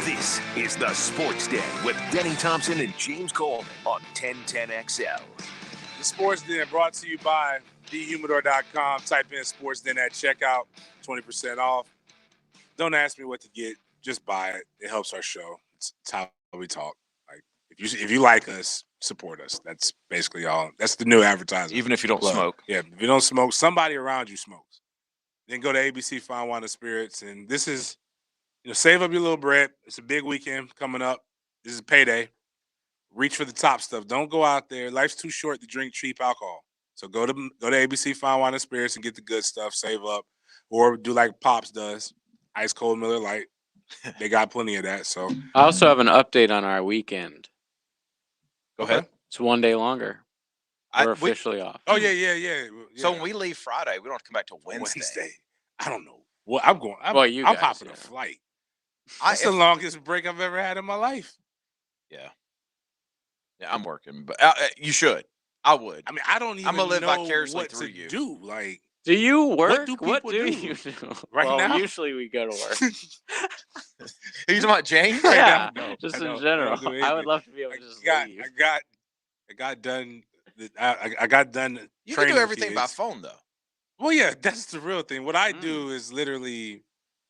This is the Sports Den with Denny Thompson and James Coleman on 1010XL. The Sports Den brought to you by thehumidor.com. Type in Sports Den at checkout, 20% off. Don't ask me what to get, just buy it. It helps our show. It's how we talk. Like if you like us, support us. That's basically all. That's the new advertising. Even if you don't smoke. Yeah, if you don't smoke, somebody around you smokes. Then go to ABC Fine Wine and Spirits, and this is, save up your little bread. It's a big weekend coming up. This is payday. Reach for the top stuff. Don't go out there. Life's too short to drink cheap alcohol. So go to ABC Fine Wine and Spirits and get the good stuff. Save up, or do like Pops does, ice cold Miller Lite. They got plenty of that. So I also have an update on our weekend. Go ahead. It's one day longer. We're officially off. Oh yeah. So when we leave Friday, we don't have to come back to Wednesday. I don't know. Well, I'm going. I'm popping a flight. That's the longest break I've ever had in my life. Yeah, I'm working, but you should. I would. I mean, I don't even. I'm gonna live know vicariously what through to you. do. Like, do you work? What do you do? Right now? Usually we go to work. Are you talking about James? Yeah, No, just I in don't. general. I don't do I would anything. love to be able to just leave. I got done. I got done. You can do training everything by kids. phone, though. Well, yeah, that's the real thing. What I do is literally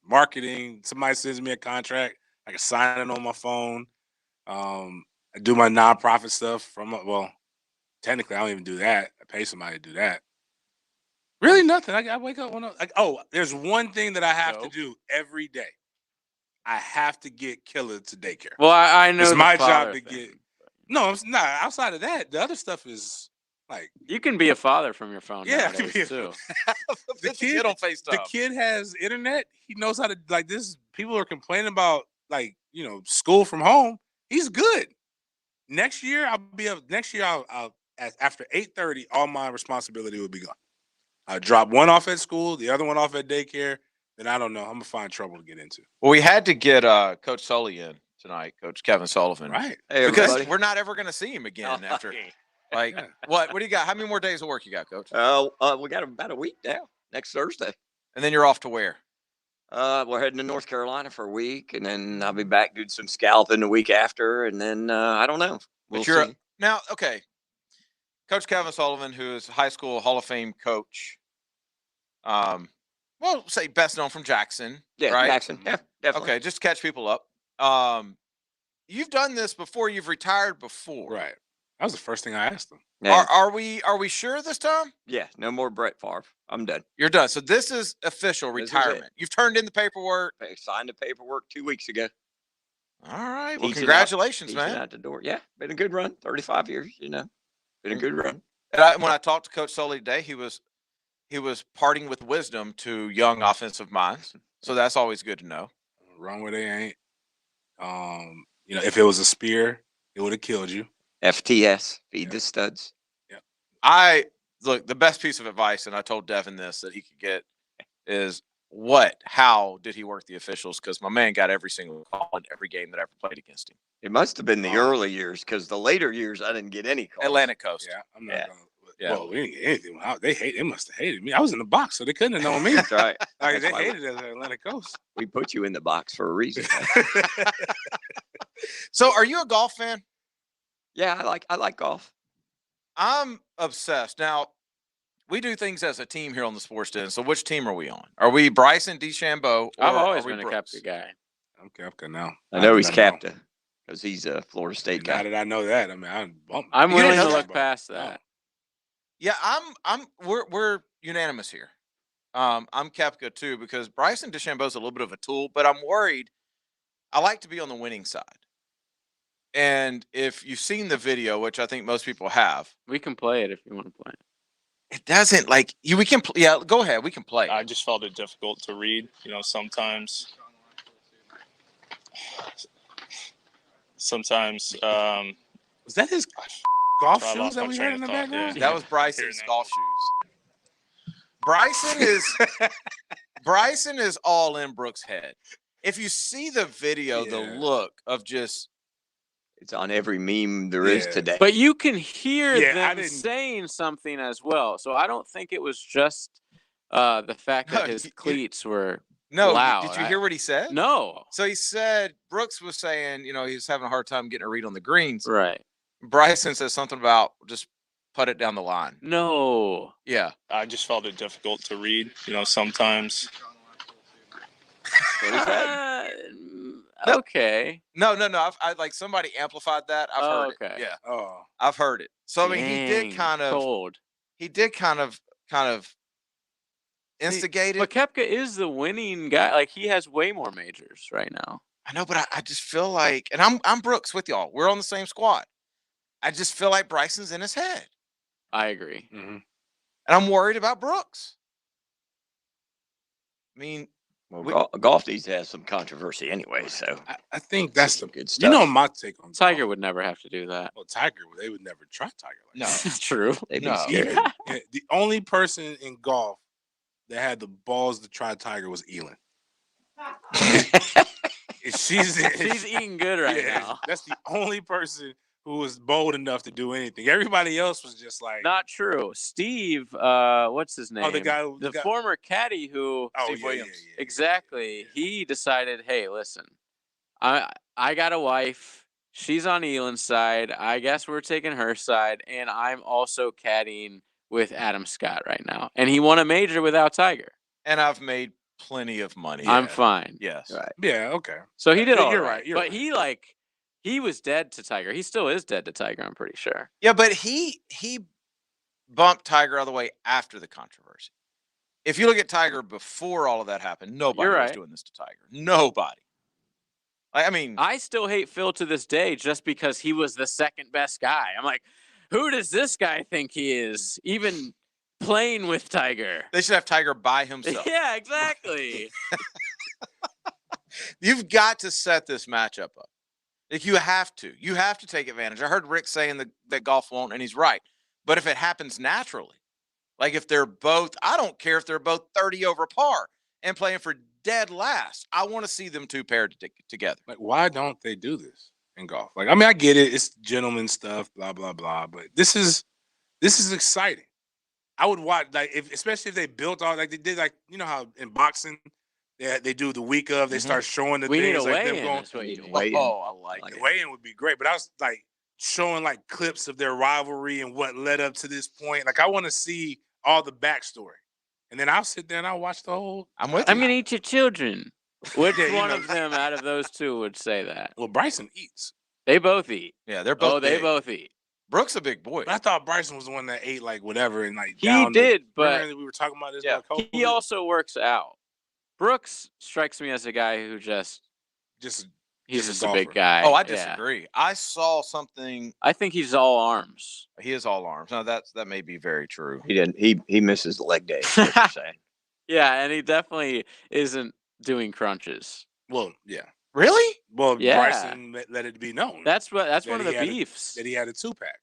marketing. Somebody sends me a contract. I can sign it on my phone. I do my nonprofit stuff technically I don't even do that. I pay somebody to do that. Really nothing. I wake up there's one thing that I have to do every day. I have to get Killer to daycare. Well, I know it's the my father job to thing. get. No, it's not. Outside of that, the other stuff is like You can be a father from your phone. Yeah, I can nowadays, be a too. the kid on FaceTime. The kid has internet. He knows how to this. People are complaining about school from home. He's good. Next year I'll be up. Next year I'll after 8:30, all my responsibility will be gone. I'll drop one off at school, the other one off at daycare. Then I don't know. I'm gonna find trouble to get into. Well, we had to get Coach Sully in tonight, Coach Kevin Sullivan, Right? Hey, because everybody. we're not ever going to see him again after. Like, what do you got? How many more days of work you got, Coach? We got about a week now. Next Thursday. And then you're off to where? We're heading to North Carolina for a week, and then I'll be back doing some scalping the week after, and then I don't know. We'll see. Now, okay. Coach Kevin Sullivan, who is a high school Hall of Fame coach, say best known from Jackson. Yeah, right? Jackson. Yeah, definitely. Okay, just to catch people up. You've done this before. You've retired before. Right. That was the first thing I asked him. Yeah. Are we sure this time? Yeah, no more Brett Favre. I'm done. You're done. So this is official This is retirement. it. You've turned in the paperwork. I signed the paperwork 2 weeks ago. All right. Well, Easing congratulations, Easing man. out the door. Yeah, been a good run. 35 years. Been a good run. And when I talked to Coach Sully today, he was parting with wisdom to young offensive minds. So that's always good to know. Run where they ain't. If it was a spear, it would have killed you. FTS, feed the studs. Look, the best piece of advice, and I told Devin this, that he could get is how did he work the officials? Because my man got every single call in every game that I ever played against him. It must have been the early years, because the later years I didn't get any calls. Atlantic Coast. Yeah, I'm not Yeah. gonna. Yeah. Well, we didn't get anything. They must have hated me. I was in the box, so they couldn't have known me. That's right. Like, That's they why hated us at Atlantic Coast. we put you in the box for a reason. So are you a golf fan? Yeah, I like golf. I'm obsessed. Now, we do things as a team here on the Sports Den. So which team are we on? Are we Bryson DeChambeau? I've or always are we been a Brooks? Kepka guy. I'm Kepka now. I know he's Now. captain because he's a Florida State Now guy. that I know that, I mean, I'm You willing didn't to know look that? past that. Yeah, we're unanimous here. I'm Kepka too, because Bryson DeChambeau is a little bit of a tool, but I'm worried. I like to be on the winning side. And if you've seen the video, which I think most people have, We can play it if you want to play it. it doesn't we can yeah, go ahead, we can play. I just felt it difficult to read. Sometimes Was that his golf I shoes lost that my we train had in of the thought, background? yeah. That was Bryson's golf shoes. Bryson is all in Brooks' head. If you see the video, the Yeah. look of just It's on every meme there is Yeah. today. But you can hear Yeah, I them didn't- saying something as well. So I don't think it was just the fact No, that his cleats were No, Wow, did you hear what he said? No. So he said Brooks was saying, he was having a hard time getting a read on the greens. Right. Bryson says something about just put it down the line. No. Yeah. I just felt it difficult to read. Sometimes. What is that? Okay. No. I like somebody amplified that. I've heard Okay. it. Yeah. Oh, I've heard it. So I mean, he did Dang, kind of cold. instigate it. But Koepka is the winning guy. Like, he has way more majors right now. I know, but I just feel like, and I'm Brooks with y'all. We're on the same squad. I just feel like Bryson's in his head, I agree. mm-hmm. and I'm worried about Brooks. I mean, Well, golf these has some controversy anyway, so I think that's the good stuff. my take on Tiger golf. would never have to do that. Well, Tiger, they would never try Tiger like that. no. True. They'd be No. scared. Yeah, the only person in golf that had the balls to try Tiger was Elin. She's eating good right now. That's the only person who was bold enough to do anything. Everybody else was just like, Not true. Steve, what's his name? oh, the guy, former caddy who Steve Williams. Yeah. exactly. He decided, hey, listen, I got a wife. She's on Elan's side. I guess we're taking her side, and I'm also caddying with Adam Scott right now. And he won a major without Tiger. And I've made plenty of money. I'm fine. Yes. Right. Yeah, okay. So he did all You're right. right, you're But right. he was dead to Tiger. He still is dead to Tiger, I'm pretty sure. Yeah, but he bumped Tiger all the way after the controversy. If you look at Tiger before all of that happened, nobody You're was right. doing this to Tiger. Nobody. I mean, I still hate Phil to this day just because he was the second best guy. I'm like, who does this guy think he is? Even playing with Tiger. they should have Tiger by himself. Yeah, exactly. You've got to set this matchup up. Like, you have to. You have to take advantage. I heard Rick saying that golf won't, and he's right. But if it happens naturally, like if they're both, I don't care if they're both 30 over par and playing for dead last. I want to see them two paired together. Like, why don't they do this in golf? Like, I mean, I get it. It's gentleman stuff, blah, blah, blah. But this is exciting. I would watch, like, especially if they built all, like they did, like, you know how in boxing, they do the week of, they start showing the We need things a like them weigh-in. going. That's what you need. Weigh-in. Oh, I like The it. weigh-in would be great, but I was like showing like clips of their rivalry and what led up to this point. Like, I want to see all the backstory, and then I'll sit there and I'll watch the whole. I'm with I'm you. going to eat your children. Which Yeah, you one know. of them out of those two would say that? Well, Bryson eats, They both eat. Yeah, they're both They big. both eat. Brooks a big boy. but I thought Bryson was the one that ate like whatever and like He down did, but remember we were talking about this. Yeah, about COVID? he also works out. Brooks strikes me as a guy who just he's Just a just a big golfer. guy. Oh, I Yeah. disagree. I saw something. I think he's all arms. He is all arms. Now that may be very true. He didn't. He misses the leg day. Is what you're saying. Yeah, and he definitely isn't doing crunches. well, yeah. Really? Well, Yeah. Bryson let it be known That's one of he the had a- beefs. that he had a 2-pack.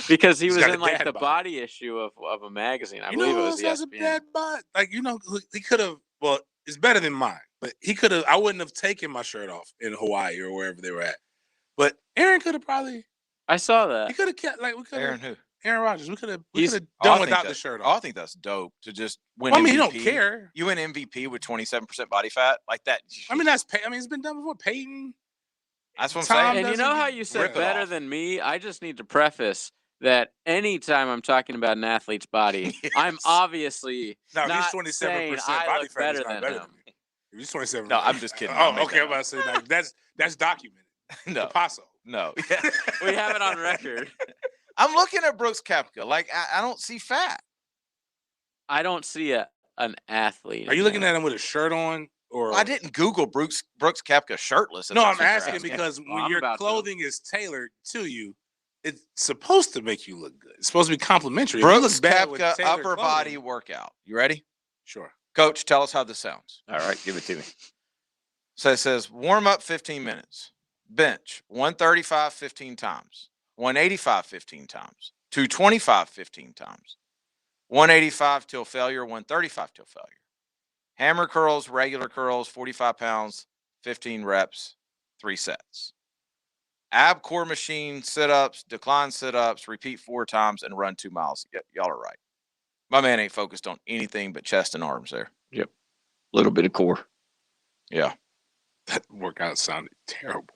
Because he He's was got a in like dad the bod. body issue of a magazine. I You believe know it who was else has a ESPN. bad bod? Like, you know, he could have. Well, it's better than mine, but he could have. I wouldn't have taken my shirt off in Hawaii or wherever they were at. But Aaron could have probably. I saw He that. could have kept like we could Aaron have. who? Aaron Rodgers. We could have He's- done I think without the that- shirt Oh, I off. think that's dope to just win. Well, I mean, you MVP. don't care. You win MVP with 27% body fat like that. I mean, it's been done before. Peyton. that's what I'm Tom saying. And you doesn't know how get- you said rip it better off. than me? I just need to preface that anytime I'm talking about an athlete's body, I'm Yes. obviously No, if not he's 27% saying I body look fat. He's better not than better him. than me. If he's 27. No, I'm just kidding. Oh, I made okay. that I'm about to say like, that's documented. No, Paso. no. Yeah. We have it on record. I'm looking at Brooks Koepka. Like, I don't see fat. I don't see an athlete. Are you looking at him with a shirt on, or I didn't Google Brooks Koepka shirtless. if No, that's I'm what you're asking because Well, when I'm your about to. clothing is tailored to you, it's supposed to make you look good. It's supposed to be complimentary. If you Brooks look bad with Koepka tailored upper clothing- body workout. You ready? Sure. Coach, tell us how this sounds. All right, give it to me. So it says warm up 15 minutes, bench 135 15 times, 185 15 times, 225 15 times, 185 till failure, 135 till failure. Hammer curls, regular curls, 45 pounds, 15 reps, 3 sets. Ab core machine sit-ups, decline sit-ups, repeat 4 times, and run 2 miles. Y'all are right. My man ain't focused on anything but chest and arms there. Yep. little bit of core. Yeah. That workout sounded terrible.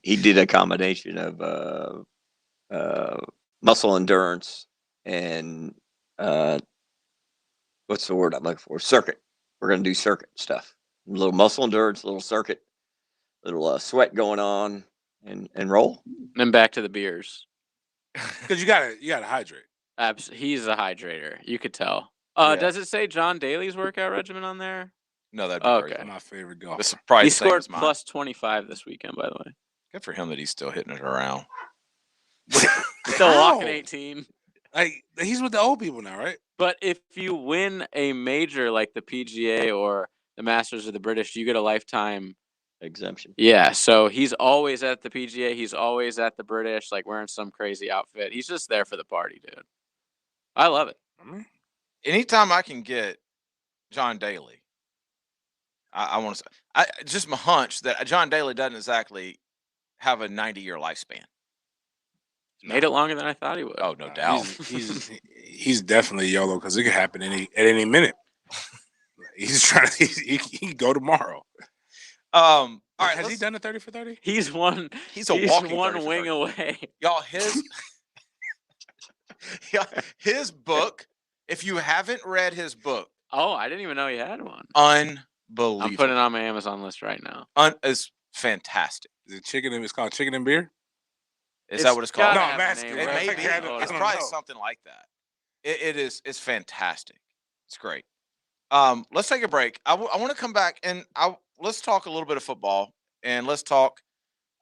He did a combination of muscle endurance and what's the word I'm looking for? Circuit. We're going to do circuit stuff. A little muscle endurance, a little circuit, a little sweat going on, and roll. Then back to the beers. Because you gotta hydrate. He's a hydrator. You could tell. Yeah. Does it say John Daly's workout regimen on there? No, that'd be Okay. crazy. My favorite golfer. This is probably He the same scored as mine. plus 25 this weekend, by the way. Good for him that he's still hitting it around. Still walking 18. Like, he's with the old people now, right? But if you win a major like the PGA or the Masters or the British, you get a lifetime Exemption. Yeah, so he's always at the PGA. He's always at the British, like wearing some crazy outfit. He's just there for the party, dude. I love it. Anytime I can get John Daly, I want to say, just my hunch that John Daly doesn't exactly have a 90-year lifespan. Made it longer than I thought he would. Oh, no doubt. He's definitely YOLO because it could happen at any minute. He's trying to he can go tomorrow. All right, has he done a 30 for 30? He's one. He's a walking 30 one for wing 30. away. Y'all, his book. If you haven't read his book, Oh, I didn't even know he had one. unbelievable. I'm putting it on my Amazon list right now. It's fantastic. It's called Chicken and Beer? Is that what it's called? No, gotta I'm have a asking. name, It right? may be. I don't It's probably know. something like that. It's fantastic. It's great. Let's take a break. I want to come back and let's talk a little bit of football and let's talk.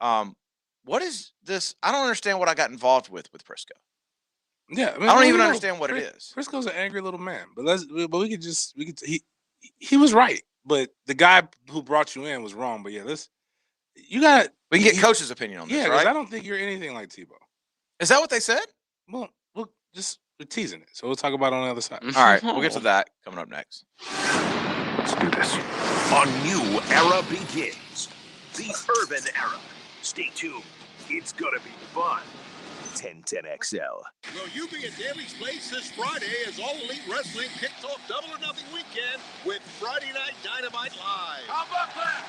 What is this? I don't understand what I got involved with Prisco. Yeah, I don't even understand what it is. Prisco's an angry little man, but he was right, but the guy who brought you in was wrong. But yeah, we can get coach's opinion on this, Yeah, because right? I don't think you're anything like Tebow. Is that what they said? Well, we're teasing it, so we'll talk about it on the other side. All right, we'll get to that coming up next. Let's do this. A new era begins. The urban era. Stay tuned. It's gonna be fun. 1010XL. Will you be at Daly's Place this Friday as All Elite Wrestling kicks off Double or Nothing weekend with Friday Night Dynamite Live? How about that?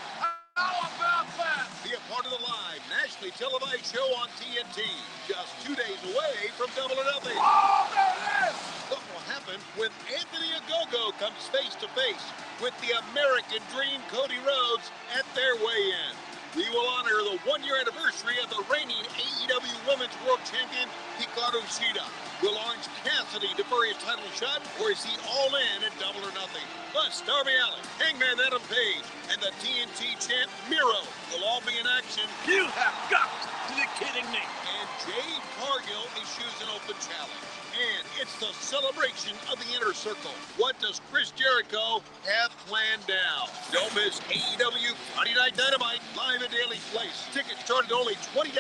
How about that? Be a part of the live, nationally televised show on TNT. Just 2 days away from Double or Nothing. Oh, there it is! What will happen when Anthony Ogogo comes face to face with the American Dream Cody Rhodes at their weigh-in? We will honor the 1-year anniversary of the reigning AEW Women's World Champion, Hikaru Shida. Will Orange Cassidy defer his title shot, or is he all in Double or Nothing? Plus, Darby Allin, Hangman Adam Page, and the TNT champ Miro will all be in action. You have got to be kidding me! And Jade Cargill issues an open challenge. And it's the celebration of the Inner Circle. What does Chris Jericho have planned now? Don't miss AEW Friday Night Dynamite live at Daly's Place. Tickets start at only $20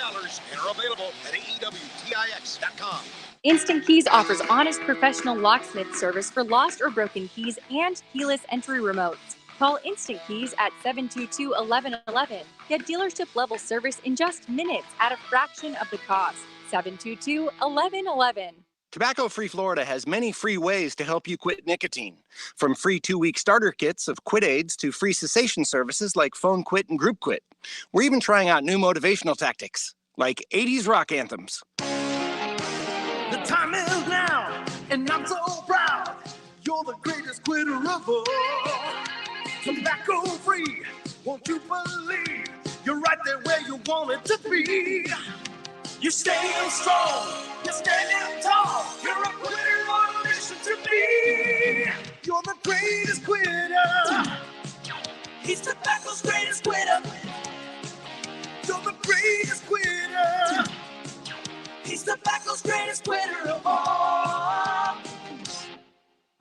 and are available at AEWTIX.com. Instant Keys offers honest professional locksmith service for lost or broken keys and keyless entry remotes. Call Instant Keys at 722-1111. Get dealership level service in just minutes at a fraction of the cost. 722-1111. Tobacco-Free Florida has many free ways to help you quit nicotine. From free 2-week starter kits of quit aids to free cessation services like Phone Quit and Group Quit. We're even trying out new motivational tactics, like 80s rock anthems. The time is now, and I'm so proud. You're the greatest quitter of all. Tobacco-free, won't you believe? You're right there where you want it to be. You're staying strong, you're standing tall. You're a quitter on a mission to be. You're the greatest quitter. He's tobacco's greatest quitter. You're the greatest quitter. He's tobacco's greatest quitter of all.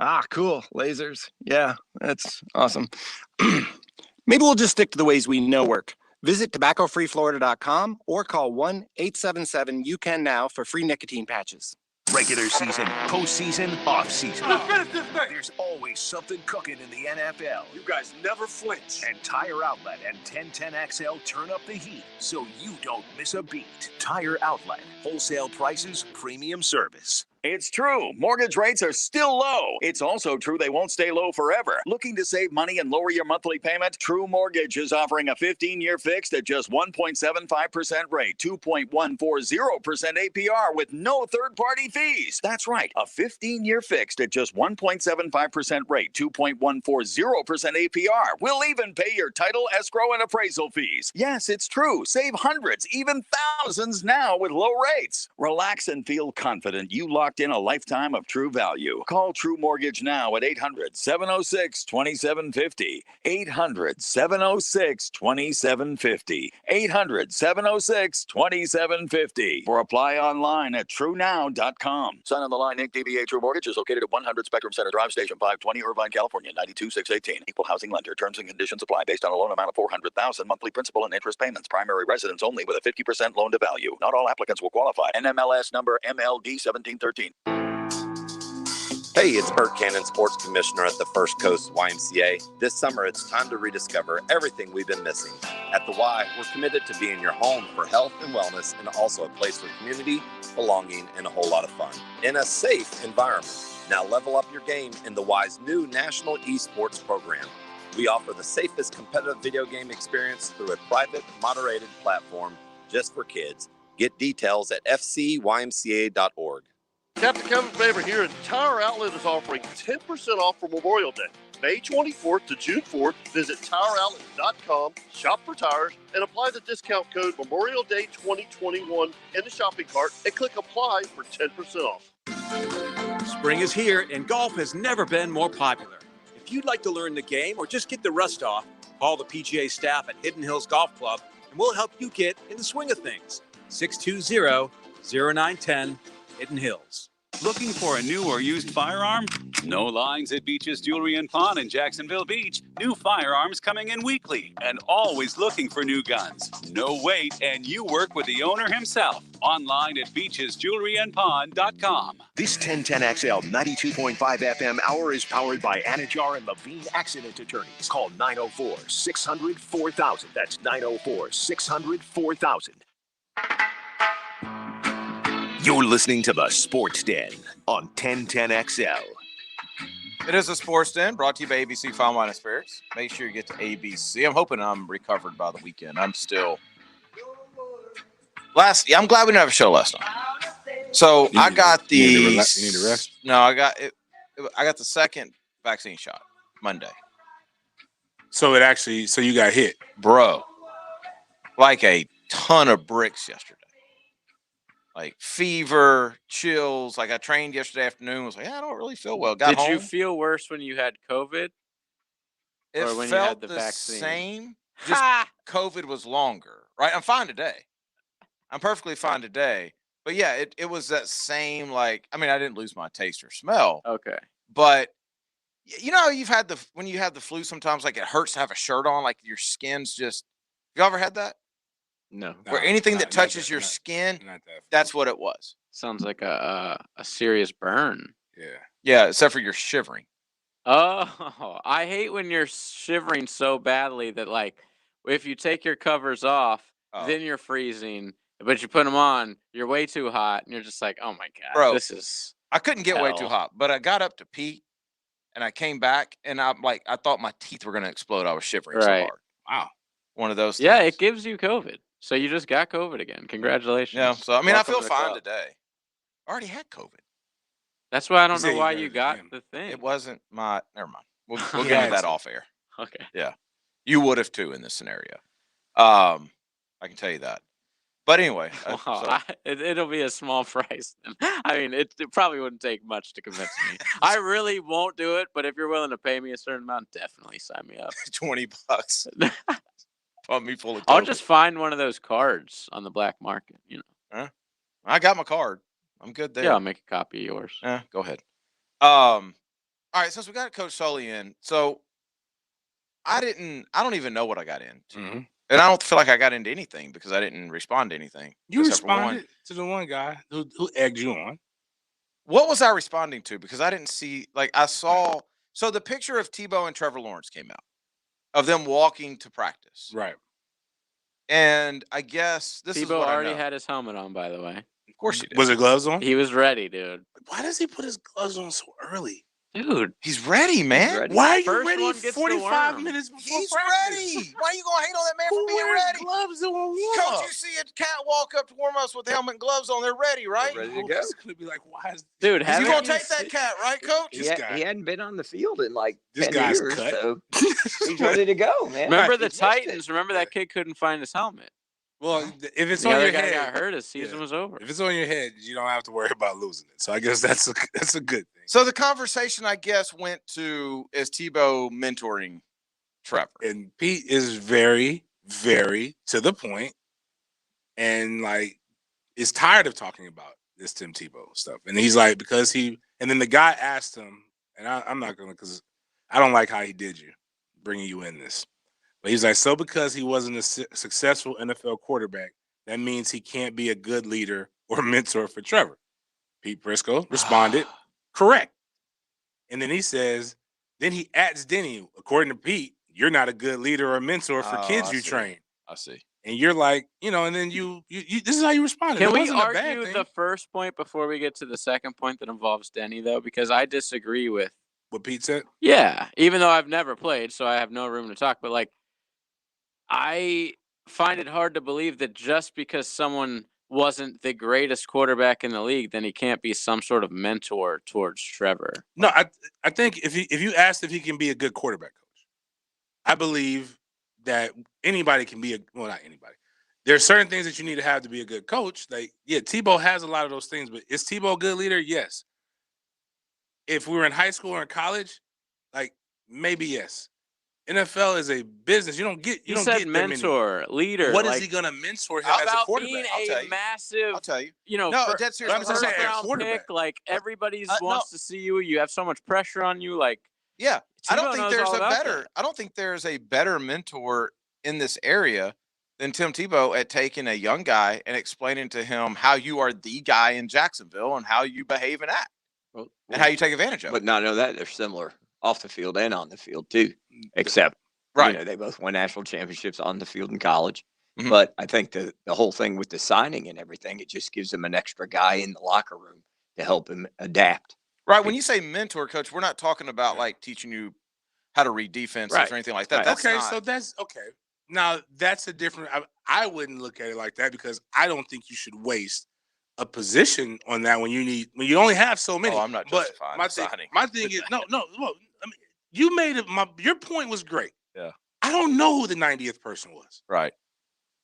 Ah, cool. Lasers. Yeah, that's awesome. Maybe we'll just stick to the ways we know work. Visit tobaccofreeflorida.com or call 1-877-YOU-CAN-NOW for free nicotine patches. Regular season, postseason, off-season. There's always something cooking in the NFL. You guys never flinch. And Tire Outlet and 1010XL turn up the heat so you don't miss a beat. Tire Outlet. Wholesale prices, premium service. It's true. Mortgage rates are still low. It's also true they won't stay low forever. Looking to save money and lower your monthly payment? True Mortgage is offering a 15-year fixed at just 1.75% rate, 2.140% APR with no third-party fees. That's right, a 15-year fixed at just 1.75% rate, 2.140% APR. We'll even pay your title, escrow, and appraisal fees. Yes, it's true. Save hundreds, even thousands now with low rates. Relax and feel confident you locked in a lifetime of true value. Call True Mortgage now at 800-706-2750. 800-706-2750. 800-706-2750. Or apply online at truenow.com. Sign on the line, Inc. DBA True Mortgage is located at 100 Spectrum Center Drive, Station 520, Irvine, California, 92618. Equal housing lender. Terms and conditions apply based on a loan amount of $400,000, monthly principal and interest payments. Primary residence only with a 50% loan to value. Not all applicants will qualify. NMLS number MLD 1713. Hey, it's Bert Cannon, Sports Commissioner at the First Coast YMCA. This summer, it's time to rediscover everything we've been missing. At the Y, we're committed to being your home for health and wellness, and also a place for community, belonging, and a whole lot of fun in a safe environment. Now level up your game in the Y's new National Esports program. We offer the safest competitive video game experience through a private, moderated platform just for kids. Get details at fcymca.org. Captain Kevin Favor here at Tire Outlet is offering 10% off for Memorial Day. May 24th to June 4th, visit tireoutlet.com, shop for tires, and apply the discount code Memorial Day 2021 in the shopping cart and click apply for 10% off. Spring is here and golf has never been more popular. If you'd like to learn the game or just get the rust off, call the PGA staff at Hidden Hills Golf Club and we'll help you get in the swing of things. 620-0910 Hidden Hills. Looking for a new or used firearm? No lines at Beach's Jewelry and Pawn in Jacksonville Beach. New firearms coming in weekly and always looking for new guns. No wait, and you work with the owner himself. Online at beachesjewelryandpawn.com. This 1010XL 92.5 FM hour is powered by Anajar and Levine Accident Attorneys. Call 904-600-4000. That's 904-600-4000. You're listening to the Sports Den on 1010XL. It is a Sports Den brought to you by ABC Fine Wine and Spirits. Make sure you get to ABC. I'm hoping I'm recovered by the weekend. I'm still I'm glad we didn't have a show last night. So I got the you need to rest. No, I got it. I got the second vaccine shot Monday. So you got hit, bro. Like a ton of bricks yesterday. Like fever, chills. Like I trained yesterday afternoon. Was like, I don't really feel well. Got home. Did you feel worse when you had COVID? Or when you had the vaccine? Same. Just COVID was longer, right? I'm fine today. I'm perfectly fine today. But yeah, it was that same, like, I mean, I didn't lose my taste or smell. Okay. But you know, when you have the flu, sometimes like it hurts to have a shirt on, like your skin's just, you ever had that? No. Where anything that touches your skin, that's what it was. Sounds like a serious burn. Yeah. Yeah, except for you're shivering. Oh, I hate when you're shivering so badly that, like, if you take your covers off, then you're freezing, but you put them on, you're way too hot, and you're just like, oh my God, bro, this is I couldn't get hell. way too hot, but I got up to pee, and I came back, and I'm like, I thought my teeth were going to explode. I was shivering so hard. Wow. One of those things. Yeah, it gives you COVID. So you just got COVID again. Congratulations. Yeah, so I mean, Welcome I feel to the fine club. today. I already had COVID. That's why I don't know why you got the thing. It wasn't my. Never mind. We'll get into that off air. Okay. Yeah, you would have too in this scenario. I can tell you that. But anyway, it'll be a small price. I mean, it probably wouldn't take much to convince me. I really won't do it, but if you're willing to pay me a certain amount, definitely sign me up. $20. Pump me full of. I'll just find one of those cards on the black market. You know. Huh? I got my card. I'm good there. Yeah, I'll make a copy of yours. Go ahead. All right, since we got Coach Sully in, so I don't even know what I got into. Mm-hmm. And I don't feel like I got into anything because I didn't respond to anything. You responded to the one guy who egged you on. What was I responding to? Because I didn't see, like, I saw, so the picture of Tebow and Trevor Lawrence came out of them walking to practice. Right. And I guess this is Tebow what already I know. had his helmet on, by the way. Of course he did. Was it gloves on? He was ready, dude. Why does he put his gloves on so early? Dude, he's ready, man. ready. Why are you First ready one gets the 45 worm. minutes before He's practice? ready. Why are you gonna hate on that man Who for being wears ready? gloves on warm Coach, up? you see a cat walk up to warm-ups with helmet and gloves on, they're ready, right? Ready to Coach go. is gonna be like, why is Dude, You haven't gonna you take that cat, right, Coach? This guy. He hadn't been on the field in like This 10 guy's years, cut. so he's ready to go, man. remember He the missed it. Titans? Remember that kid couldn't find his helmet. Well, if it's The on other your guy head, got hurt. His season yeah. was over. If it's on your head, you don't have to worry about losing it. So I guess that's a good thing. So the conversation, I guess, went to is Tebow mentoring Trevor? And Pete is very, very to the point, and like is tired of talking about this Tim Tebow stuff. And he's like, because he, and then the guy asked him, and I'm not gonna, because I don't like how he did you, bringing you in this. But he's like, so because he wasn't a successful NFL quarterback, that means he can't be a good leader or mentor for Trevor. Pete Prisco responded, correct. And then he says, then he adds Denny, according to Pete, you're not a good leader or mentor for kids you train. I see. And you're like, and then you this is how you responded. Can It we wasn't a bad argue thing. the first point before we get to the second point that involves Denny, though? Because I disagree with what Pete said? Yeah, even though I've never played, so I have no room to talk. But, like, I find it hard to believe that just because someone wasn't the greatest quarterback in the league, then he can't be some sort of mentor towards Trevor. No, I think if you asked if he can be a good quarterback coach, I believe that anybody can be not anybody. There are certain things that you need to have to be a good coach. Like, yeah, Tebow has a lot of those things, but is Tebow a good leader? Yes. If we were in high school or in college, like maybe yes. NFL is a business. You don't get You said mentor, leader. What is like, he gonna mentor him how as a about quarterback? being I'll tell a you. massive, I'll tell you. No, that's seriously. I'm just saying, first-round quarterback. pick. Like, everybody no. wants to see you. You have so much pressure on you. Like, Yeah, I don't Tebow think knows there's all a about better. that. I don't think there's a better mentor in this area than Tim Tebow at taking a young guy and explaining to him how you are the guy in Jacksonville and how you behave and act and how you take advantage of But it. not only that, they're similar off the field and on the field too. Except, Right. they both won national championships on the field in college. Mhm. But I think the whole thing with the signing and everything, it just gives him an extra guy in the locker room to help him adapt. Right. When you say mentor, coach, we're not talking about like teaching you how to read defenses Right. or anything like that. Right. That's Okay, not, so that's okay. Now that's a different. I wouldn't look at it like that because I don't think you should waste a position on that when you only have so many. Oh, I'm not But justifying my the thing, signing. my thing is no. Well, I mean, you made it. Your point was great. Yeah. I don't know who the 90th person was. Right.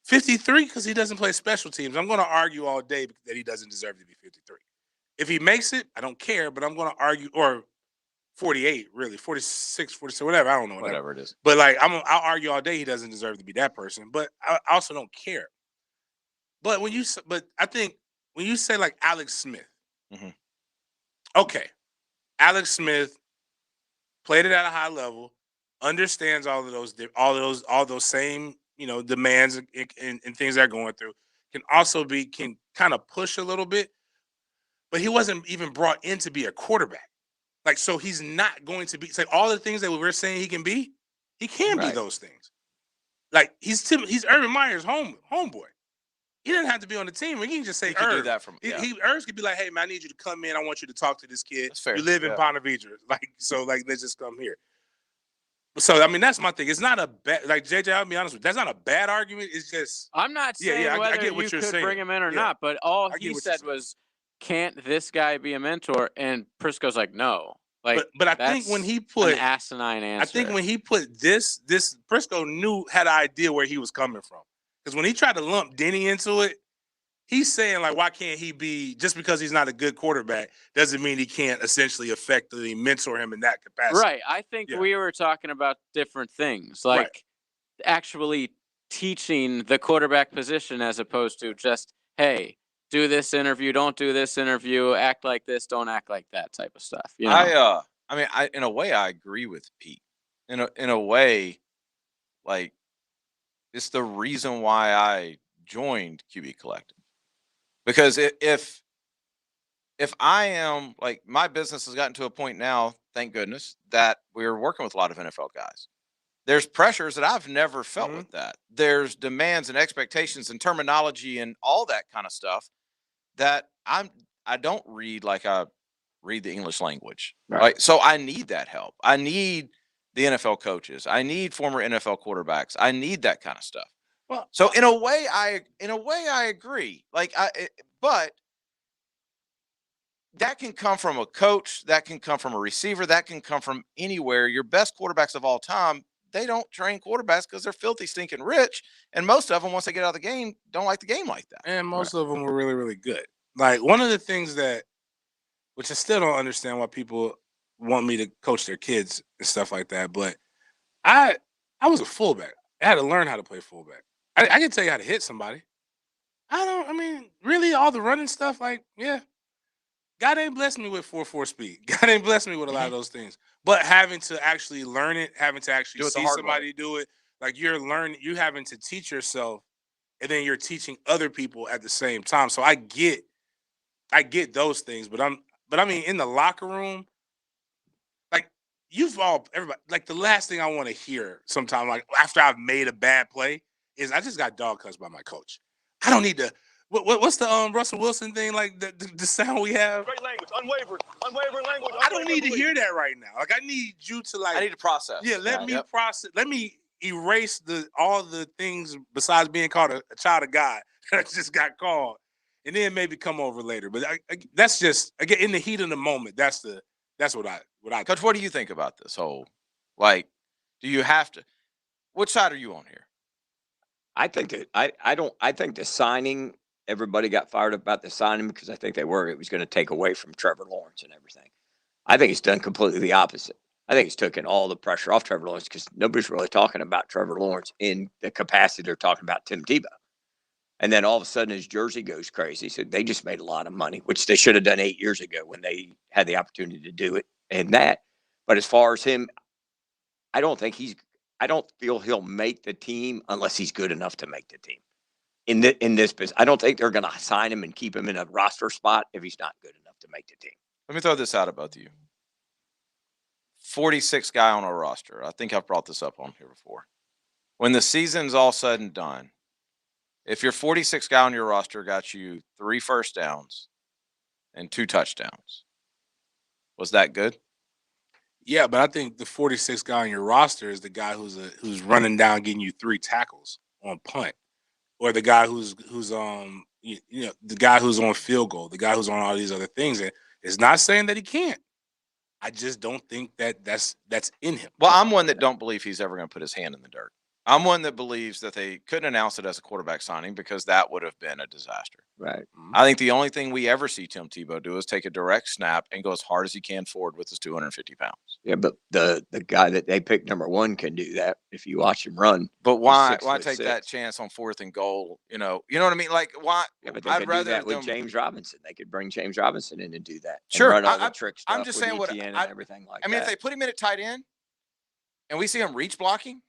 53 because he doesn't play special teams. I'm going to argue all day that he doesn't deserve to be 53. If he makes it, I don't care. But I'm going to argue, or 48, really, 46, 47, whatever. I don't know. Whatever it is. But like, I'll argue all day he doesn't deserve to be that person. But I also don't care. But I think when you say like Alex Smith, Mhm. okay, Alex Smith played it at a high level, understands all those same demands and things they're going through. Can kind of push a little bit, but he wasn't even brought in to be a quarterback. Like, so he's not going to be. It's like all the things that we were saying he can be, he can be Right. those things. Like he's Urban Meyer's homeboy. He didn't have to be on the team. We can just say He could do Irv. that from- yeah. Irv could be like, hey man, I need you to come in. I want you to talk to this kid. That's fair. You live in Yeah. Ponte Vedra. Let's just come here. So I mean, that's my thing. It's not a bad, like JJ, I'll be honest with you, that's not a bad argument. It's just I'm not saying I whether get what you you're could saying. bring him in or Yeah. not, but all I get he what you're said saying. was, "Can't this guy be a mentor?" And Prisco's like, "No." Like, But I think when he put an asinine answer, I think when he put this Prisco had an idea where he was coming from. Because when he tried to lump Denny into it, he's saying like, why can't he be, just because he's not a good quarterback doesn't mean he can't essentially effectively mentor him in that capacity. right? I think Yeah. we were talking about different things, like Right. actually teaching the quarterback position as opposed to just, hey, do this interview, don't do this interview, act like this, don't act like that type of stuff. You know? In a way, I agree with Pete. In a way, like, it's the reason why I joined QB Collective. Because if I am, like, my business has gotten to a point now, thank goodness, that we're working with a lot of NFL guys. There's pressures that I've never felt with that. There's demands and expectations and terminology and all that kind of stuff that I don't read like I read the English language. Right. Right. So I need that help. I need the NFL coaches. I need former NFL quarterbacks. I need that kind of stuff. Well, So in a way I agree. But that can come from a coach, that can come from a receiver, that can come from anywhere. Your best quarterbacks of all time, they don't train quarterbacks because they're filthy stinking rich. And most of them, once they get out of the game, don't like the game like that. And most of them were really, really good. Like one of the things which I still don't understand why people want me to coach their kids and stuff like that. But I was a fullback. I had to learn how to play fullback. I can tell you how to hit somebody. Really all the running stuff, like, yeah. God ain't blessed me with 4.4 speed. God ain't blessed me with a lot of those things. But having to actually learn it, having to actually see somebody do it, like you're having to teach yourself, and then you're teaching other people at the same time. So I get those things, but in the locker room, like everybody, like the last thing I want to hear sometimes, like after I've made a bad play, is I just got dog cussed by my coach. I don't need to. What's the Russell Wilson thing, like the sound we have? Great language, unwavering language. I don't need to hear that right now. Like I need you to I need to process. Yeah, let me process. Let me erase all the things besides being called a child of God that I just got called, and then maybe come over later. But that's just again in the heat of the moment. That's what I. Coach, what do you think about this whole? Like, do you have to? Which side are you on here? I think that I think the signing. Everybody got fired up about the signing because I think it was going to take away from Trevor Lawrence and everything. I think it's done completely the opposite. I think it's taken all the pressure off Trevor Lawrence because nobody's really talking about Trevor Lawrence in the capacity they're talking about Tim Tebow. And then all of a sudden his jersey goes crazy. So they just made a lot of money, which they should have done 8 years ago when they had the opportunity to do it. But as far as him, I don't feel he'll make the team unless he's good enough to make the team. In this business, I don't think they're going to sign him and keep him in a roster spot if he's not good enough to make the team. Let me throw this out at both of you. 46 guy on a roster. I think I've brought this up on here before. When the season's all said and done, if your 46 guy on your roster got you 3 first downs and 2 touchdowns, was that good? Yeah, but I think the 46 guy on your roster is the guy who's running down, getting you 3 tackles on punt. Or the guy who's the guy who's on field goal, the guy who's on all these other things. And it's not saying that he can't. I just don't think that's in him. Well, I'm one that don't believe he's ever going to put his hand in the dirt. I'm one that believes that they couldn't announce it as a quarterback signing because that would have been a disaster. Right. I think the only thing we ever see Tim Tebow do is take a direct snap and go as hard as he can forward with his 250 pounds. Yeah, but the guy that they picked number 1 can do that if you watch him run. But why take that chance on 4th and goal? You know what I mean? Like why? Yeah, but I'd rather do that with James Robinson. They could bring James Robinson in and do that. Sure, and run all the trick stuff. I'm just saying what and everything like that. I mean, if they put him in at tight end, and we see him reach blocking.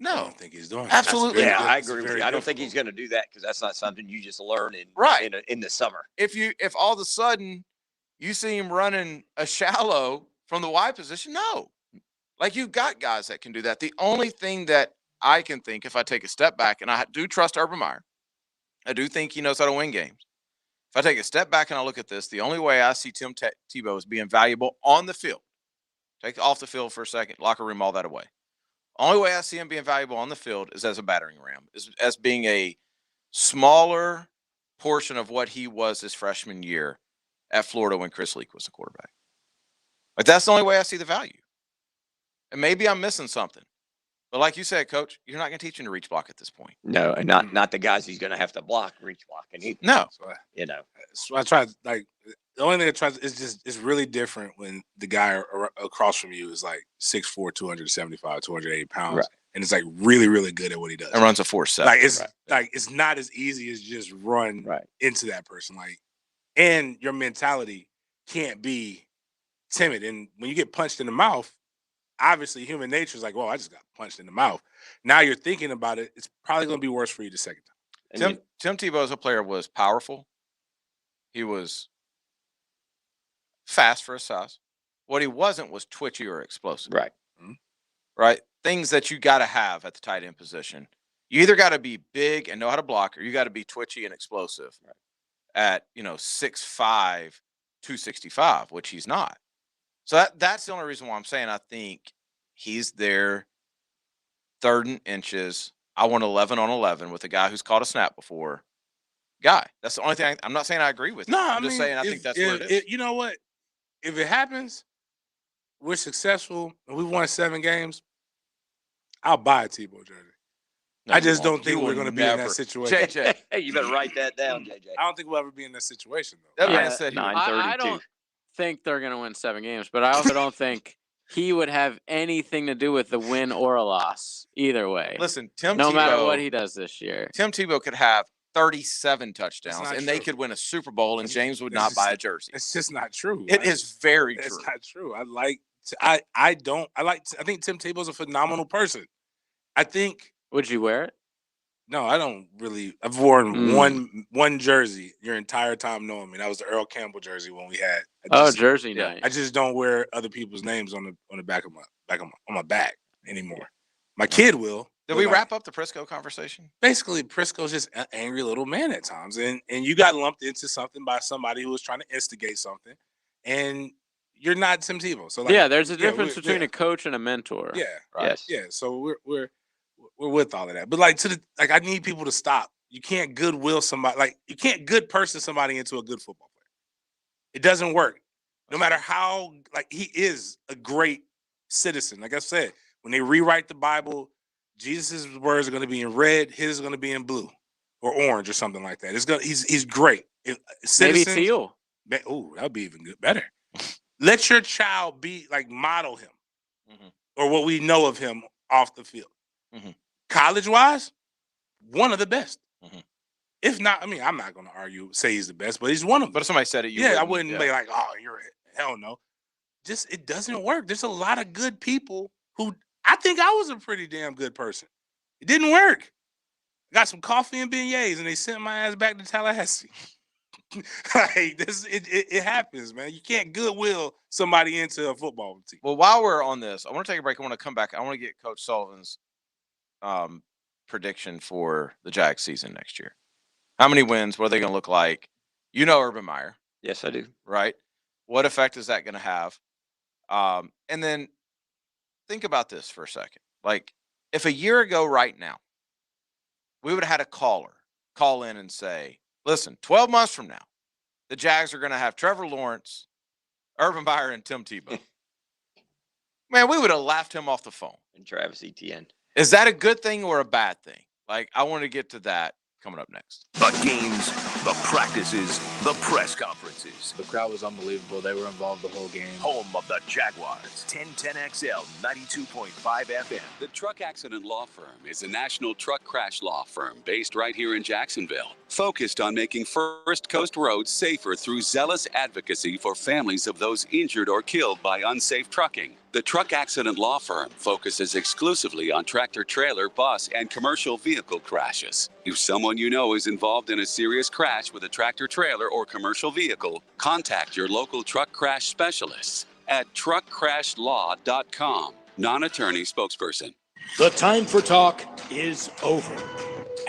No, I don't think he's doing. Absolutely, yeah, I agree with you. I don't think he's going to do that because that's not something you just learn in the summer. If all of a sudden you see him running a shallow from the wide position, no, like you've got guys that can do that. The only thing that I can think, if I take a step back, and I do trust Urban Meyer, I do think he knows how to win games. If I take a step back and I look at this, the only way I see Tim Tebow as being valuable on the field, take it off the field for a second, locker room, all that away. Only way I see him being valuable on the field is as a battering ram, as being a smaller portion of what he was his freshman year at Florida when Chris Leak was the quarterback. Like that's the only way I see the value. And maybe I'm missing something. But like you said, Coach, you're not going to teach him to reach block at this point. No, and not the guys he's going to have to block reach blocking either. No. So I try like the only thing I try is it's really different when the guy across from you is like 6'4", 275, 280 pounds. Right. And it's like really, really good at what he does. And runs a 4.7. Like it's not as easy as just run into that person. Like, and your mentality can't be timid. And when you get punched in the mouth, obviously human nature is like, well, I just got punched in the mouth. Now you're thinking about it. It's probably going to be worse for you the second time. Tim Tebow as a player was powerful. He was fast for his size. What he wasn't was twitchy or explosive. Right. Mm-hmm. Right. Things that you got to have at the tight end position. You either got to be big and know how to block, or you got to be twitchy and explosive. Right. at 6'5", 265, which he's not. So that's the only reason why I'm saying I think he's there, 3rd and inches. I want 11 on 11 with a guy who's caught a snap before. Guy, that's the only thing. I'm not saying I agree with. No, I'm just saying I think that's where it is. You know what? If it happens, we're successful and we won 7 games, I'll buy a Tebow jersey. No, I just you won't. don't think You we're will going to be in never. that situation. JJ, Hey, you better write that down, JJ. I don't think we'll ever be in that situation, though. that man said he would. I don't think they're going to win 7 games, but I also don't think he would have anything to do with the win or a loss either way. Listen, Tim no Tebow, matter what he does this year. Tim Tebow could have 37 touchdowns, not and they true. could win a Super Bowl, and James would It's not just- buy a jersey. It's just not true. It is very It's true. not true. I think Tim Tebow's a phenomenal person. I think. Would you wear it? No, I don't really. I've worn one jersey your entire time knowing me. That was the Earl Campbell jersey when we had. Jersey night. I just don't wear other people's names on the back of my back anymore. My kid will. Did we wrap up the Prisco conversation? Basically, Prisco's just an angry little man at times, and you got lumped into something by somebody who was trying to instigate something, and you're not Tim Tebow. So there's a difference between a coach and a mentor. Yeah, right. Yes. Yeah, so we're with all of that, but I need people to stop. You can't goodwill somebody. You can't good person somebody into a good football player. It doesn't work. No matter how he is a great citizen. Like I said, when they rewrite the Bible, Jesus' words are going to be in red. His is going to be in blue or orange or something like that. He's great. Maybe teal. Oh, that would be even good. Better. Let your child be model him or what we know of him off the field. College-wise, one of the best. If not, I'm not going to say he's the best, but he's one of them. But if somebody said it, I wouldn't be like, oh, hell no. Just it doesn't work. There's a lot of good people who I think I was a pretty damn good person. It didn't work. Got some coffee and beignets, and they sent my ass back to Tallahassee. It happens, man. You can't goodwill somebody into a football team. Well, while we're on this, I want to take a break. I want to come back. I want to get Coach Sullivan's prediction for the Jags season next year. How many wins? What are they going to look like? You know Urban Meyer. Yes, I do. Right? What effect is that going to have? And then think about this for a second. If a year ago right now, we would have had a caller call in and say, listen, 12 months from now, the Jags are going to have Trevor Lawrence, Urban Meyer, and Tim Tebow. Man, we would have laughed him off the phone. And Travis Etienne. Is that a good thing or a bad thing? I want to get to that coming up next. The games, the practices, the press conferences. The crowd was unbelievable. They were involved the whole game. Home of the Jaguars. 1010XL, 92.5 FM. The Truck Accident Law Firm is a national truck crash law firm based right here in Jacksonville, focused on making First Coast roads safer through zealous advocacy for families of those injured or killed by unsafe trucking. The Truck Accident Law Firm focuses exclusively on tractor-trailer, bus, and commercial vehicle crashes. If someone you know is involved in a serious crash with a tractor-trailer or commercial vehicle, contact your local truck crash specialists at truckcrashlaw.com. Non-attorney spokesperson. The time for talk is over,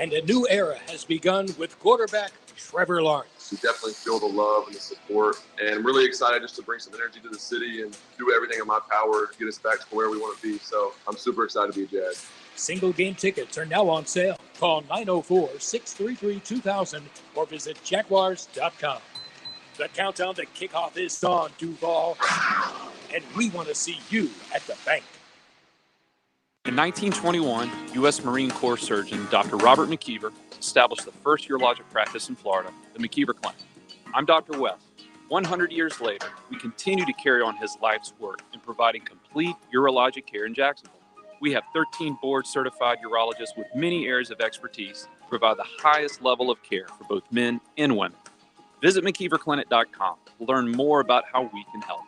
and a new era has begun with quarterback Trevor Lawrence. We definitely feel the love and the support, and I'm really excited just to bring some energy to the city and do everything in my power to get us back to where we want to be. So I'm super excited to be a Jag. Single game tickets are now on sale. Call 904-633-2000 or visit Jaguars.com. The countdown to kickoff is on, Duval, and we want to see you at the bank. In 1921, U.S. Marine Corps surgeon Dr. Robert McKeever established the first urologic practice in Florida, the McKeever Clinic. I'm Dr. West. 100 years later, we continue to carry on his life's work in providing complete urologic care in Jacksonville. We have 13 board-certified urologists with many areas of expertise to provide the highest level of care for both men and women. Visit McKeeverClinic.com to learn more about how we can help.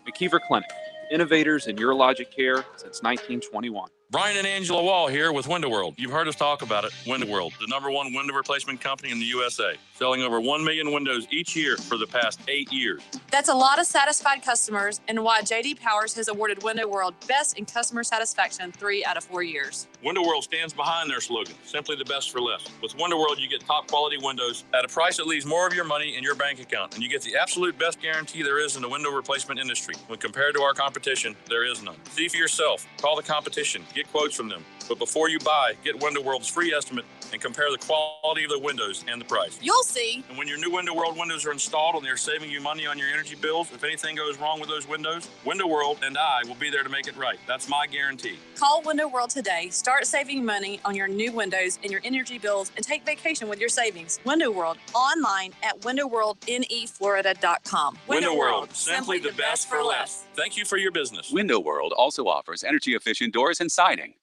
McKeever Clinic, innovators in urologic care since 1921. Brian and Angela Wall here with Window World. You've heard us talk about it. Window World, the #1 window replacement company in the USA, selling over 1 million windows each year for the past 8 years. That's a lot of satisfied customers, and why J.D. Powers has awarded Window World Best in Customer Satisfaction 3 out of 4 years. Window World stands behind their slogan, simply the best for less. With Window World, you get top quality windows at a price that leaves more of your money in your bank account, and you get the absolute best guarantee there is in the window replacement industry. When compared to our competition, there is none. See for yourself. Call the competition. Get quotes from them. But before you buy, get Window World's free estimate and compare the quality of the windows and the price. You'll see. And when your new Window World windows are installed and they're saving you money on your energy bills, if anything goes wrong with those windows, Window World and I will be there to make it right. That's my guarantee. Call Window World today. Start saving money on your new windows and your energy bills, and take vacation with your savings. Window World, online at windowworldneflorida.com. Window World, simply the best for less. Thank you for your business. Window World also offers energy-efficient doors and siding.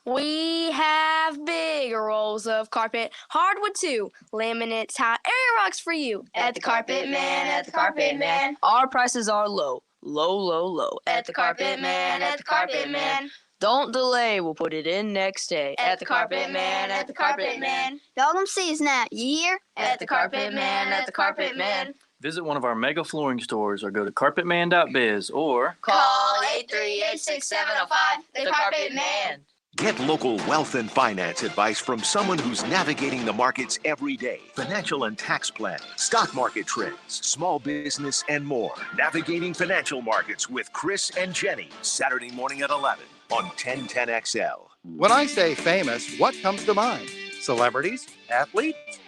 We have bigger rolls of carpet, hardwood too, laminate tile, area rugs for you. At the Carpet Man, at the Carpet Man. Our prices are low, low, low, low. At the Carpet Man, at the Carpet Man. Don't delay, we'll put it in next day. At the Carpet Man, at the Carpet Man. Y'all don't see us now, you hear? At the Carpet Man, at the Carpet Man. Visit one of our mega flooring stores or go to carpetman.biz or call 838-6705, the Carpet Man. Get local wealth and finance advice from someone who's navigating the markets every day. Financial and tax planning, stock market trends, small business, and more. Navigating financial markets with Chris and Jenny, Saturday morning at 11 on 1010XL. When I say famous, what comes to mind? Celebrities? Athletes?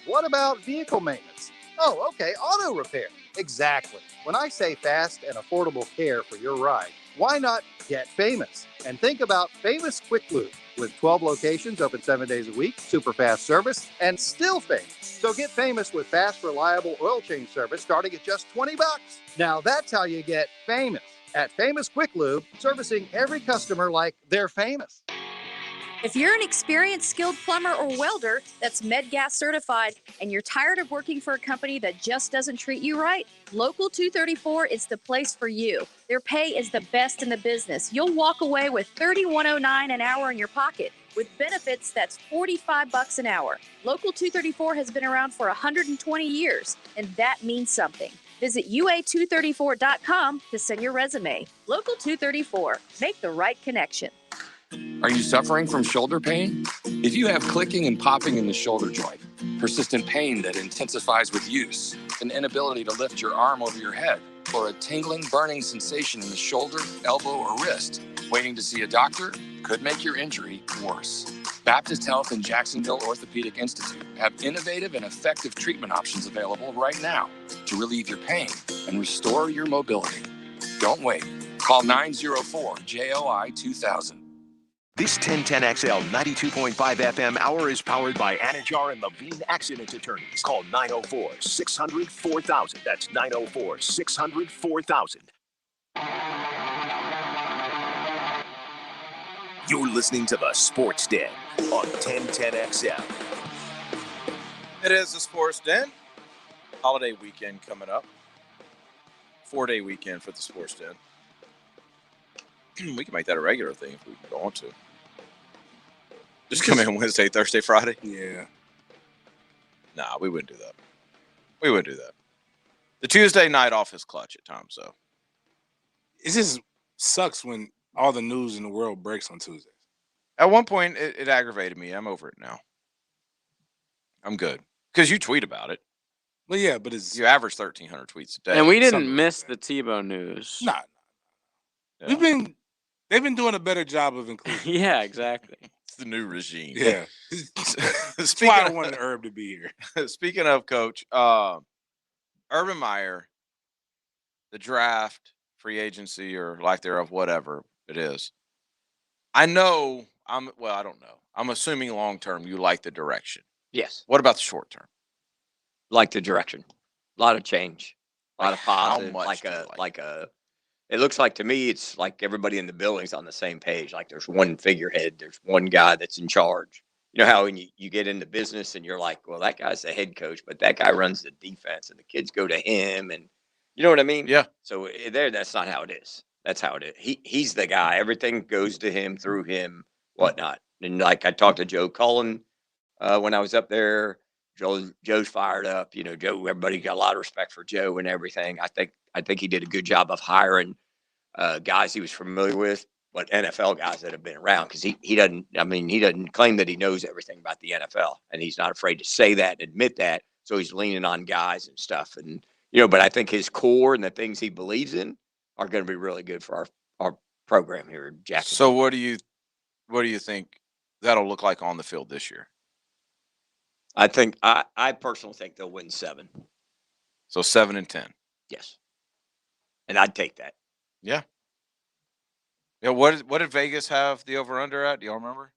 What about vehicle maintenance? Oh, okay, auto repair. Exactly. When I say fast and affordable care for your ride, why not get famous? And think about Famous Quick Lube. With 12 locations open 7 days a week, super fast service, and still famous. So get famous with fast, reliable oil change service starting at just $20. Now that's how you get famous. At Famous Quick Lube, servicing every customer like they're famous. If you're an experienced skilled plumber or welder that's MedGas certified and you're tired of working for a company that just doesn't treat you right, Local 234 is the place for you. Their pay is the best in the business. You'll walk away with $31.09 an hour in your pocket. With benefits, that's $45 an hour. Local 234 has been around for 120 years, and that means something. Visit UA234.com to send your resume. Local 234. Make the right connection. Are you suffering from shoulder pain? If you have clicking and popping in the shoulder joint, persistent pain that intensifies with use, an inability to lift your arm over your head, or a tingling, burning sensation in the shoulder, elbow, or wrist, waiting to see a doctor could make your injury worse. Baptist Health and Jacksonville Orthopedic Institute have innovative and effective treatment options available right now to relieve your pain and restore your mobility. Don't wait. Call 904-JOI-2000. This 1010XL 92.5 FM hour is powered by Anajar and Levine Accident Attorneys. Call 904-600-4000. That's 904-600-4000. You're listening to the Sports Den on 1010XL. It is the Sports Den. Holiday weekend coming up. 4-day weekend for the Sports Den. We can make that a regular thing if we want to. Just come in Wednesday, Thursday, Friday? Yeah. Nah, we wouldn't do that. We wouldn't do that. The Tuesday night off is clutch at times, though. It just sucks when all the news in the world breaks on Tuesdays. At one point, it aggravated me. I'm over it now. I'm good. Because you tweet about it. Well, yeah, but it's... You average 1,300 tweets a day. And we didn't miss the Tebow news. Nah. Yeah. They've been doing a better job of inclusion. Yeah, exactly. It's the new regime. Yeah. That's why I wanted Herb to be here. Speaking of, Coach, Urban Meyer, the draft, free agency, or lack thereof, whatever it is. I don't know. I'm assuming long-term you like the direction. Yes. What about the short term? Like the direction. A lot of change. A lot of positive. How much It looks like to me, it's like everybody in the building's on the same page. Like there's one figurehead, there's one guy that's in charge. You know how when you get into business and you're like, well, that guy's the head coach, but that guy runs the defense and the kids go to him. And you know what I mean? Yeah. So that's not how it is. That's how it is. He's the guy. Everything goes to him, through him, whatnot. And like I talked to Joe Cullen when I was up there. Joe's fired up. You know, Joe. Everybody got a lot of respect for Joe and everything. I think he did a good job of hiring guys he was familiar with, but NFL guys that have been around, because he doesn't. I mean, he doesn't claim that he knows everything about the NFL, and he's not afraid to say that and admit that. So he's leaning on guys and stuff, and but I think his core and the things he believes in are going to be really good for our program here in Jackson. So what do you think that'll look like on the field this year? I personally think they'll win 7. So 7-10. Yes, and I'd take that. Yeah. Yeah. What did Vegas have the over under at? Do y'all remember?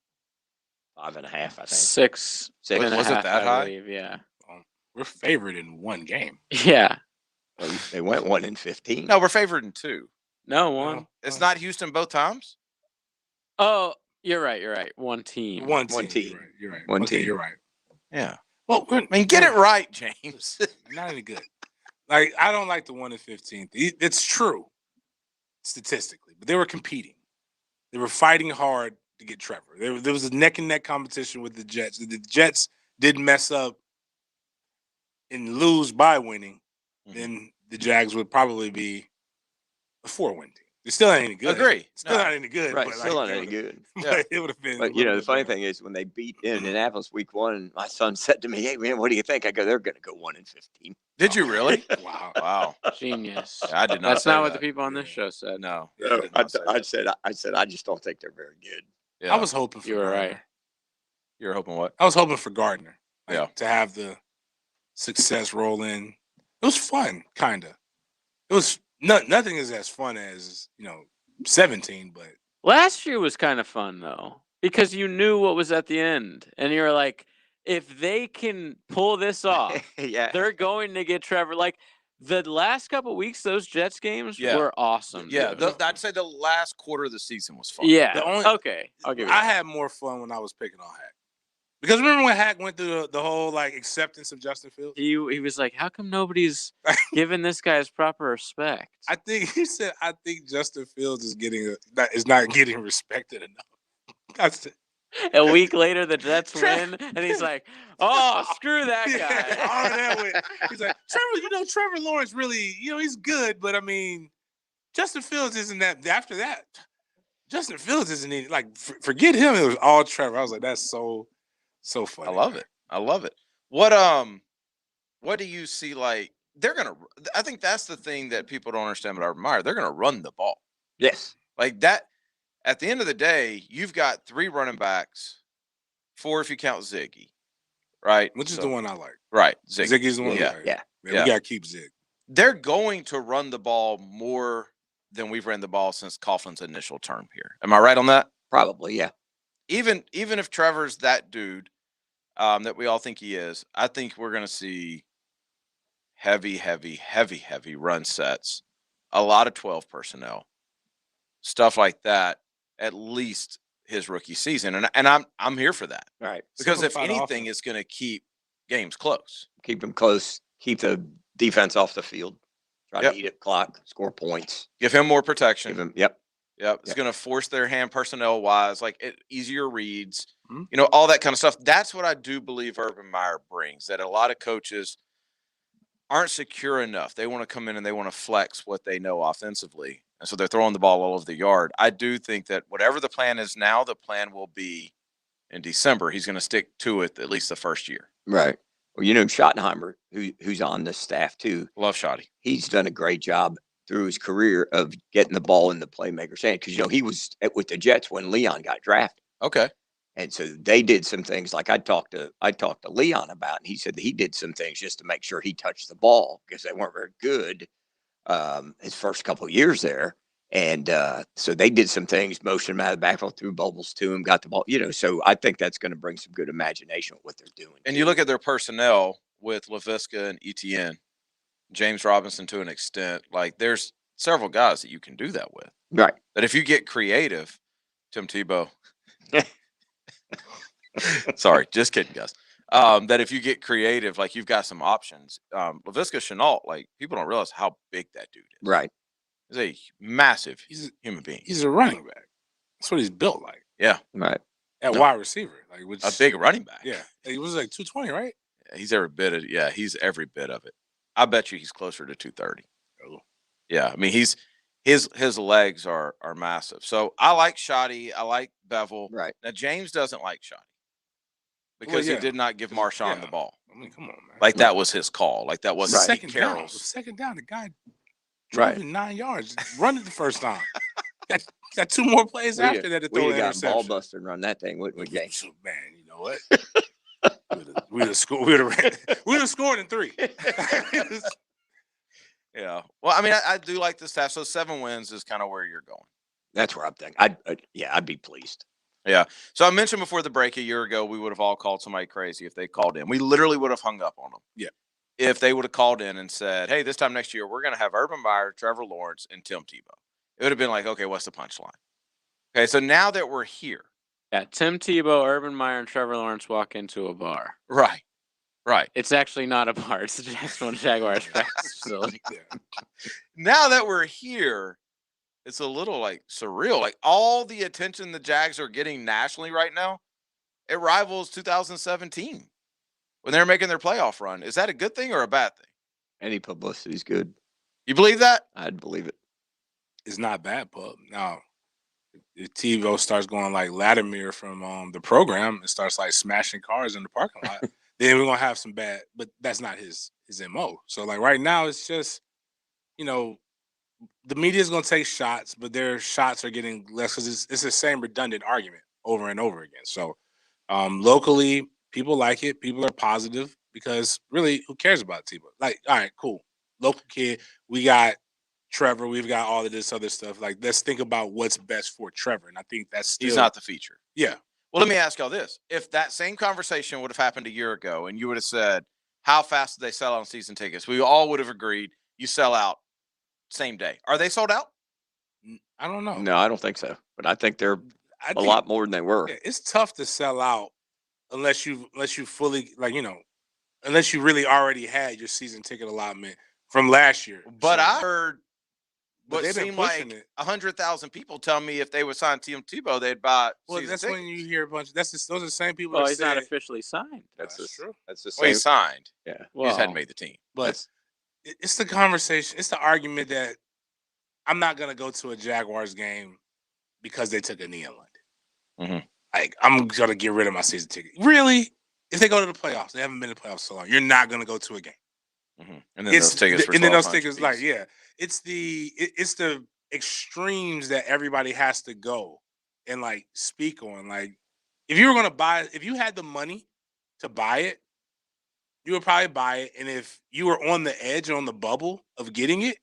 5.5. I think 6. Was it that high? I believe, yeah. We're favored in one game. Yeah. They went 1-15. No, we're favored in 2. No, 1. It's not Houston both times. Oh, you're right. You're right. One team. One team. You're right. One Okay, team. You're right. Yeah. Well, I mean, get it right, James. Not any good. Like, I don't like the 1-15. It's true, statistically, but they were competing. They were fighting hard to get Trevor. There was a neck and neck competition with the Jets. The Jets didn't mess up and lose by winning, then the Jags would probably be a 4-win team. It still ain't any good. Agree. Still not any good. Right, but still like, not any good. But it would have been. But the funny thing is, when they beat Indianapolis week 1, my son said to me, "Hey man, what do you think?" I go, "They're going to go 1-15." Did you really? Wow. Genius. I did not. That's say not what that. the people on this show said. No. I said, I just don't think they're very good. Yeah. I was hoping for You were Gardner. right. You were hoping what? I was hoping for Gardner. Yeah. To have the success roll in. It was fun, kind of. It was nothing is as fun as 17, but Last year was kind of fun though, because you knew what was at the end, and you were like, if they can pull this off, Yeah. they're going to get Trevor. Like the last couple weeks, those Jets games were awesome. Yeah, dude. I'd say the last quarter of the season was fun. Yeah. The only- Okay. I'll give you I that. had more fun when I was picking on Hack. Because remember when Hack went through the whole acceptance of Justin Fields? He was like, how come nobody's giving this guy his proper respect? I think he said, I think Justin Fields is not getting respected enough. I said, A week later, the Jets win, and he's like, "Oh, screw that guy." Yeah, all that way. He's like, Trevor Lawrence really, he's good, but I mean, Justin Fields isn't that. After that, Justin Fields isn't even forget him. It was all Trevor. I was like, that's so funny. I love it. I love it. What do you see? They're gonna. I think that's the thing that people don't understand about Urban Meyer. They're gonna run the ball. Yes. Like that. At the end of the day, you've got 3 running backs, 4 if you count Ziggy, right? Which is the one I like. Right, Ziggy. Ziggy's the one. Yeah, I like. yeah. Man, we gotta keep Zig. They're going to run the ball more than we've ran the ball since Coughlin's initial term here. Am I right on that? Probably, yeah. Even if Trevor's that dude that we all think he is, I think we're going to see heavy run sets, a lot of 12 personnel, stuff like that. At least his rookie season, and I'm here for that. Right. Because if anything, it's going to keep games close. Keep them close. Keep the defense off the field. Try to eat up clock, score points. Give him more protection. Yep. It's going to force their hand personnel wise, easier reads, all that kind of stuff. That's what I do believe Urban Meyer brings, that a lot of coaches aren't secure enough. They want to come in and they want to flex what they know offensively. And so they're throwing the ball all over the yard. I do think that whatever the plan is now, the plan will be in December. He's going to stick to it at least the first year. Right. Well, Schottenheimer, who's on the staff too. Love Shotty. He's done a great job through his career of getting the ball in the playmaker's hand. Because, he was with the Jets when Leon got drafted. Okay. And so they did some things like I talked to Leon about, and he said that he did some things just to make sure he touched the ball because they weren't very good his first couple of years there. And so they did some things, motioned him out of the backfield, threw bubbles to him, got the ball, so I think that's going to bring some good imagination with what they're doing. And you look at their personnel with LaVisca and Etienne, James Robinson to an extent, there's several guys that you can do that with. Right. That if you get creative, Tim Tebow. Sorry, just kidding, guys. That if you get creative, you've got some options. LaVisca Chenault, people don't realize how big that dude is. Right. is a massive human being. He's a running back. That's what he's built like. Yeah. Right. At wide receiver, like which, a big running back. Yeah, he was like 220, right? Yeah, he's every bit of he's every bit of it. I bet you he's closer to 230. Oh. Yeah, I mean his legs are massive. So I like Shoddy. I like Bevel. Right. Now James doesn't like Shoddy because he did not give Marshawn the ball. I mean, come on, man. Like that was his call. Like that wasn't second down. Carroll's. Second down, the guy driving 9 yards, run it the first time. Got 2 more plays after that to throw an got interception. ball buster and run that thing, wouldn't we, James? Man, you know what? We'd have scored in 3. Yeah. Well, I mean, I do like the staff. So 7 wins is kind of where you're going. That's where I'm thinking. I'd be pleased. Yeah. So I mentioned before the break a year ago, we would have all called somebody crazy if they called in. We literally would have hung up on them. Yeah. If they would have called in and said, hey, this time next year, we're going to have Urban Meyer, Trevor Lawrence, and Tim Tebow. It would have been like, okay, what's the punchline? Okay, so now that we're here. Yeah, Tim Tebow, Urban Meyer, and Trevor Lawrence walk into a bar. Right. It's actually not a bar. It's the Jacksonville Jaguars practice facility. Now that we're here, it's a little like surreal. Like all the attention the Jags are getting nationally right now, it rivals 2017 when they're making their playoff run. Is that a good thing or a bad thing? Any publicity is good. You believe that? I'd believe it. It's not bad, pub. Now, if Tebow starts going like Latimer from the program and starts like smashing cars in the parking lot, then we're gonna have some bad. But that's not his MO. So like right now, it's just the media is gonna take shots, but their shots are getting less because it's the same redundant argument over and over again. So locally, people like it. People are positive because really, who cares about Tebow? Like, all right, cool, local kid. We got Trevor, we've got all of this other stuff. Like, let's think about what's best for Trevor. And I think that's still... He's not the feature. Yeah. Well, let me ask y'all this. If that same conversation would have happened a year ago and you would have said, how fast did they sell out on season tickets? We all would have agreed you sell out same day. Are they sold out? I don't know. No, I don't think so. But I think they're a lot more than they were. Yeah, it's tough to sell out unless you fully, unless you really already had your season ticket allotment from last year. But I heard what they've been seemed pushing like it. 100,000 people tell me if they would sign Tim Tebow, they'd buy Well, season that's tickets. when you hear a bunch. Those are the same people. Well, that he's said, not officially signed. That's true. That's the Well, same. he signed. Yeah. He just hadn't made the team. But it's the conversation. It's the argument that I'm not gonna go to a Jaguars game because they took a knee in London. Mm-hmm. Like, I'm gonna get rid of my season ticket. Really? If they go to the playoffs, they haven't been in the playoffs so long. You're not gonna go to a game. Mm-hmm. And then those tickets for $1,200 it's the extremes that everybody has to go and like speak on. Like, if you had the money to buy it, you would probably buy it. And if you were on the edge, on the bubble of getting it,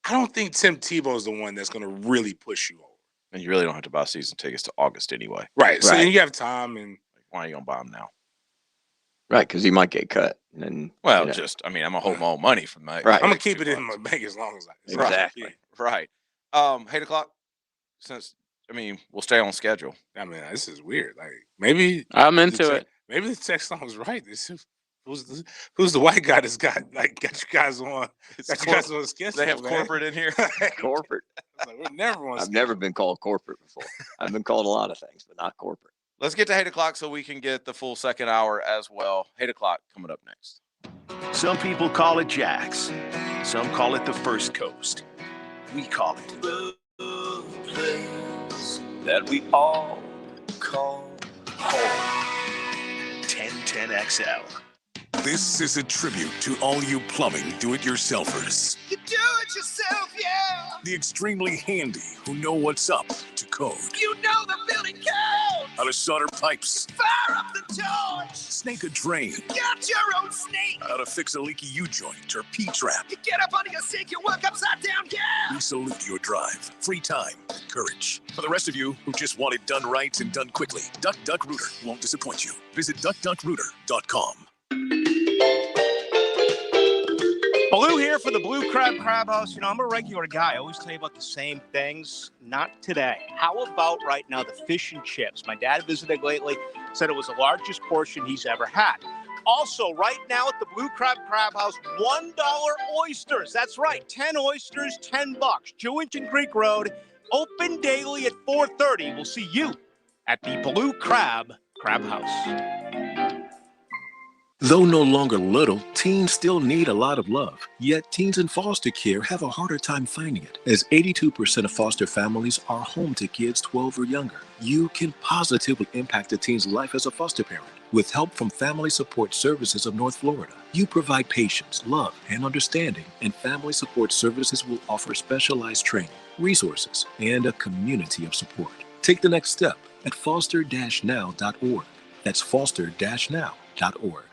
I don't think Tim Tebow is the one that's going to really push you over. And you really don't have to buy season tickets to August anyway. Right. So then you have time. And why are you going to buy them now? Right, because he might get cut. And then, I'm going to hold my own money from that. Right. I'm going to keep it in my bank as long as I can. Exactly. Right. 8 o'clock, we'll stay on schedule. I mean, this is weird. Like, maybe I'm into it. Maybe the text song was right. Who's the white guy that's got you guys on? Got you guys on the schedule. They have corporate in here. Corporate. We're never on. I've never been called corporate before. I've been called a lot of things, but not corporate. Let's get to 8 o'clock so we can get the full second hour as well. 8 o'clock coming up next. Some people call it Jax. Some call it the First Coast. We call it the place that we all call home. 1010XL. This is a tribute to all you plumbing do-it-yourselfers. You do it yourself, yeah. The extremely handy who know what's up to code. You know the building code. How to solder pipes. Fire up the torch. Snake a drain. Got your own snake. How to fix a leaky U-joint or P-trap. You get up under your sink, you work upside down, yeah. We salute your drive, free time, courage. For the rest of you who just want it done right and done quickly, Duck Duck Rooter won't disappoint you. Visit duckduckrooter.com. Blue here for the Blue Crab House. I'm a regular guy. I always tell you about the same things. Not today. How about right now the fish and chips? My dad visited lately, said it was the largest portion he's ever had. Also, right now at the Blue Crab House, $1 oysters. That's right, 10 oysters, $10. Jewington Creek Road, open daily at 4:30. We'll see you at the Blue Crab House. Though no longer little, teens still need a lot of love. Yet teens in foster care have a harder time finding it, as 82% of foster families are home to kids 12 or younger. You can positively impact a teen's life as a foster parent. With help from Family Support Services of North Florida, you provide patience, love, and understanding, and Family Support Services will offer specialized training, resources, and a community of support. Take the next step at foster-now.org. That's foster-now.org.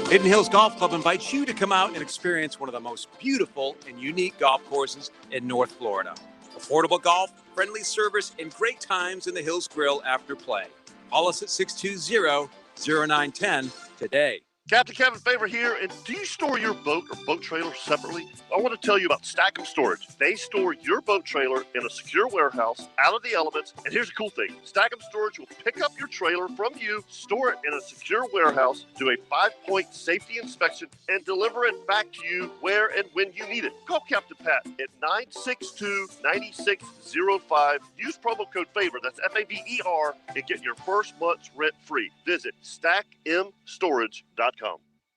Hidden Hills Golf Club invites you to come out and experience one of the most beautiful and unique golf courses in North Florida. Affordable golf, friendly service, and great times in the Hills Grill after play. Call us at 620-0910 today. Captain Kevin Favor here, and do you store your boat or boat trailer separately? I want to tell you about Stack 'em Storage. They store your boat trailer in a secure warehouse out of the elements, and here's the cool thing. Stack 'em Storage will pick up your trailer from you, store it in a secure warehouse, do a 5-point safety inspection, and deliver it back to you where and when you need it. Call Captain Pat at 962-9605. Use promo code FAVOR, that's FAVER, and get your first month's rent free. Visit stackmstorage.com.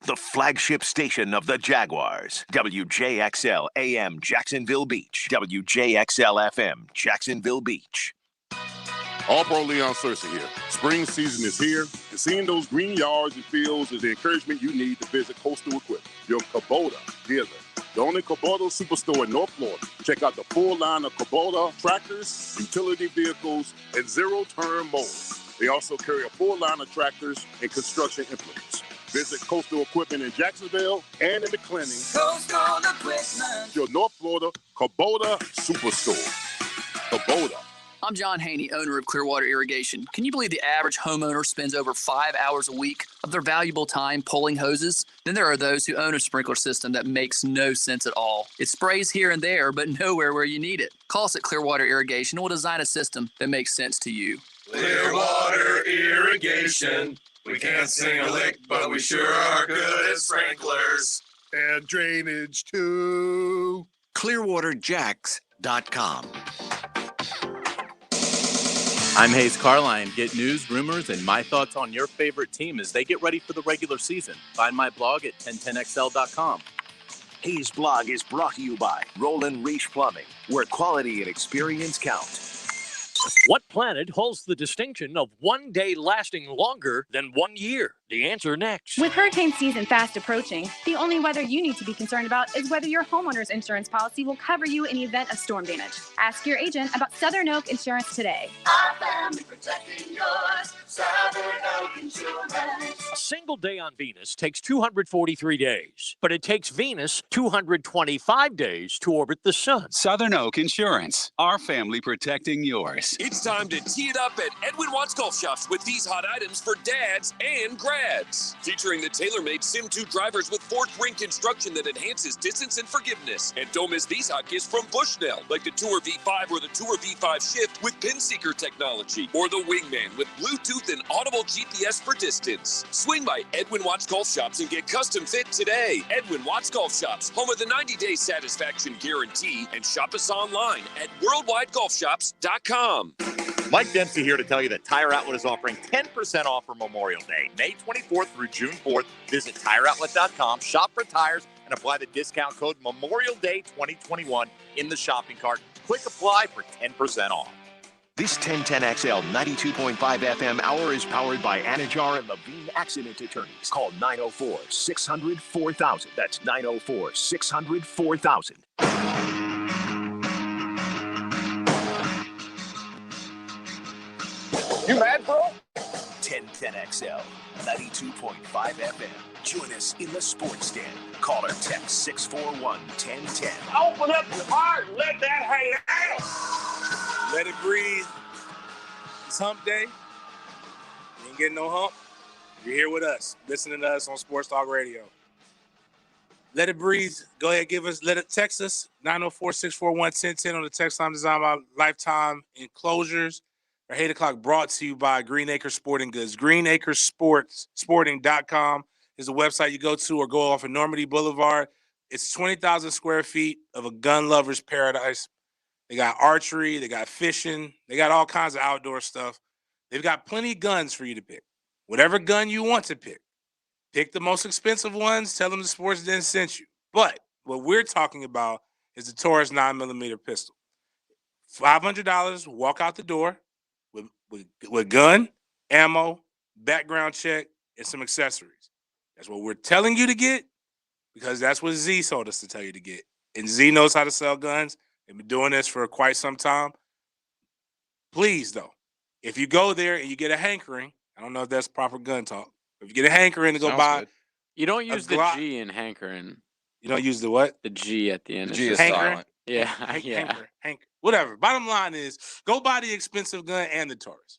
The flagship station of the Jaguars, WJXL AM Jacksonville Beach, WJXL FM Jacksonville Beach. All-Pro Leon Searcy here. Spring season is here, and seeing those green yards and fields is the encouragement you need to visit Coastal Equipment, your Kubota dealer. The only Kubota superstore in North Florida. Check out the full line of Kubota tractors, utility vehicles, and zero-turn mowers. They also carry a full line of tractors and construction implements. Visit Coastal Equipment in Jacksonville and in McClenny. Coastal Equipment. Your North Florida Kubota Superstore. Kubota. I'm John Haney, owner of Clearwater Irrigation. Can you believe the average homeowner spends over 5 hours a week of their valuable time pulling hoses? Then there are those who own a sprinkler system that makes no sense at all. It sprays here and there, but nowhere where you need it. Call us at Clearwater Irrigation and we'll design a system that makes sense to you. Clearwater Irrigation. We can't sing a lick, but we sure are good at sprinklers. And drainage too. ClearwaterJacks.com. I'm Hayes Carline. Get news, rumors, and my thoughts on your favorite team as they get ready for the regular season. Find my blog at 1010XL.com. Hayes blog is brought to you by Roland Reach Plumbing, where quality and experience count. What planet holds the distinction of one day lasting longer than 1 year? The answer next. With hurricane season fast approaching, the only weather you need to be concerned about is whether your homeowner's insurance policy will cover you in the event of storm damage. Ask your agent about Southern Oak Insurance today. Our family protecting yours. Southern Oak Insurance. A single day on Venus takes 243 days, but it takes Venus 225 days to orbit the sun. Southern Oak Insurance. Our family protecting yours. It's time to tee it up at Edwin Watts Golf Shops with these hot items for dads and grads. Featuring the tailor-made Sim2 drivers with forked ring construction that enhances distance and forgiveness. And don't miss these hot gifts from Bushnell, like the Tour V5 or the Tour V5 Shift with pin seeker technology. Or the Wingman with Bluetooth and audible GPS for distance. Swing by Edwin Watts Golf Shops and get custom fit today. Edwin Watts Golf Shops, home of the 90-day satisfaction guarantee. And shop us online at worldwidegolfshops.com. Mike Dempsey here to tell you that Tire Outlet is offering 10% off for Memorial Day, May 24th through June 4th. Visit TireOutlet.com, shop for tires, and apply the discount code Memorial Day 2021 in the shopping cart. Click apply for 10% off. This 1010XL 92.5 FM hour is powered by Anajar and Levine Accident Attorneys. Call 904-600-4000. That's 904-600-4000. You mad, bro? 1010XL 92.5 FM. Join us in the sports den. Call or text 641-1010. Open up your heart and let that hang out. Let it breathe. It's Hump Day. You ain't getting no hump. You're here with us, listening to us on Sports Talk Radio. Let it breathe. Go ahead, text us 904-641-1010 on the text line designed by Lifetime Enclosures. Our 8 o'clock brought to you by Green Acres Sporting Goods. GreenAcresSporting.com. is the website you go to, or go off of Normandy Boulevard. It's 20,000 square feet of a gun lover's paradise. They got archery, they got fishing, they got all kinds of outdoor stuff. They've got plenty of guns for you to pick. Whatever gun you want to pick. Pick the most expensive ones, tell them the Sports Den sent you. But what we're talking about is the Taurus 9mm pistol. $500, walk out the door with gun, ammo, background check, and some accessories. That's what we're telling you to get, because that's what Z told us to tell you to get. And Z knows how to sell guns. They've been doing this for quite some time. Please, though, if you go there and you get a hankering, I don't know if that's proper gun talk. If you get a hankering to go buy, You don't use the Glock. G in hankering. You don't use the what? The G at the end. The It's G is just- silent. Yeah, yeah. Hanker. Whatever. Bottom line is, go buy the expensive gun and the Taurus.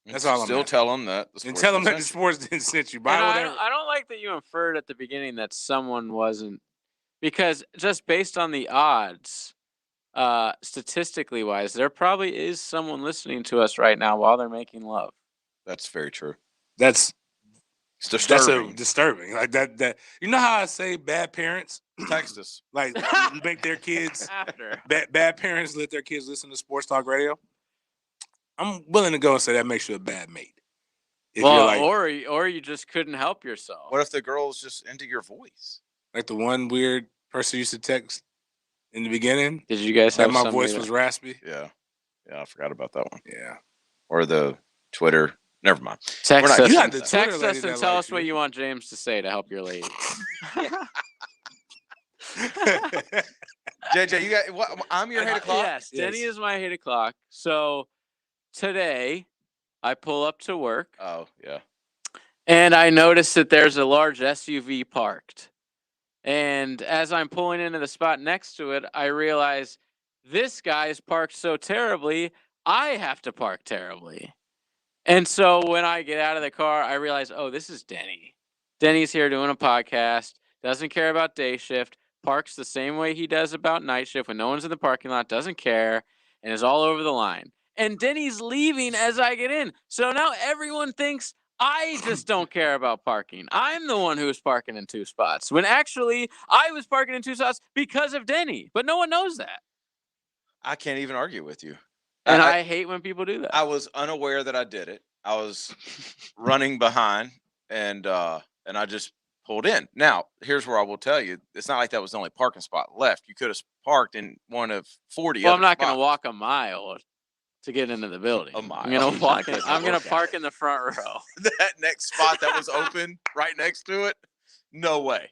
That's all I'm Still asking. tell them that. And tell them that the Sports Den sent you. Buy And whatever. I don't like that you inferred at the beginning that someone wasn't, because just based on the odds, statistically wise, there probably is someone listening to us right now while they're making love. That's very true. That's disturbing. Disturbing. Like that. You know how I say bad parents text us, like make their kids after bad parents let their kids listen to sports talk radio. I'm willing to go and say that makes you a bad mate. If Well, you're like, or you just couldn't help yourself. What if the girl's just into your voice? like the one weird person used to text in the beginning. Did you guys Like have my somebody voice that- was raspy? Yeah, I forgot about that one. Yeah, or the Twitter. Never mind. Text We're not us, getting and, into that. text us and tell us what you want James to say to help your lady. JJ, you got what? I'm your 8 o'clock. Yes, Denny is my 8 o'clock. So today I pull up to work. Oh, yeah. And I notice that there's a large SUV parked. And as I'm pulling into the spot next to it, I realize this guy's parked so terribly, I have to park terribly. And so when I get out of the car, I realize, oh, this is Denny. Denny's here doing a podcast, doesn't care about day shift, parks the same way he does about night shift when no one's in the parking lot, doesn't care, and is all over the line. And Denny's leaving as I get in. So now everyone thinks I just don't care about parking. I'm the one who's parking in two spots, when actually I was parking in two spots because of Denny. But no one knows that. I can't even argue with you. And I hate when people do that. I was unaware that I did it. I was running behind, and I just pulled in. Now, here's where I will tell you: it's not like that was the only parking spot left. You could have parked in one of 40. Well, I'm other not going to spots. walk a mile to get into the building. A mile. I'm going to walk. I'm going to park in the front row. That next spot that was open right next to it. No way.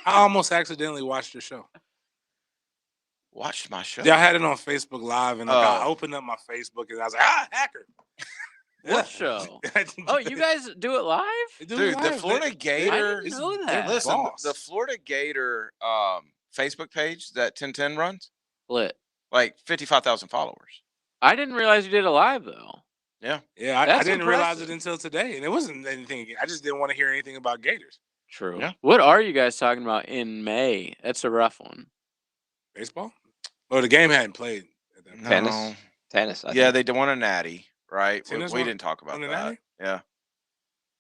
I almost accidentally watched your show. Watched my show. Yeah, I had it on Facebook Live, and like, I Oh. opened up my Facebook, and I was like, hacker. What show? Oh, you guys do it live? Dude, the Florida Gator. I didn't know that. Listen, the Florida Gator Facebook page that 1010 runs, lit, like 55,000 followers. I didn't realize you did it live though. Yeah, Yeah, I That's didn't realize impressive. it until today, and it wasn't anything. I just didn't want to hear anything about Gators. True. Yeah. What are you guys talking about in May? That's a rough one. Baseball? Well, the game hadn't played. At that point. No. Tennis. I Yeah, think. they won a natty, right? We Tennis won- didn't talk about won a that. natty? Yeah.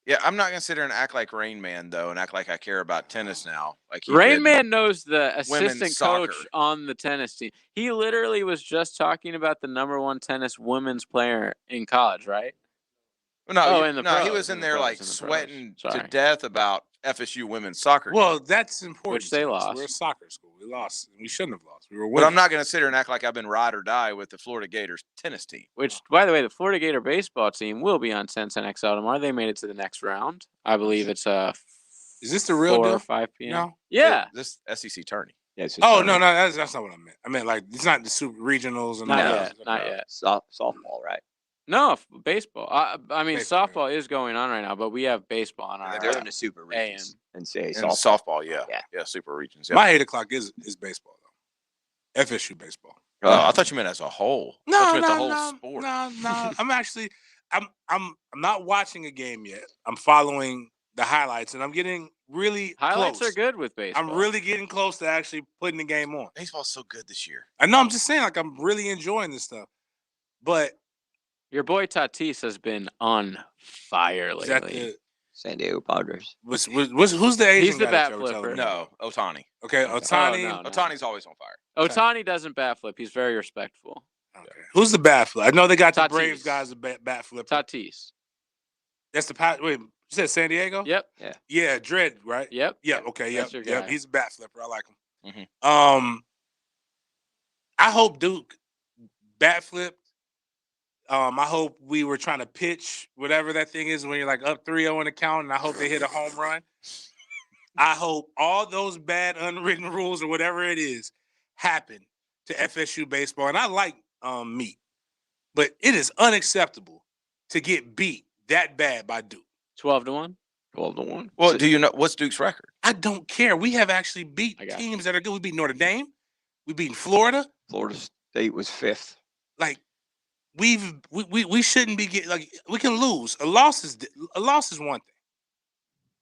Yeah, I'm not gonna sit here and act like Rain Man though, and act like I care about tennis now. Like he Rain did Man knows the women's assistant soccer. coach on the tennis team. He literally was just talking about the #1 tennis women's player in college, right? No, Oh, he- in the no, he pros, was in in the there pros, like in the pros. sweating to Sorry. death about FSU women's soccer. Well, that's important. Which they to us. lost. We're a soccer school. We lost. We shouldn't have lost. We were but winning. I'm not gonna sit here and act like I've been ride or die with the Florida Gators tennis team. Which, by the way, the Florida Gator baseball team will be on 1010XL tomorrow. They made it to the next round. I believe it's Is this the real 4 deal? or 5 p.m. No. Yeah. This SEC tourney. Yeah, it's Oh no, that's not what I meant. I meant like it's not the super regionals and Not all yet. that. Not yet. softball, right? No, baseball. I mean, Baseball, softball is going on right now, but we have baseball on our They're in the super AM. regions and say And softball. softball, yeah. Yeah. Yeah, super regions. Yeah. My 8 o'clock is baseball though. FSU baseball. I thought you meant as a whole. I thought you meant the whole sport. No. I'm not watching a game yet. I'm following the highlights, and I'm getting really Highlights close. are good with baseball. I'm really getting close to actually putting the game on. Baseball's so good this year. I know. I'm just saying, like, I'm really enjoying this stuff. But Your boy Tatis has been on fire is that lately. San Diego Padres. Who's the Asian He's the guy that bat you were telling flipper. me? No, Otani. Okay, Otani. Oh, no. Otani's always on fire. Otani doesn't bat flip. He's very respectful. Okay. Who's the bat flipper? I know they got the Tatis. Braves guys a bat flipper. Tatis. That's the Wait, you said San Diego? Yep. Yeah. Yeah, Dredd, right? Yep. Yeah. Okay. That's Yep. your Yep. guy. He's a bat flipper. I like him. Mm-hmm. I hope Duke bat flipped. I hope we were trying to pitch whatever that thing is when you're like up 3-0 in the count, and I hope they hit a home run. I hope all those bad unwritten rules or whatever it is happen to FSU baseball. And I like meat, but it is unacceptable to get beat that bad by Duke. 12-1. 12-1. Well, do you know what's Duke's record? I don't care. We have actually beat teams that are good. We beat Notre Dame. We beat Florida. Florida State was 5th. Like we shouldn't be getting like we can lose. A loss is one thing,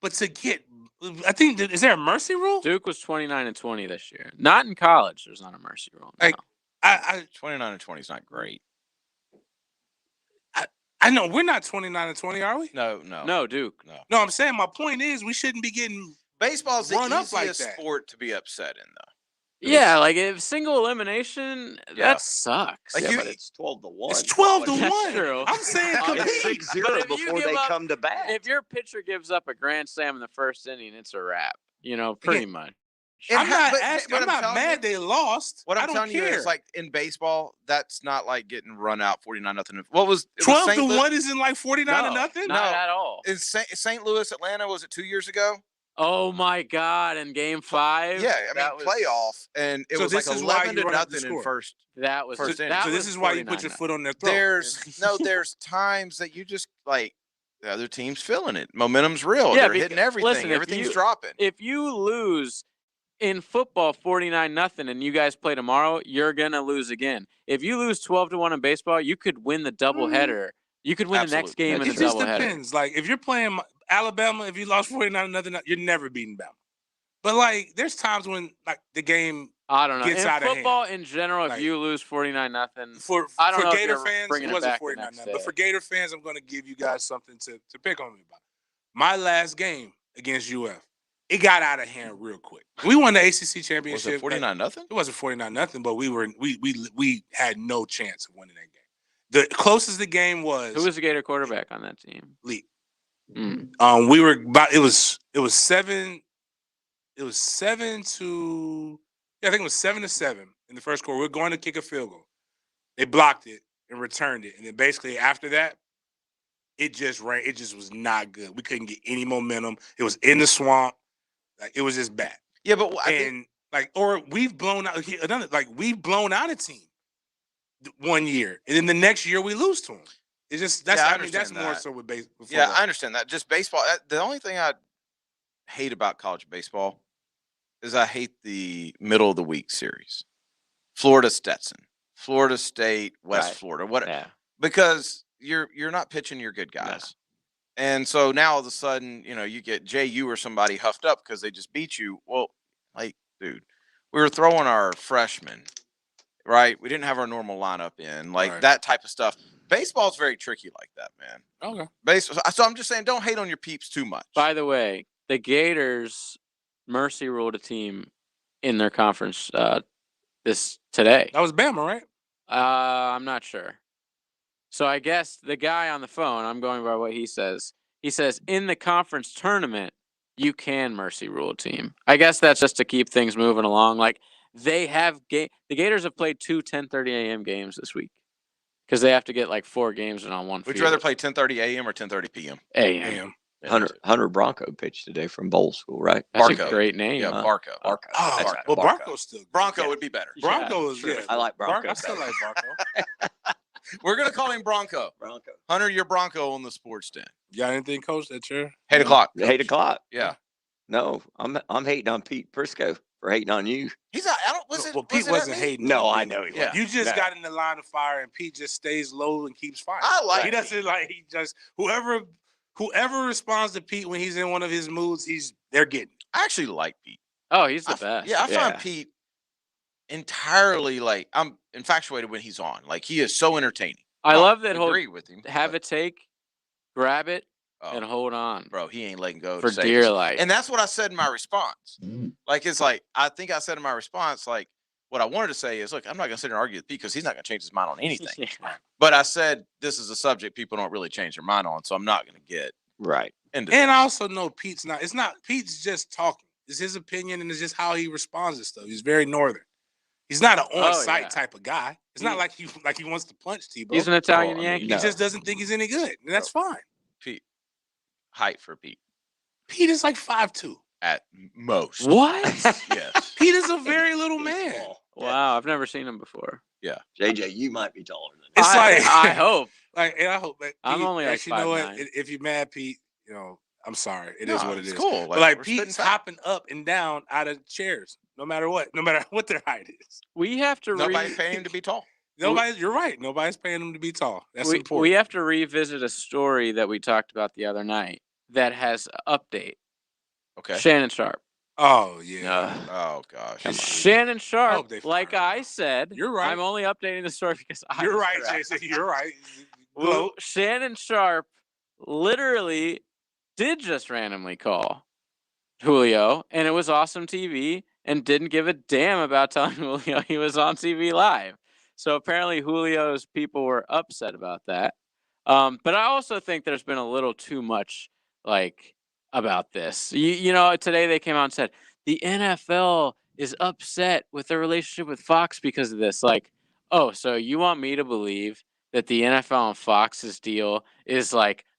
but to get, I think is there a mercy rule? Duke was 29-20 this year. Not in college. There's not a mercy rule. No. Like I 29-20 is not great. I know we're not 29-20, are we? No, Duke. No, I'm saying my point is we shouldn't be getting baseball's the run up easiest like that. sport to be upset in, though. Yeah, like if single elimination, Yeah. that sucks. Like Yeah, you- but it's 12-1. It's 12-1. That's true. I'm saying It's compete. 6-0 But if you before give they up- come to bat. If your pitcher gives up a grand slam in the first inning, it's a wrap. Pretty much. I'm not asking. but I'm not telling mad you- they lost. What I I'm don't telling care. you is, like in baseball, that's not like getting run out 49-0. What was 12-1 isn't like 49-0. Not at all. In St. Louis, Atlanta, was it 2 years ago? Oh my God! In Game 5, Yeah, I that mean was- playoff, and it So was like this is why 11 you to run up the nothing in score. first. That was First inning. that So this was is why you put your 49-0. foot on their throat. There's times that you just like the other team's feeling it. Momentum's real. Yeah, They're hitting everything. listen, if Everything's you- dropping. If you lose in football 49-0 and you guys play tomorrow, you're gonna lose again. If you lose 12-1 in baseball, you could win the doubleheader. You could win the next Absolutely. game in a It just doubleheader. depends. Like if you're playing Alabama, if you lost 49-0, you're never beating Bama. But like, there's times when like the game I don't know. gets In out of hand. football, in general, if Like, you lose 49-0, For I don't know if Gator you're fans, bringing it it wasn't back the 49-0. next But day. for Gator fans, I'm going to give you guys something to pick on me about. My last game against UF, it got out of hand real quick. We won the ACC Was championship. it 49-0? It wasn't 49-0, but we had no chance of winning that game. The closest the game was Who was the Gator quarterback on that team? Lee. Mm. We were about it was 7 to I think it was 7-7 in the first quarter. We were going to kick a field goal. They blocked it and returned it. And then basically after that, it just ran. It just was not good. We couldn't get any momentum. It was in the swamp. Like it was just bad. Yeah, but I think we've blown out we've blown out a team 1 year, and then the next year we lose to them. It's just that's Yeah, I I mean that's understand more that. so with baseball. Yeah, I understand that. Just baseball. The only thing I hate about college baseball is I hate the middle of the week series. Florida Stetson, Florida State, West Right. Florida, whatever. Yeah. Because you're not pitching your good guys. And so now all of a sudden, you get JU or somebody huffed up because they just beat you. Well, like, dude, we were throwing our freshmen, right? We didn't have our normal lineup in, like Right. that type of stuff. Baseball's very tricky like that, man. Okay. So I'm just saying, don't hate on your peeps too much. By the way, the Gators mercy ruled a team in their conference today. That was Bama, right? I'm not sure. So I guess the guy on the phone, I'm going by what he says. He says in the conference tournament, you can mercy rule a team. I guess that's just to keep things moving along. Like they have the Gators have played 2 10:30 a.m. games this week because they have to get like 4 games in on one. Would you rather play 10:30 a.m. or 10:30 p.m.? a.m.? Hunter Bronco pitched today from Bowl School, right? That's a great name. Yeah, Barco. Oh, That's right, well, Barco. Bronco's still good. Bronco would be better. Bronco is good. I like Bronco. I still like Bronco. We're gonna call him Bronco. Bronco. Hunter, you're Bronco on the sports den. You got anything, Coach? That's your 8 o'clock. 8 o'clock. Yeah. No, I'm hating on Pete Prisco for hating on you. He's not. I don't. Was it? Well, Pete was it wasn't at me? hating. No, on I you. know he Yeah. wasn't. You just No. got in the line of fire, and Pete just stays low and keeps firing. I like He doesn't like. He just whoever responds to Pete when he's in one of his moods, they're getting. I actually like Pete. Oh, he's the best. Yeah, I find Pete entirely like I'm infatuated when he's on. Like he is so entertaining. I love that he'll agree with him. have a take, grab it, and hold on. Bro, he ain't letting go for to save dear his- life. And that's what I said in my response. Like, it's like, I think I said in my response, like, what I wanted to say is, look, I'm not going to sit and argue with Pete because he's not going to change his mind on anything. But I said, this is a subject people don't really change their mind on, so I'm not going to get right into And I also know Pete's not. It's not. Pete's just talking. It's his opinion, and it's just how he responds to stuff. He's very northern. He's not an on-site type of guy. It's not like he wants to punch Tebow. He's an Italian Yankee. He just doesn't think he's any good, and that's fine. Pete, height for Pete. Pete is like 5'2". At most. What? Yes. Pete is a very little man. Wow, I've never seen him before. Yeah. JJ, you might be taller than It's like I hope. And I hope that I'm Pete, only like actually, you know what? 5'9". If you're mad, Pete, I'm sorry. It No, is what it it's is. cool. But Like, we're Pete's spitting hopping up and down out of chairs, no matter what their height is. We have to Nobody's paying him to be tall. You're right. Nobody's paying him to be tall. That's important. We have to revisit a story that we talked about the other night that has an update. Okay. Shannon Sharp. Oh yeah. Oh gosh. Shannon Sharp, they like I said, you're right. I'm only updating the story because You're right, Jason. You're right. Well, Shannon Sharp literally did just randomly call Julio, and it was awesome TV, and didn't give a damn about telling Julio he was on TV live. So apparently Julio's people were upset about that. But I also think there's been a little too much about this. You know, today they came out and said the NFL is upset with their relationship with Fox because of this. Like, oh, so you want me to believe that the NFL and Fox's deal is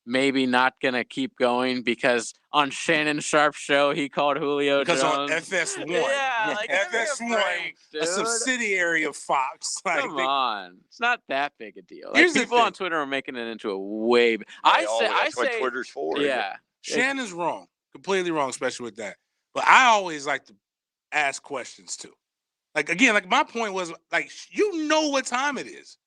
maybe not gonna keep going because on Shannon Sharp's show he called Julio Because Jones. on FS1, yeah, FS1, a subsidiary of Fox. Come on, it's not that big a deal. Here's the People on thing. Twitter are making it into a way. I say, that's what Twitter's for. isn't it? yeah. Shannon's wrong, completely wrong, especially with that. But I always like to ask questions too. My point was you know what time it is.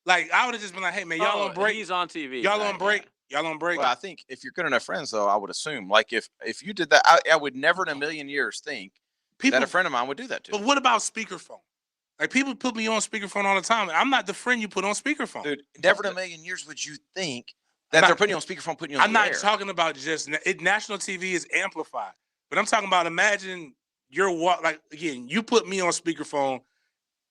I would have just been like, hey man, y'all on break? He's on TV. Y'all right, on break? yeah. Y'all on break? Well, I think if you're good enough friends, though, I would assume, if you did that, I would never in a million years think that a friend of mine would do that to. But what about speakerphone? People put me on speakerphone all the time. I'm not the friend you put on speakerphone. Dude, never in a million years would you think that they're putting you on speakerphone, putting you on I'm the not air. talking about just national TV is amplified, but I'm talking about imagine you put me on speakerphone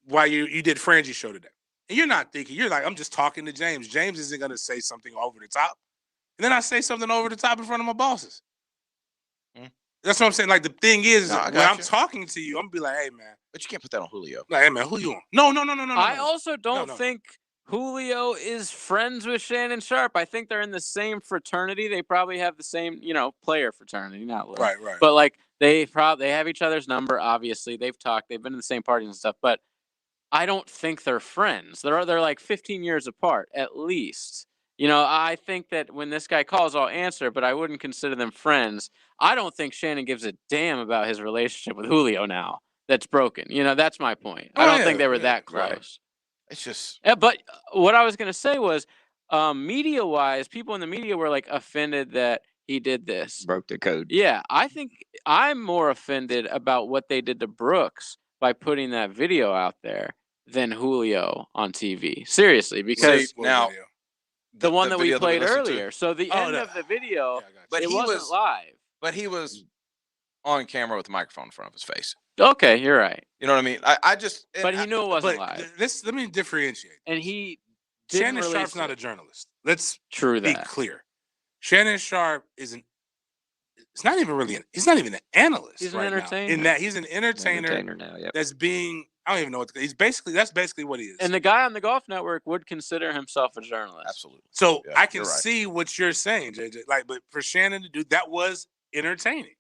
while you did Frangi's show today. And you're not thinking, you're like, I'm just talking to James. James isn't going to say something over the top. And then I say something over the top in front of my bosses. That's what I'm saying. The thing is, No, I when got I'm you. talking to you, I'm going to be like, hey, man. But you can't put that on Julio. Like, hey, man, who you on? No. I also don't think Julio is friends with Shannon Sharp. I think they're in the same fraternity. They probably have the same, player fraternity, not little. Right. But they have each other's number. Obviously, they've talked. They've been in the same parties and stuff. But I don't think they're friends. They're 15 years apart at least. I think that when this guy calls, I'll answer, but I wouldn't consider them friends. I don't think Shannon gives a damn about his relationship with Julio now. That's broken. That's my point. I don't think they were that close. Right. It's just. Yeah, but what I was gonna say was, media-wise, people in the media were offended that he did this. Broke the code. Yeah, I think I'm more offended about what they did to Brooks by putting that video out there than Julio on TV. Seriously, because now the one that we video played listened to. earlier. So the end of the video, But it he wasn't was live. But he was on camera with the microphone in front of his face. Okay, you're right. You know what I mean? I just. But he knew it wasn't live. Let me differentiate. And he Shannon Sharp's not a journalist. Let's True be that. clear. Shannon Sharp isn't. It's not even really. He's not even an analyst. He's an right now. entertainer. In that he's an entertainer now. Yep. that's being. I don't even know what he's basically. That's basically what he is. And the guy on the Golf Network would consider himself a journalist. Absolutely. So Yeah, I can you're right. see what you're saying, JJ. But for Shannon to do that was entertaining.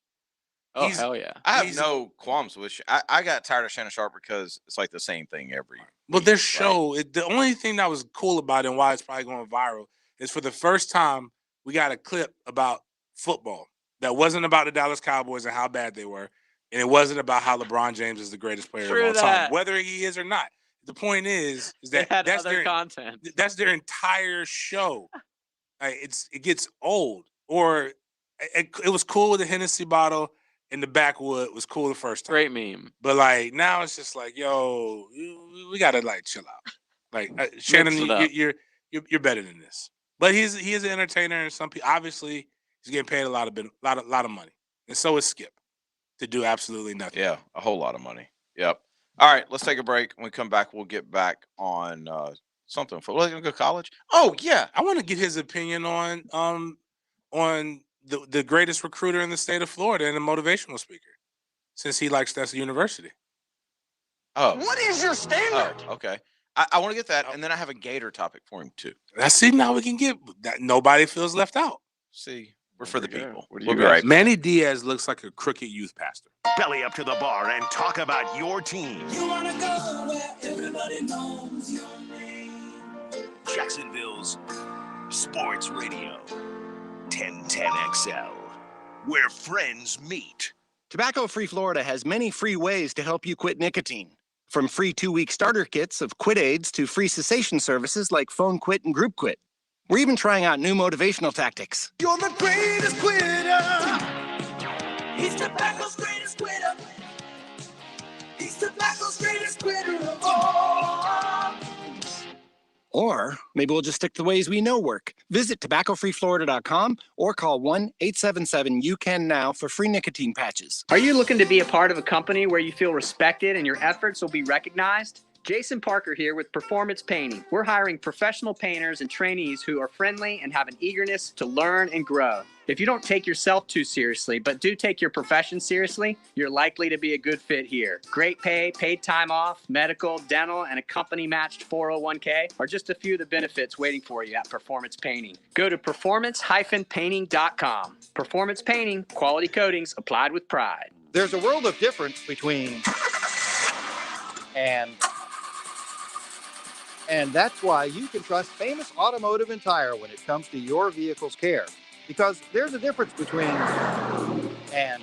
Oh, hell yeah. I have no qualms with. I got tired of Shannon Sharp because it's the same thing every. Well, their show. The only thing that was cool about it and why it's probably going viral is for the first time we got a clip about football that wasn't about the Dallas Cowboys and how bad they were, and it wasn't about how LeBron James is the greatest player True of all time, that. whether he is or not. The point is They that had that's other their content. That's their entire show. It gets old. Or it was cool with the Hennessy bottle and the backwood was cool the first time. Great meme. But now it's just yo, we gotta chill out. Shannon, Mix it up. you're better than this. But he is an entertainer, and some people obviously he's getting paid a lot of money, and so is Skip to do absolutely nothing. Yeah, a whole lot of money. Yep. All right, let's take a break. When we come back, we'll get back on something for. Let's go to college. Oh yeah, I want to get his opinion on the greatest recruiter in the state of Florida and a motivational speaker, since he likes that university. Oh, What is your standard? oh, okay. I want to get that, and then I have a Gator topic for him too. Let's see, now we can get that. Nobody feels left out. See, we're for the people. We'll be right. Manny Diaz looks like a crooked youth pastor. Belly up to the bar and talk about your team. You wanna go where everybody knows your name. Jacksonville's Sports Radio, 1010XL, where friends meet. Tobacco-Free Florida has many free ways to help you quit nicotine. From free 2-week starter kits of quit aids to free cessation services like Phone Quit and Group Quit. We're even trying out new motivational tactics. You're the greatest quitter. He's tobacco's greatest quitter. He's tobacco's greatest quitter of all. Or maybe we'll just stick to the ways we know work. Visit tobaccofreeflorida.com or call 1-877-YOU-CAN-NOW for free nicotine patches. Are you looking to be a part of a company where you feel respected and your efforts will be recognized? Jason Parker here with Performance Painting. We're hiring professional painters and trainees who are friendly and have an eagerness to learn and grow. If you don't take yourself too seriously, but do take your profession seriously, you're likely to be a good fit here. Great pay, paid time off, medical, dental, and a company-matched 401k are just a few of the benefits waiting for you at Performance Painting. Go to performance-painting.com. Performance Painting, quality coatings applied with pride. There's a world of difference between and that's why you can trust Famous Automotive and Tire when it comes to your vehicle's care. Because there's a difference between and.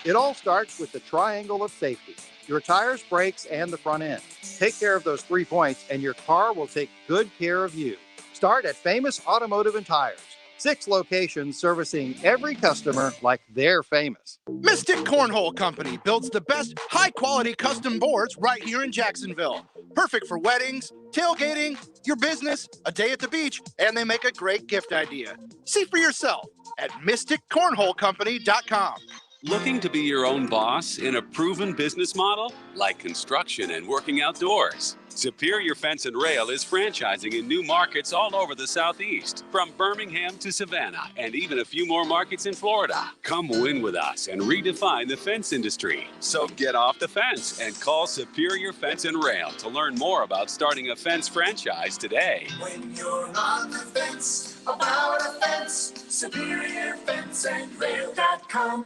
It all starts with the triangle of safety. Your tires, brakes, and the front end. Take care of those 3 points and your car will take good care of you. Start at Famous Automotive and Tires. 6 locations servicing every customer like they're famous. Mystic Cornhole Company builds the best high-quality custom boards right here in Jacksonville. Perfect for weddings, tailgating, your business, a day at the beach, and they make a great gift idea. See for yourself at mysticcornholecompany.com. Looking to be your own boss in a proven business model like construction and working outdoors? Superior Fence and Rail is franchising in new markets all over the Southeast, from Birmingham to Savannah, and even a few more markets in Florida. Come win with us and redefine the fence industry. So get off the fence and call Superior Fence and Rail to learn more about starting a fence franchise today. When you're on the fence about a fence, SuperiorFenceandRail.com.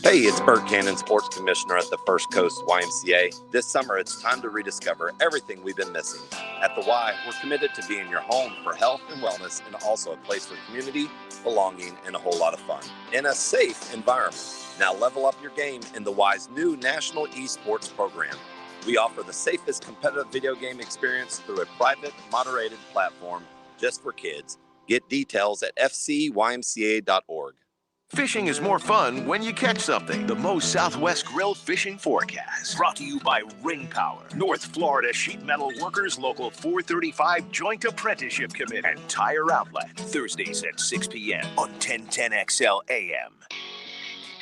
Hey, it's Bert Cannon, Sports Commissioner at the First Coast YMCA. This summer, it's time to rediscover everything we've been missing. At the Y, we're committed to being your home for health and wellness, and also a place for community, belonging, and a whole lot of fun in a safe environment. Now level up your game in the Y's new National Esports program. We offer the safest competitive video game experience through a private, moderated platform just for kids. Get details at fcymca.org. Fishing is more fun when you catch something. The Moe's Southwest Grill Fishing Forecast. Brought to you by Ring Power, North Florida Sheet Metal Workers Local 435 Joint Apprenticeship Committee, and Tire Outlet. Thursdays at 6 p.m. on 1010XL AM.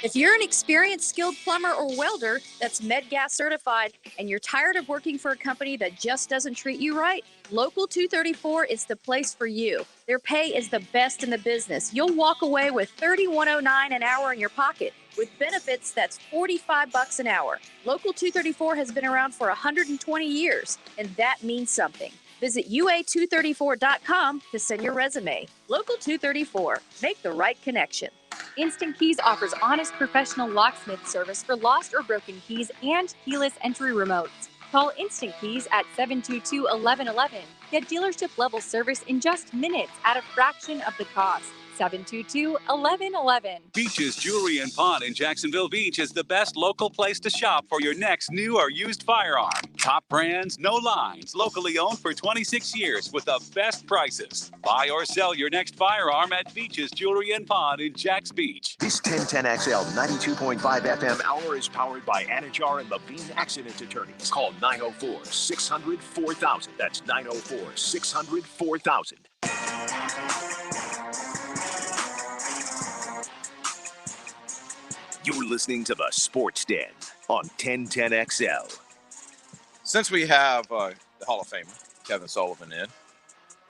If you're an experienced skilled plumber or welder that's MedGas certified and you're tired of working for a company that just doesn't treat you right, Local 234 is the place for you. Their pay is the best in the business. You'll walk away with $31.09 an hour in your pocket. With benefits, that's $45 an hour. Local 234 has been around for 120 years, and that means something. Visit UA234.com to send your resume. Local 234. Make the right connection. Instant Keys offers honest professional locksmith service for lost or broken keys and keyless entry remotes. Call Instant Keys at 722-1111. Get dealership level service in just minutes at a fraction of the cost. 722-1111. Beaches Jewelry and Pawn in Jacksonville Beach is the best local place to shop for your next new or used firearm. Top brands, no lines. Locally owned for 26 years with the best prices. Buy or sell your next firearm at Beach's Jewelry and Pawn in Jacks Beach. This 1010XL 92.5 FM hour is powered by Anajar and Levine Accident Attorneys. Call 904-600-4000. That's 904-600-4000. You're listening to the Sports Den on 1010XL. Since we have the Hall of Famer, Kevin Sullivan, in,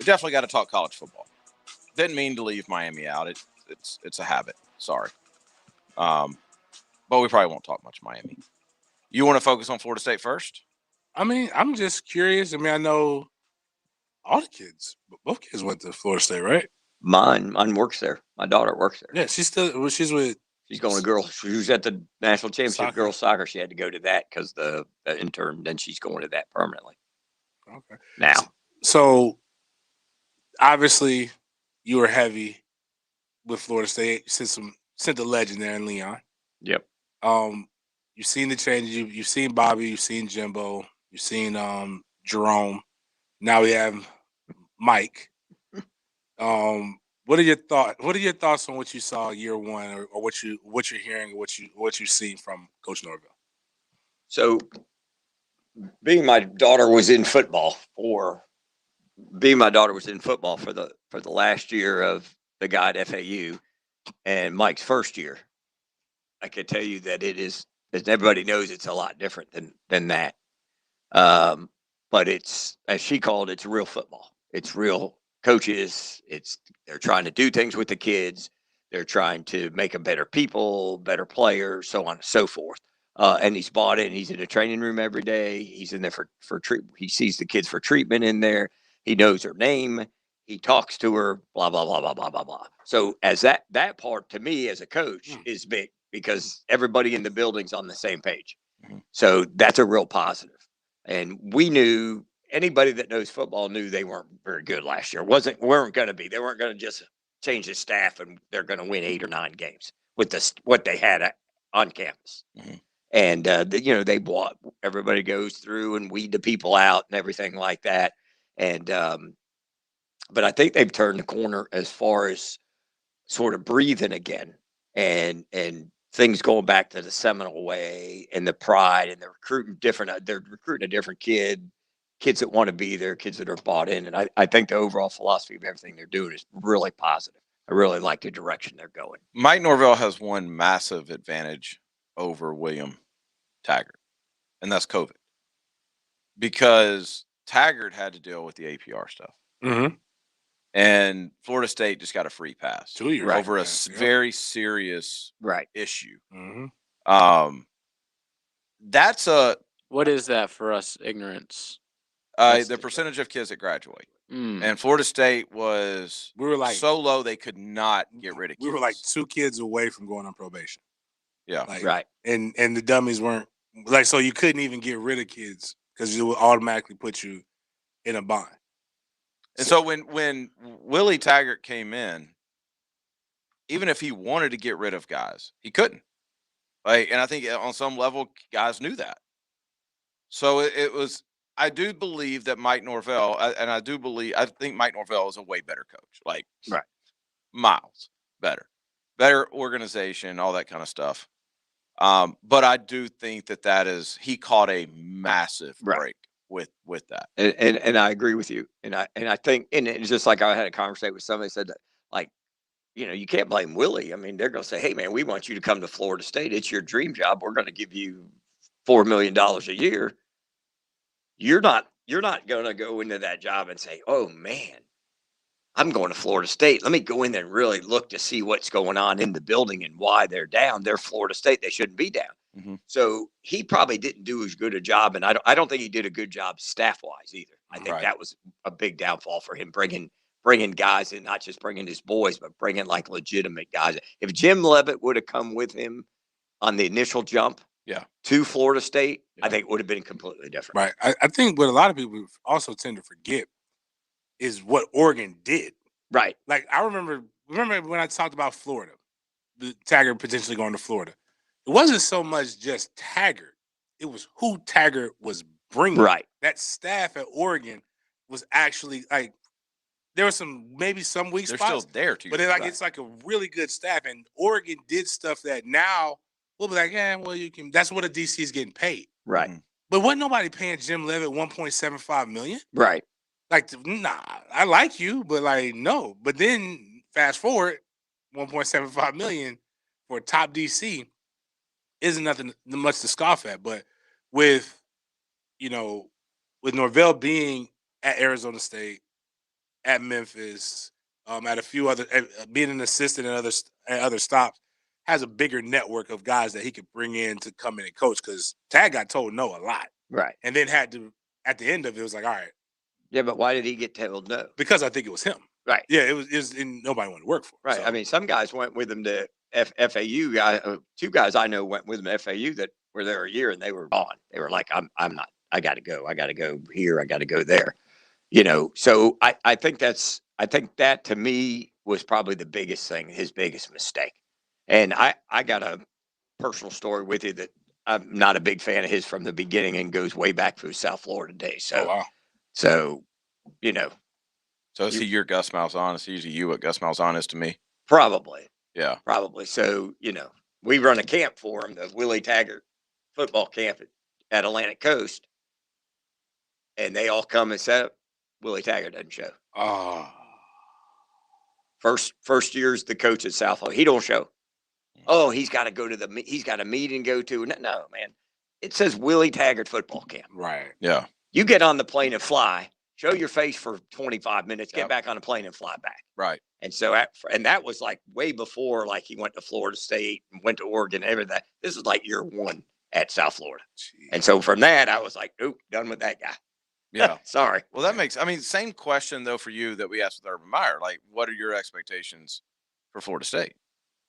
we definitely got to talk college football. Didn't mean to leave Miami out. It's a habit. Sorry. But we probably won't talk much Miami. You want to focus on Florida State first? I mean, I'm just curious. I mean, I know all the kids, both kids went to Florida State, right? Mine works there. My daughter works there. Yeah, she's with. She's going to girls. She was at the national championship girls soccer. She had to go to that because the intern. Then she's going to that permanently. Okay. Now, so obviously, you were heavy with Florida State. You sent the legend there in Leon. Yep. You've seen the changes. You've seen Bobby. You've seen Jimbo. You've seen Jerome. Now we have Mike. What are your thoughts on what you saw year one, or what you're hearing, or what you've seen from Coach Norvell? So, being my daughter was in football for the last year of the guy at FAU, and Mike's first year, I can tell you that it is, as everybody knows, it's a lot different than that. But it's, as she called it, it's real football. It's real coaches. They're trying to do things with the kids. They're trying to make them better people, better players, so on and so forth. And he's bought in. He's in the training room every day. He's in there for treatment. He sees the kids for treatment in there. He knows her name. He talks to her, blah, blah, blah, blah, blah, blah, blah. So as that part to me as a coach is big, because everybody in the building's on the same page. So that's a real positive. And we knew, anybody that knows football knew they weren't very good last year. Weren't going to be. They weren't going to just change the staff and they're going to win 8 or 9 games with what they had on campus. And they bought. Everybody goes through and weed the people out and everything like that. And but I think they've turned the corner as far as sort of breathing again and things going back to the Seminole way and the pride, and they're recruiting different. They're recruiting a different kids that want to be there, kids that are bought in. And I think the overall philosophy of everything they're doing is really positive. I really like the direction they're going. Mike Norvell has one massive advantage over William Taggart, and that's COVID. Because Taggart had to deal with the APR stuff. Mm-hmm. And Florida State just got a free pass 2 years over a very serious issue. Mm-hmm. That's what is that for us ignorance? The percentage of kids that graduate. And Florida State was so low they could not get rid of kids. We were like 2 kids away from going on probation. Yeah. Right. And the dummies weren't so you couldn't even get rid of kids because it would automatically put you in a bind. And so when Willie Taggart came in, even if he wanted to get rid of guys, he couldn't. And I think on some level, guys knew that. So it was. I do believe that Mike Norvell, I think Mike Norvell is a way better coach. Miles better organization, all that kind of stuff. But I do think that he caught a massive break with that. And I agree with you. And I think, and it's just like I had a conversation with somebody said that, you can't blame Willie. I mean, they're going to say, hey man, we want you to come to Florida State. It's your dream job. We're going to give you $4 million a year. You're not going to go into that job and say, oh man, I'm going to Florida State. Let me go in there and really look to see what's going on in the building and why they're down. They're Florida State. They shouldn't be down. Mm-hmm. So he probably didn't do as good a job. And I don't think he did a good job staff wise either. I think that was a big downfall for him, bringing guys in, not just bringing his boys, but bringing legitimate guys. If Jim Leavitt would have come with him on the initial jump to Florida State, I think it would have been completely different. Right. I think what a lot of people also tend to forget is what Oregon did. Right. Like I remember when I talked about Florida, the Taggart potentially going to Florida. It wasn't so much just Taggart. It was who Taggart was bringing. Right. That staff at Oregon was actually like there were maybe some weak They're spots. still there too. But it's like a really good staff. And Oregon did stuff that now we'll be like, well, you can. That's what a DC is getting paid. Right. But wasn't nobody paying Jim Levitt $1.75 million? Right. Like, nah, I like you, but like, no. But then fast forward, $1.75 million for a top DC isn't nothing much to scoff at. But with Norvell being at Arizona State, at Memphis, at a few other, being an assistant at other stops, has a bigger network of guys that he could bring in to come in and coach. Because Tag got told no a lot, Right. and then had to at the end of it was like, all right. Yeah, but why did he get told no? Because I think it was him. Right. Yeah, it was and nobody wanted to work for him. Right. So. I mean, some guys went with him to FAU. Two guys I know went with him to FAU that were there a year and they were gone. They were like, I'm not. I got to go. I got to go here. I got to go there. So I think that to me was probably the biggest thing, his biggest mistake. And I got a personal story with you that I'm not a big fan of his from the beginning and goes way back to his South Florida days. So, wow. So is he your Gus Malzahn? Is he you what Gus Malzahn is to me? Probably. Yeah. Probably. So, we run a camp for him, the Willie Taggart football camp at Atlantic Coast. And they all come and set up. Willie Taggart doesn't show. Oh. First year's the coach at South Florida. He don't show. Oh, he's got to go to he's got a meeting to go to. No, man. It says Willie Taggart football camp. Right. Yeah. You get on the plane and fly, show your face for 25 minutes, get back on the plane and fly back. Right. And so, and that was like way before, like he went to Florida State and went to Oregon, everything. This is like year one at South Florida. Jeez. And so from that, I was like, nope, done with that guy. Yeah. Sorry. Well, that makes, same question though for you that we asked with Urban Meyer. Like, what are your expectations for Florida State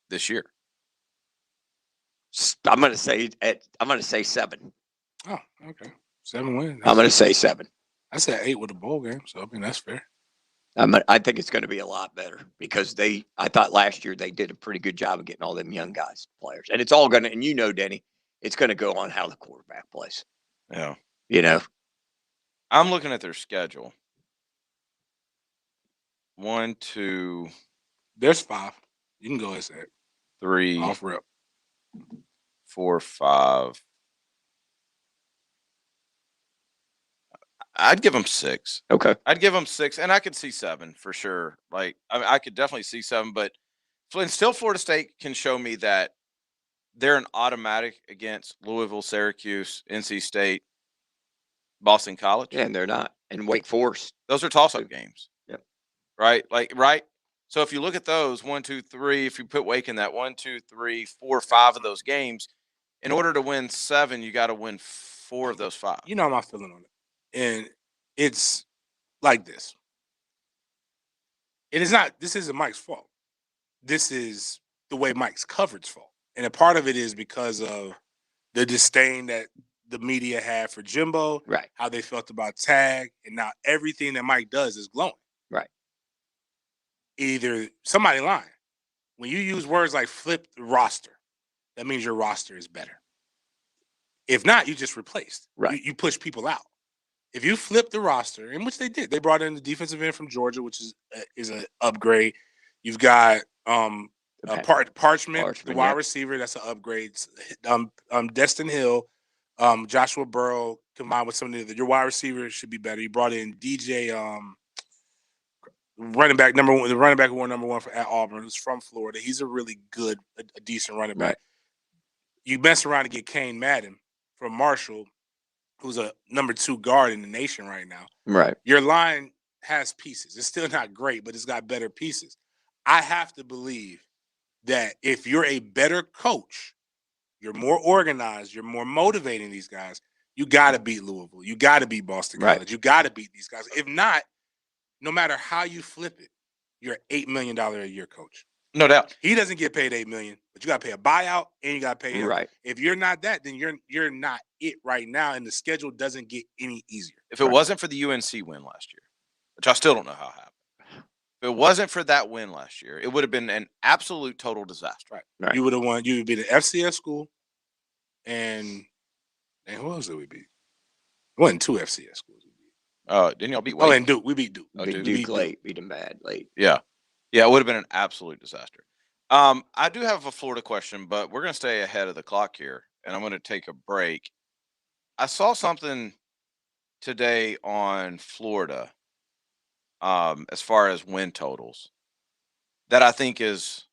this year? I'm going to say 7. Oh, okay. 7 wins. I'm going to say 7. I said 8 with a bowl game, so I mean that's fair. I think it's going to be a lot better because I thought last year they did a pretty good job of getting all them young guys players, and it's all going to, and Denny, it's going to go on how the quarterback plays. Yeah. I'm looking at their schedule. 1, 2. There's 5. You can go ahead and say it. 3. Off rip. 4, 5. I'd give them 6. Okay. I'd give them 6, and I could see 7 for sure. Like, I could definitely see 7, but still Florida State can show me that they're an automatic against Louisville, Syracuse, NC State, Boston College. Yeah, and they're not. And Wake Forest. Those are toss-up games. Yep. Right? Right? So if you look at those, 1, 2, 3, if you put Wake in that 1, 2, 3, 4, 5 of those games, in order to win 7, you got to win 4 of those 5. You know my feeling on it. And it's like this. This isn't Mike's fault. This is the way Mike's covered's fault. And a part of it is because of the disdain that the media had for Jimbo, right? How they felt about Tag, and now everything that Mike does is glowing. Right. Either somebody lying. When you use words like flip the roster, that means your roster is better. If not, you just replaced. Right. You push people out. If you flip the roster, in which they did, they brought in the defensive end from Georgia, which is an upgrade. You've got Parchment, the wide receiver, that's an upgrade. Destin Hill, Joshua Burrow, combined with some of your wide receivers should be better. You brought in DJ, running back number 1, the running back who won number 1 at Auburn, who's from Florida. He's a really good, a decent running back. Right. You mess around and get Kane Madden from Marshall, who's a number 2 guard in the nation right now. Right. Your line has pieces. It's still not great, but it's got better pieces. I have to believe that if you're a better coach, you're more organized, you're more motivating these guys, you got to beat Louisville. You got to beat Boston College. You got to beat these guys. If not, no matter how you flip it, you're an $8 million a year coach. No doubt. He doesn't get paid $8 million, but you got to pay a buyout and you got to pay him. Right. If you're not that, then you're not it right now, and the schedule doesn't get any easier. If it wasn't for the UNC win last year, which I still don't know how it happened. If it wasn't for that win last year, it would have been an absolute total disaster. Right. You would have won. You would be the FCS school, and who else did we beat? wasn't 2 FCS schools. Didn't y'all beat Oh, Wake? and Duke. We beat Duke. Oh, Beat Duke. Duke late. Beat them bad late. Yeah. Yeah, it would have been an absolute disaster. I do have a Florida question, but we're going to stay ahead of the clock here, and I'm going to take a break. I saw something today on Florida as far as win totals that I think is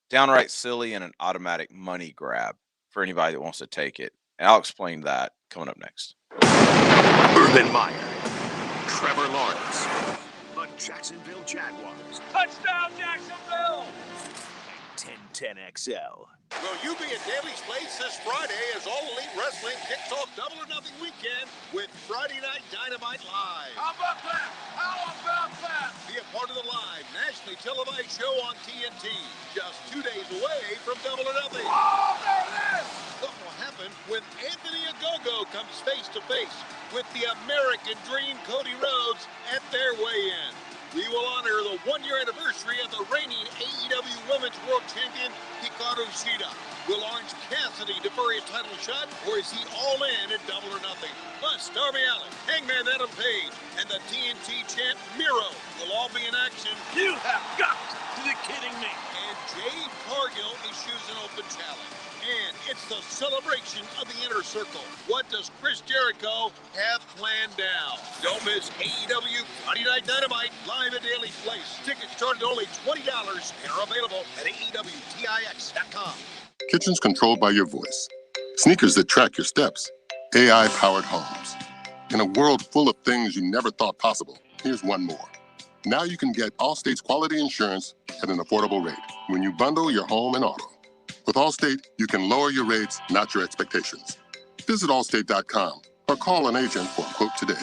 downright silly and an automatic money grab for anybody that wants to take it. And I'll explain that coming up next. Urban Meyer, Trevor Lawrence, the Jacksonville Jaguars. Touchdown, Jacksonville! 1010XL. Will you be at Daly's Place this Friday as All Elite Wrestling kicks off Double or Nothing weekend with Friday Night Dynamite Live? How about that? How about that? Be a part of the live, nationally televised show on TNT. Just 2 days away from Double or Nothing. Oh, there it is! What will happen when Anthony Ogogo comes face to face with the American Dream Cody Rhodes at their weigh-in? We will honor the 1-year anniversary of the reigning AEW Women's World Champion, Hikaru Shida. Will Orange Cassidy defer a title shot, or is he all in at Double or Nothing? Plus, Darby Allin, Hangman Adam Page, and the TNT champ Miro will all be in action. You have got to be kidding me. And Jade Cargill issues an open challenge. And it's the celebration of the Inner Circle. What does Chris Jericho have planned now? Don't miss AEW Friday Night Dynamite live at Daly's Place. Tickets start at only $20 and are available at AEWTIX.com. Kitchens controlled by your voice. Sneakers that track your steps. AI-powered homes. In a world full of things you never thought possible, here's one more. Now you can get Allstate's quality insurance at an affordable rate when you bundle your home and auto. With Allstate, you can lower your rates, not your expectations. Visit allstate.com or call an agent for a quote today.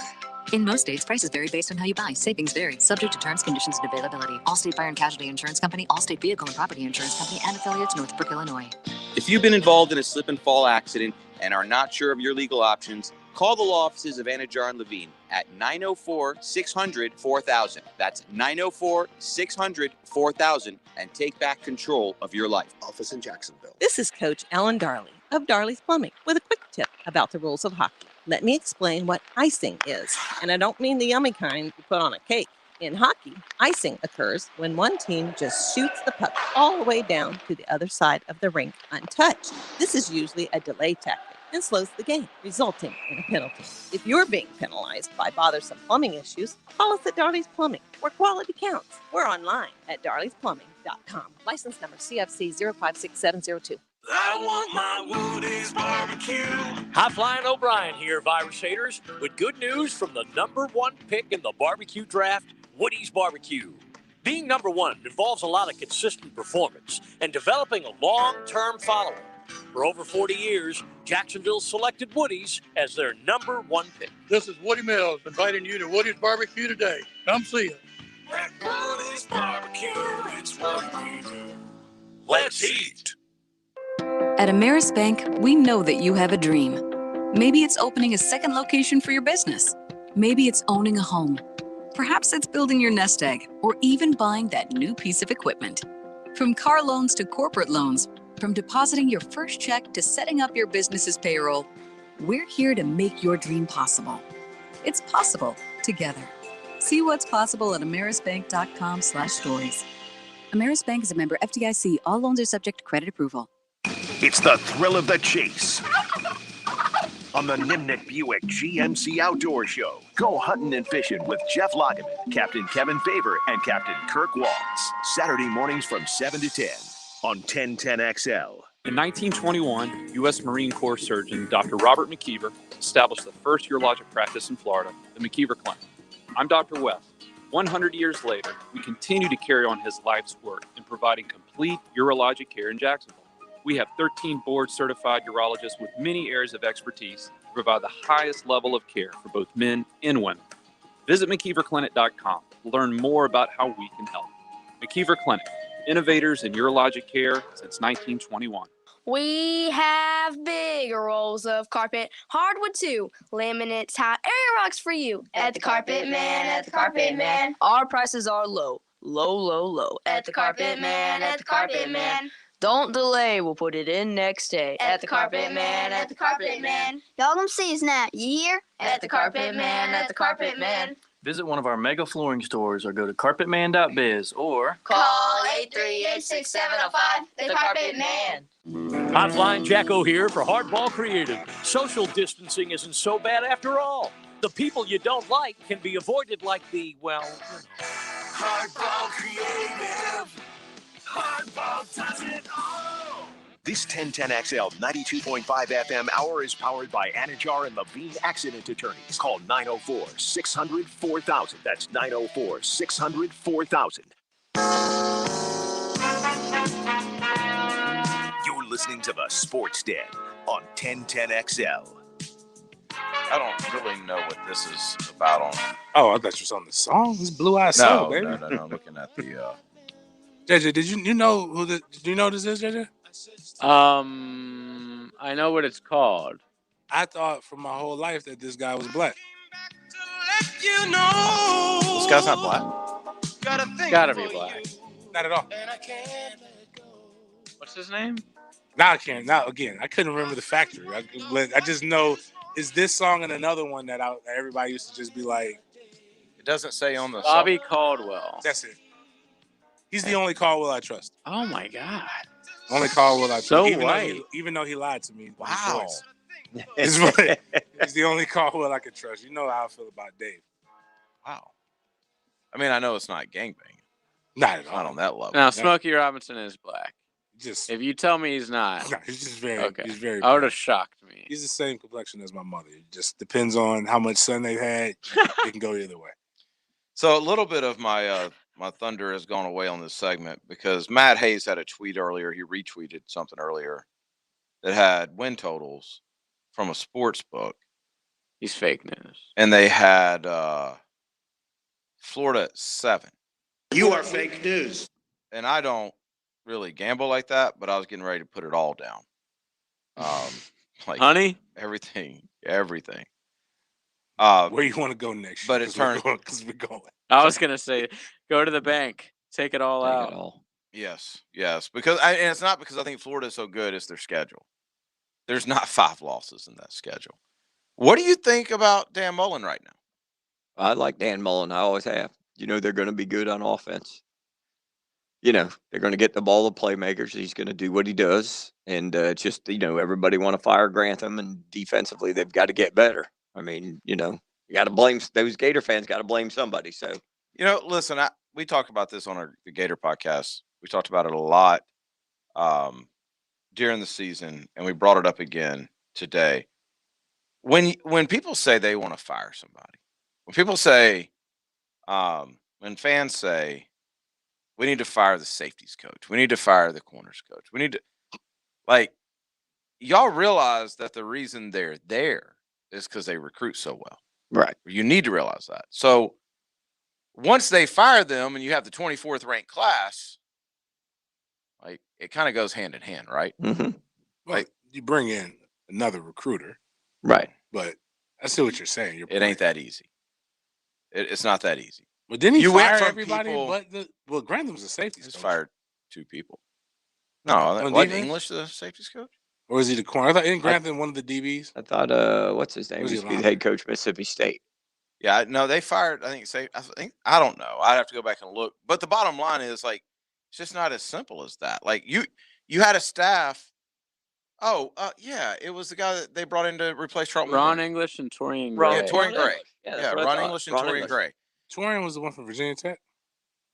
In most states, prices vary based on how you buy. Savings vary, subject to terms, conditions, and availability. Allstate Fire and Casualty Insurance Company, Allstate Vehicle and Property Insurance Company, and affiliates, Northbrook, Illinois. If you've been involved in a slip and fall accident and are not sure of your legal options, call the law offices of Anajar and Levine at 904-600-4000. That's 904-600-4000 and take back control of your life. Office in Jacksonville. This is Coach Ellen Darley of Darley's Plumbing with a quick tip about the rules of hockey. Let me explain what icing is. And I don't mean the yummy kind you put on a cake. In hockey, icing occurs when one team just shoots the puck all the way down to the other side of the rink untouched. This is usually a delay tactic and slows the game, resulting in a penalty. If you're being penalized by bothersome plumbing issues, call us at Darley's Plumbing, where quality counts. We're online at darleysplumbing.com. License number CFC 056702. I want my Woody's barbecue. High Flying O'Brien here, Virus Haters, with good news from the #1 pick in the barbecue draft, Woody's Barbecue. Being #1 involves a lot of consistent performance and developing a long-term following. For over 40 years, Jacksonville selected Woody's as their #1 pick. This is Woody Mills inviting you to Woody's Barbecue today. Come see us. At Woody's Barbecue, it's what we do. Let's eat. At Ameris Bank, we know that you have a dream. Maybe it's opening a second location for your business. Maybe it's owning a home. Perhaps it's building your nest egg or even buying that new piece of equipment. From car loans to corporate loans, from depositing your first check to setting up your business's payroll, we're here to make your dream possible. It's possible together. See what's possible at amerisbank.com/stories. Ameris Bank is a member FDIC. All loans are subject to credit approval. It's the thrill of the chase on the Nimnik Buick GMC Outdoor Show. Go hunting and fishing with Jeff Lageman, Captain Kevin Favor, and Captain Kirk Waltz. Saturday mornings from 7 to 10 on 1010XL. In 1921, U.S. Marine Corps surgeon Dr. Robert McKeever established the first urologic practice in Florida, the McKeever Clinic. I'm Dr. West. 100 years later, we continue to carry on his life's work in providing complete urologic care in Jacksonville. We have 13 board-certified urologists with many areas of expertise to provide the highest level of care for both men and women. Visit McKeeverClinic.com to learn more about how we can help. McKeever Clinic, innovators in urologic care since 1921. We have big rolls of carpet, hardwood too, laminate, tile, area rugs for you. At the Carpet Man, at the Carpet Man. Our prices are low, low, low, low. At the Carpet Man, at the Carpet Man. Don't delay. We'll put it in next day. At the Carpet Man, at the Carpet Man. Y'all gonna see us now, you hear? At the Carpet Man, at the Carpet Man. Visit one of our mega flooring stores or go to carpetman.biz or Call 838-6705, the Carpet Man. Hotline Jacko here for Hardball Creative. Social distancing isn't so bad after all. The people you don't like can be avoided like the, well, Hardball Creative. Hardball does it all. This 1010XL 92.5 FM hour is powered by Anajar and Levine Accident Attorneys. Call 904-600-4000. That's 904-600-4000. You're listening to the Sports Den on 1010XL. I don't really know what this is about on. Oh, I thought you was on the song. This Blue Eyed Soul, baby. No. I'm looking at the. JJ, did you know who the? Do you know who this is, JJ? I know what it's called. I thought for my whole life that this guy was black. You know. This guy's not black. Gotta be black. Not at all. What's his name? Now I can't. Now again, I couldn't remember the factory. I just know is this song and another one that everybody used to just be like. It doesn't say on the Bobby song. Caldwell. That's it. He's the only Caldwell I trust. Oh my God. Only Caldwell I trust. So even though he lied to me. Wow. His voice. He's the only Caldwell I can trust. You know how I feel about Dave. Wow. I mean, I know it's not gangbanging. Not at all. Not on that level. Now, Smokey Robinson is black. Just if you tell me he's not, no, he's just very. Okay. He's very. I would have shocked me. He's the same complexion as my mother. It just depends on how much sun they've had. It can go either way. So a little bit of my my thunder has gone away on this segment because Matt Hayes had a tweet earlier. He retweeted something earlier that had win totals from a sports book. He's fake news. And they had Florida at 7. You are fake news. And I don't really gamble like that, but I was getting ready to put it all down. Like honey, everything. Where you want to go next? But it turned because we're going. I was gonna say, go to the bank, take it all out. Yes, because and it's not because I think Florida is so good; it's their schedule. There's not 5 losses in that schedule. What do you think about Dan Mullen right now? I like Dan Mullen. I always have. You know, they're going to be good on offense. You know, they're going to get the ball to playmakers. He's going to do what he does. And just, you know, everybody want to fire Grantham, and defensively, they've got to get better. I mean, you know, you got to blame those Gator fans, got to blame somebody. So, you know, listen, we talked about this on the Gator podcast. We talked about it a lot during the season, and we brought it up again today. When people say they want to fire somebody, when people say, when fans say, we need to fire the safeties coach, we need to fire the corners coach, we need to, like, y'all realize that the reason they're there is because they recruit so well. Right. You need to realize that. So once they fire them and you have the 24th ranked class, like, it kind of goes hand in hand, right? Mm-hmm. Well, like, you bring in another recruiter. Right. But I see what you're saying. It ain't that easy. It's not that easy. But didn't he went fire from everybody? people- But Grantham's a safety coach. He's fired 2 people. No, what, English the safeties coach? Or is he the corner? I thought isn't Grantham one of the DBs? I thought, what's his name? Was He he used to be the head coach of Mississippi State. Yeah, no, they fired. I don't know. I'd have to go back and look. But the bottom line is, like, it's just not as simple as that. Like, you had a staff. Oh, yeah, it was the guy that they brought in to replace Charlton. Ron English and Torian Gray. Yeah, Torian Gray. Yeah, Ron English and Torian Gray. Torian was the one from Virginia Tech?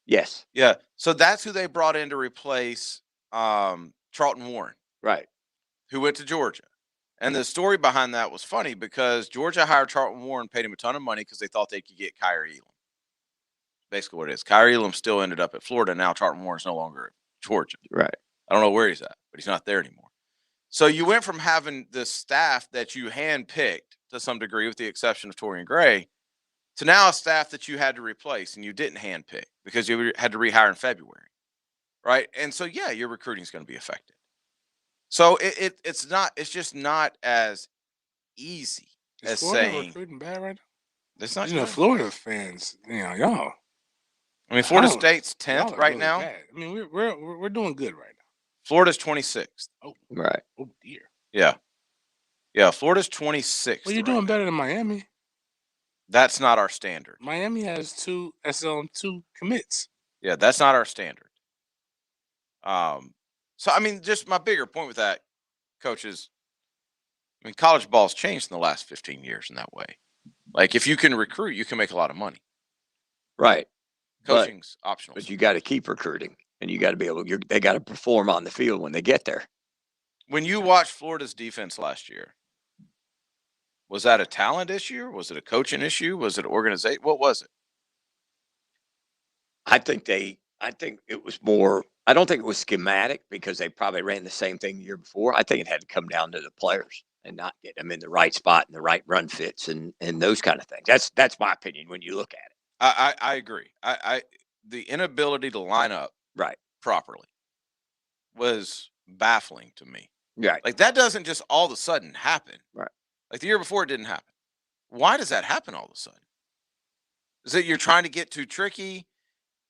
Yes. Yeah. So that's who they brought in to replace Charlton Warren. Right. Who went to Georgia. And the story behind that was funny because Georgia hired Charlton Warren, paid him a ton of money because they thought they could get Kyrie Elam. Basically what it is. Kyrie Elam still ended up at Florida. Now Charlton Warren's no longer at Georgia. Right. I don't know where he's at, but he's not there anymore. So you went from having this staff that you handpicked to some degree, with the exception of Torian Gray, to now a staff that you had to replace and you didn't handpick because you had to rehire in February. Right. And so, yeah, your recruiting is going to be affected. So it's just not as easy as Florida saying recruiting bad right now? It's not. You know, Florida fans, y'all. I mean, Florida State's 10th right now. Bad. I mean, we're doing good right now. Florida's 26th. Oh, Right. oh dear. Yeah. Yeah, Florida's 26th. Well, you're right doing now. better than Miami. That's not our standard. Miami has two commits. Yeah, that's not our standard. So I mean, just my bigger point with that, Coach, is I mean, college ball's changed in the last 15 years in that way. Like, if you can recruit, you can make a lot of money. Right. Coaching's optional. But you got to keep recruiting, and you got to be able. They got to perform on the field when they get there. When you watched Florida's defense last year, was that a talent issue? Was it a coaching issue? Was it organization? What was it? I think it was more. I don't think it was schematic because they probably ran the same thing the year before. I think it had to come down to the players and not get them in the right spot and the right run fits and those kind of things. That's my opinion when you look at it. I agree. The inability to line up right properly was baffling to me. Right. Like, that doesn't just all of a sudden happen. Right. Like, the year before, it didn't happen. Why does that happen all of a sudden? Is it you're trying to get too tricky?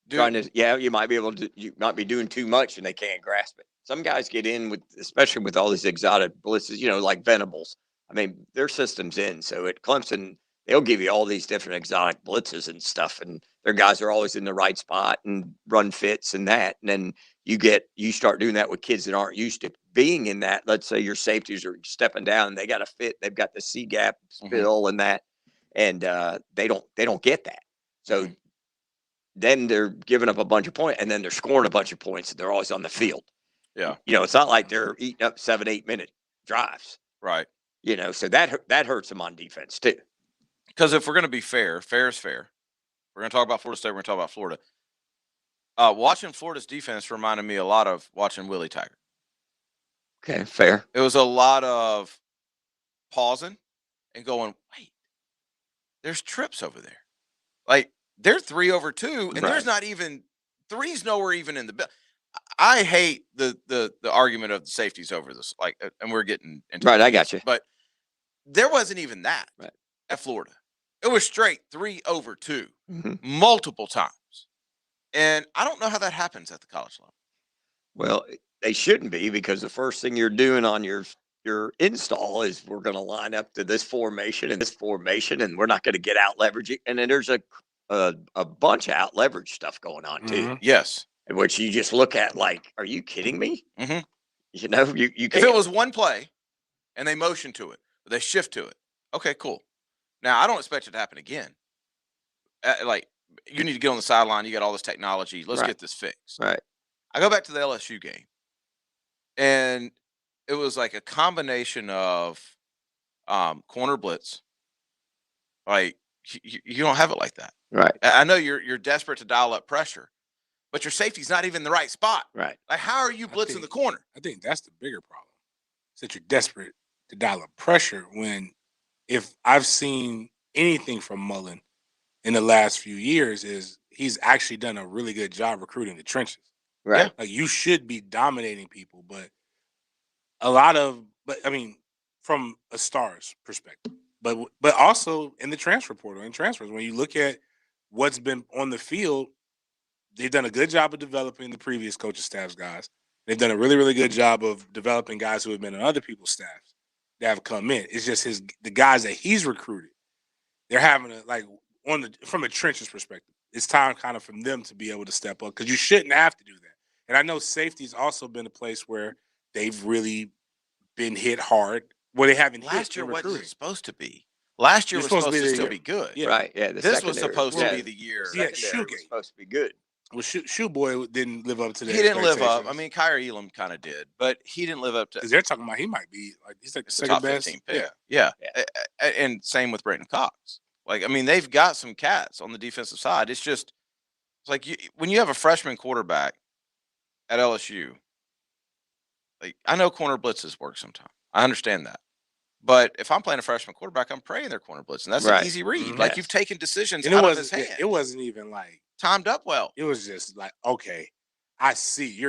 You might be able to. You might be doing too much and they can't grasp it. Some guys get in with, especially with all these exotic blitzes, like Venables. I mean, their system's in. So at Clemson, they'll give you all these different exotic blitzes and stuff, and their guys are always in the right spot and run fits and that. And then you start doing that with kids that aren't used to being in that. Let's say your safeties are stepping down, and they got to fit. They've got the C gap spill and that, and they don't get that. So then they're giving up a bunch of points, and then they're scoring a bunch of points, and they're always on the field. Yeah. It's not like they're eating up 7-8 minute drives. Right. So that hurts them on defense too. Because if we're going to be fair is fair. We're going to talk about Florida State. We're going to talk about Florida. Watching Florida's defense reminded me a lot of watching Willie Taggart. Okay, fair. It was a lot of pausing and going, wait, there's trips over there. Like, they're 3 over 2, and there's not even three's nowhere even in the bill. I hate the argument of the safeties over this, and we're getting into right. I got you, but there wasn't even that at Florida. It was straight 3 over 2 multiple times, and I don't know how that happens at the college level. Well, they shouldn't be, because the first thing you're doing on your install is we're going to line up to this formation and this formation, and we're not going to get out leveraging. And then there's a bunch of out leverage stuff going on too. Yes. Which you just look at like, are you kidding me? Mm-hmm. You can't. If it was one play and they motion to it, or they shift to it, okay, cool. Now, I don't expect it to happen again. You need to get on the sideline. You got all this technology. Let's get this fixed. Right. I go back to the LSU game, and it was like a combination of corner blitz. Like, you don't have it like that. Right. I know you're desperate to dial up pressure, but your safety's not even in the right spot. Right. Like, how are you blitzing the corner? I think that's the bigger problem. Is that you're desperate to dial up pressure when, if I've seen anything from Mullen in the last few years, is he's actually done a really good job recruiting the trenches. Right. Yeah. Like, you should be dominating people, but from a star's perspective, but also in the transfer portal and transfers, when you look at what's been on the field, they've done a good job of developing the previous coaching staff's guys. They've done a really, really good job of developing guys who have been on other people's staffs that have come in. It's just the guys that he's recruited, they're having from a trenches perspective, it's time kind of for them to be able to step up, because you shouldn't have to do that. And I know safety's also been a place where they've really been hit hard, where they haven't hit. Last year wasn't supposed to be. Last year was supposed to still be good. Yeah. Right. Yeah. This was supposed to be the year. Yeah, Secondary was supposed to be good. Well, Shoe Boy didn't live up to that. He didn't live up. I mean, Kyrie Elam kind of did, but he didn't live up to. Because they're talking about he might be he's like the second top best 15 pick. Yeah. And same with Brayton Cox. Like, I mean, they've got some cats on the defensive side. It's like when you have a freshman quarterback at LSU. Like, I know corner blitzes work sometimes. I understand that. But if I'm playing a freshman quarterback, I'm praying their corner blitz, and that's an easy read. Mm-hmm. Like, you've taken decisions and out of his hand. It wasn't even like timed up well. It was just like, okay, I see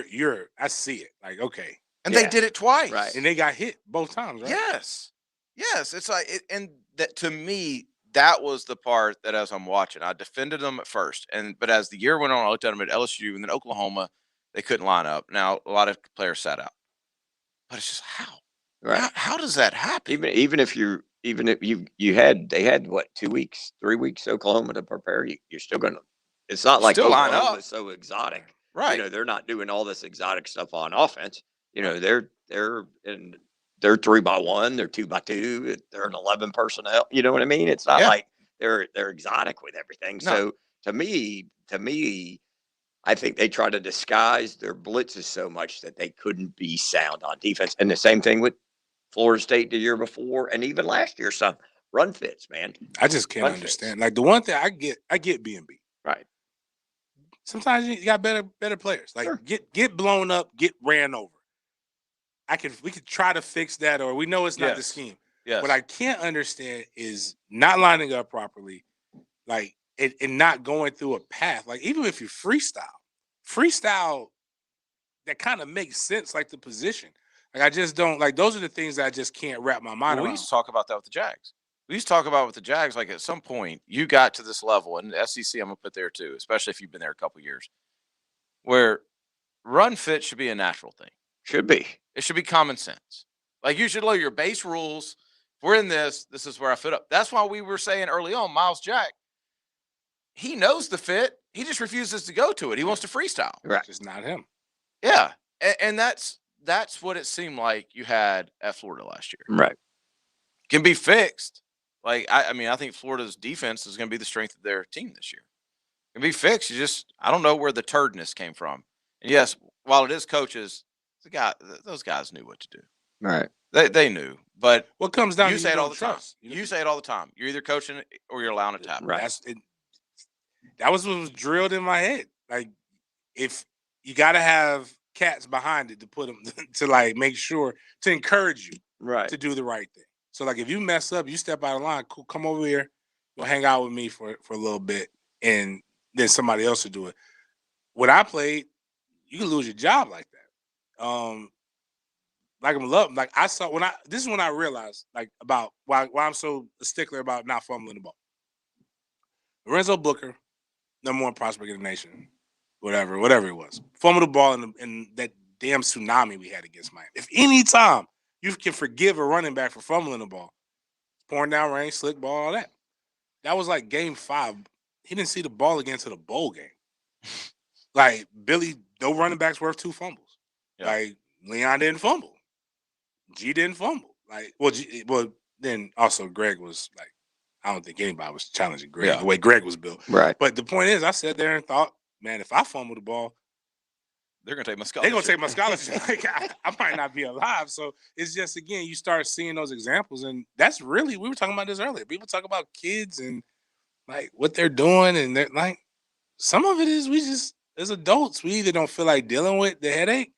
I see it. Like, okay. And they did it twice. Right. And they got hit both times, right? Yes. It's like and that, to me, that was the part that, as I'm watching, I defended them at first, but as the year went on, I looked at them at LSU and then Oklahoma, they couldn't line up. Now a lot of players sat out, but it's just how. Right. How does that happen? Even if they had what 2 weeks, 3 weeks Oklahoma to prepare, you're still gonna. It's not like Still line Oklahoma up. is so exotic, Right. You know, they're not doing all this exotic stuff on offense. You know, they're 3-by-1, they're 2-by-2, they're an 11 personnel. You know what I mean? It's not like they're exotic with everything. No. So to me, I think they try to disguise their blitzes so much that they couldn't be sound on defense. And the same thing with Florida State the year before, and even last year, some run fits, man. I just can't Run understand. Like the one thing I get being beat. Right. Sometimes you got better players. Like get blown up, get ran over. We could try to fix that, or we know it's not the scheme. Yes. What I can't understand is not lining up properly, like and not going through a path. Like even if you freestyle that kind of makes sense, like the position. Like I just don't like those are the things that I just can't wrap my mind We around. used to talk about that with the Jags. We used to talk about with the Jags, like at some point you got to this level, and the SEC I'm gonna put there too, especially if you've been there a couple years, where run fit should be a natural thing. Should be. It should be common sense. Like you should know your base rules. If we're in this is where I fit up. That's why we were saying early on, Miles Jack, he knows the fit. He just refuses to go to it. He wants to freestyle. Right. Just not him. Yeah. And that's what it seemed like you had at Florida last year. Right. Can be fixed. Like, I mean, I think Florida's defense is going to be the strength of their team this year. It can be fixed. I don't know where the turdness came from. And yes, while it is coaches, those guys knew what to do. Right. They knew. But what comes down you to say you it all don't the time. trust. You say it all the time. You're either coaching it or you're allowing it to happen. Right. That was what was drilled in my head. Like, if you got to have cats behind it to put them to like make sure to encourage you to do the right thing. So like if you mess up, you step out of line, cool, come over here, you'll hang out with me for a little bit, and then somebody else will do it. When I played, you can lose your job like that. Like I saw this is when I realized like about why I'm so a stickler about not fumbling the ball. Lorenzo Booker, #1 prospect in the nation, whatever it was, fumbled the ball in that damn tsunami we had against Miami. If any time you can forgive a running back for fumbling the ball, pouring down rain, slick ball, all that. That was like game 5. He didn't see the ball again to the bowl game. Like Billy, no running back's worth 2 fumbles. Yeah. Like Leon didn't fumble. G didn't fumble. Like, well, then also Greg was like, I don't think anybody was challenging Greg the way Greg was built. Right. But the point is, I sat there and thought, man, if I fumble the ball, they're gonna take my scholarship. They're gonna take my scholarship. Like, I might not be alive. So it's just again, you start seeing those examples, and that's really we were talking about this earlier. People talk about kids and like what they're doing, and they're like some of it is we just as adults, we either don't feel like dealing with the headache,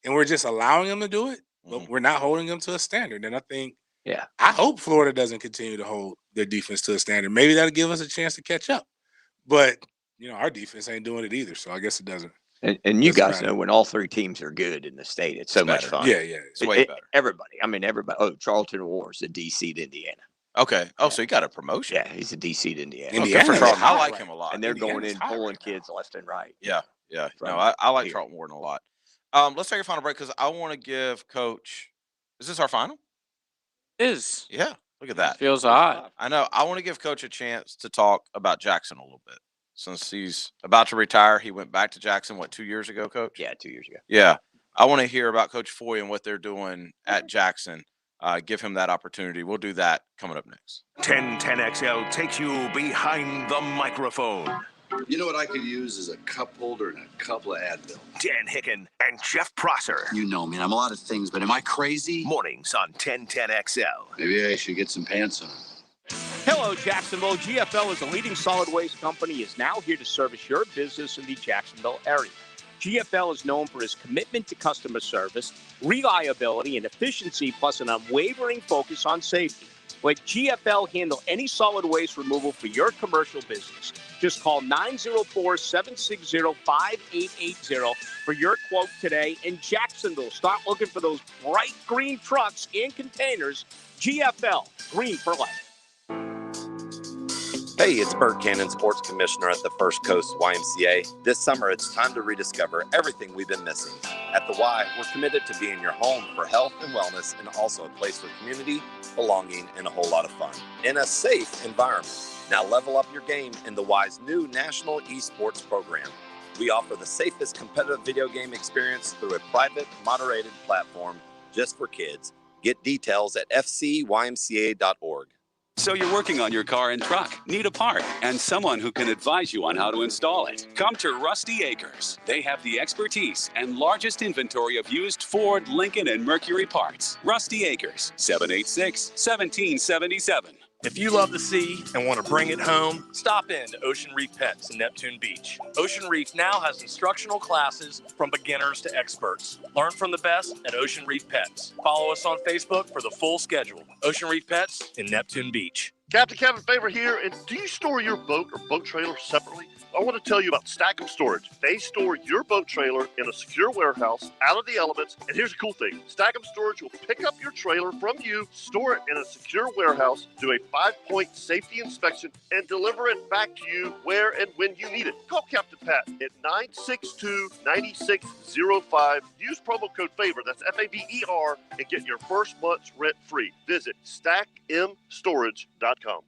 and we're just allowing them to do it, but we're not holding them to a standard. And I think, I hope Florida doesn't continue to hold their defense to a standard. Maybe that'll give us a chance to catch up. But our defense ain't doing it either, so I guess it doesn't. And you guys know when all 3 teams are good in the state, it's so much fun. Yeah, it's way better. Everybody. Oh, Charlton Ward's a DC to Indiana. Okay. Oh, so he got a promotion. Yeah, he's a DC to Indiana. Okay, for Charlton. I like him a lot. And they're going in pulling kids left and right. Yeah. No, I like Charlton Ward a lot. Let's take a final break because I want to give Coach. Is this our final? It is. Yeah. Look at that. Feels odd. I know. I want to give Coach a chance to talk about Jackson a little bit. Since he's about to retire, he went back to Jackson, 2 years ago, Coach? Yeah, 2 years ago. Yeah. I want to hear about Coach Foy and what they're doing at Jackson. Give him that opportunity. We'll do that coming up next. 1010XL takes you behind the microphone. You know what I could use is a cup holder and a couple of Advil. Dan Hicken and Jeff Prosser. You know me, I'm a lot of things, but am I crazy? Mornings on 1010XL. Maybe I should get some pants on. Hello, Jacksonville. GFL is a leading solid waste company, is now here to service your business in the Jacksonville area. GFL is known for its commitment to customer service, reliability, and efficiency, plus an unwavering focus on safety. Let GFL handle any solid waste removal for your commercial business. Just call 904-760-5880 for your quote today. In Jacksonville, start looking for those bright green trucks and containers. GFL, green for life. Hey, it's Bert Cannon, Sports Commissioner at the First Coast YMCA. This summer, it's time to rediscover everything we've been missing. At the Y, we're committed to being your home for health and wellness, and also a place for community, belonging, and a whole lot of fun in a safe environment. Now level up your game in the Y's new National Esports program. We offer the safest competitive video game experience through a private, moderated platform just for kids. Get details at fcymca.org. So you're working on your car and truck, need a part, and someone who can advise you on how to install it. Come to Rusty Acres. They have the expertise and largest inventory of used Ford, Lincoln, and Mercury parts. Rusty Acres, 786-1777. If you love the sea and want to bring it home, stop in to Ocean Reef Pets in Neptune Beach. Ocean Reef now has instructional classes from beginners to experts. Learn from the best at Ocean Reef Pets. Follow us on Facebook for the full schedule. Ocean Reef Pets in Neptune Beach. Captain Kevin Favor here, and do you store your boat or boat trailer separately? I want to tell you about Stack'em Storage. They store your boat trailer in a secure warehouse out of the elements, and here's the cool thing. Stack'em Storage will pick up your trailer from you, store it in a secure warehouse, do a 5-point safety inspection, and deliver it back to you where and when you need it. Call Captain Pat at 962-9605. Use promo code FAVOR, that's F-A-V-E-R, and get your first month's rent free. Visit stackmstorage.com.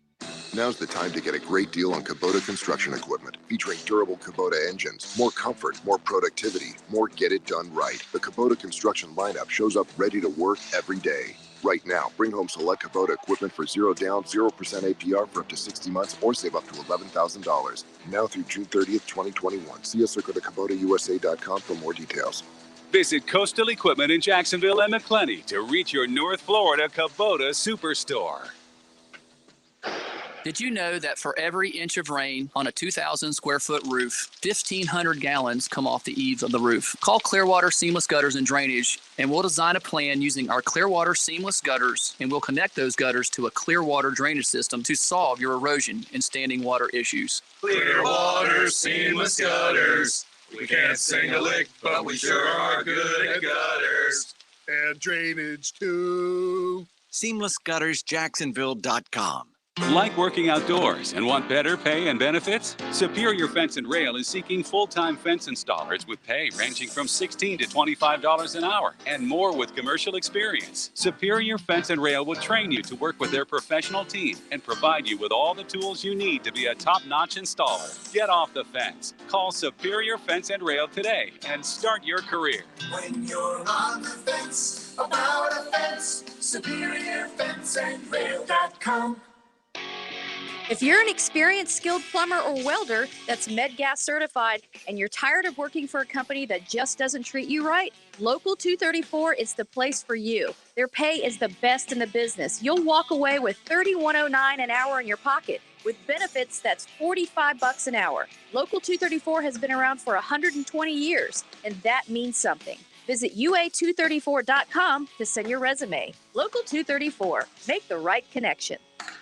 Now's the time to get a great deal on Kubota construction equipment, featuring durable Kubota engines, more comfort, more productivity, more get it done right. The Kubota construction lineup shows up ready to work every day. Right now, bring home select Kubota equipment for 0 down, 0% APR for up to 60 months or save up to $11,000. Now through June 30th, 2021. See us or go to KubotaUSA.com for more details. Visit Coastal Equipment in Jacksonville and McClenny to reach your North Florida Kubota Superstore. Did you know that for every inch of rain on a 2,000 square foot roof, 1,500 gallons come off the eaves of the roof? Call Clearwater Seamless Gutters and Drainage, and we'll design a plan using our Clearwater Seamless Gutters, and we'll connect those gutters to a Clearwater drainage system to solve your erosion and standing water issues. Clearwater Seamless Gutters. We can't sing a lick, but we sure are good at gutters. And drainage too. SeamlessGuttersJacksonville.com. Like working outdoors and want better pay and benefits? Superior Fence and Rail is seeking full-time fence installers with pay ranging from $16 to $25 an hour and more with commercial experience. Superior Fence and Rail will train you to work with their professional team and provide you with all the tools you need to be a top-notch installer. Get off the fence. Call Superior Fence and Rail today and start your career. When you're on the fence about a fence, SuperiorFenceandRail.com. If you're an experienced skilled plumber or welder that's MedGas certified and you're tired of working for a company that just doesn't treat you right, Local 234 is the place for you. Their pay is the best in the business. You'll walk away with $31.09 an hour in your pocket. With benefits, that's $45 an hour. Local 234 has been around for 120 years, and that means something. Visit UA234.com to send your resume. Local 234. Make the right connection.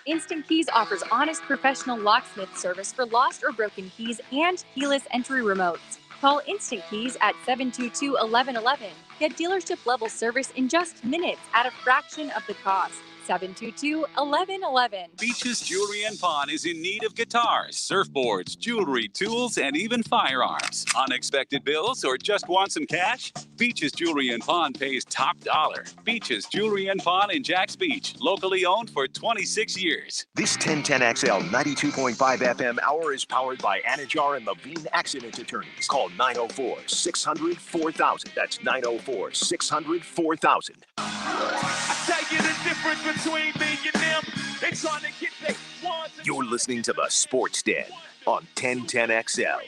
Instant Keys offers honest professional locksmith service for lost or broken keys and keyless entry remotes. Call Instant Keys at 722-1111. Get dealership level service in just minutes at a fraction of the cost. 722-1111. Beaches Jewelry and Pawn is in need of guitars, surfboards, jewelry, tools, and even firearms. Unexpected bills or just want some cash? Beaches Jewelry and Pawn pays top dollar. Beaches Jewelry and Pawn in Jacks Beach, locally owned for 26 years. This 1010XL 92.5 FM hour is powered by Anajar and Levine Accident Attorneys. Call 904-600-4000. That's 904-600-4000. I tell you the difference between me and them. They trying to get their ones. You're listening to the Sports Den on 1010XL.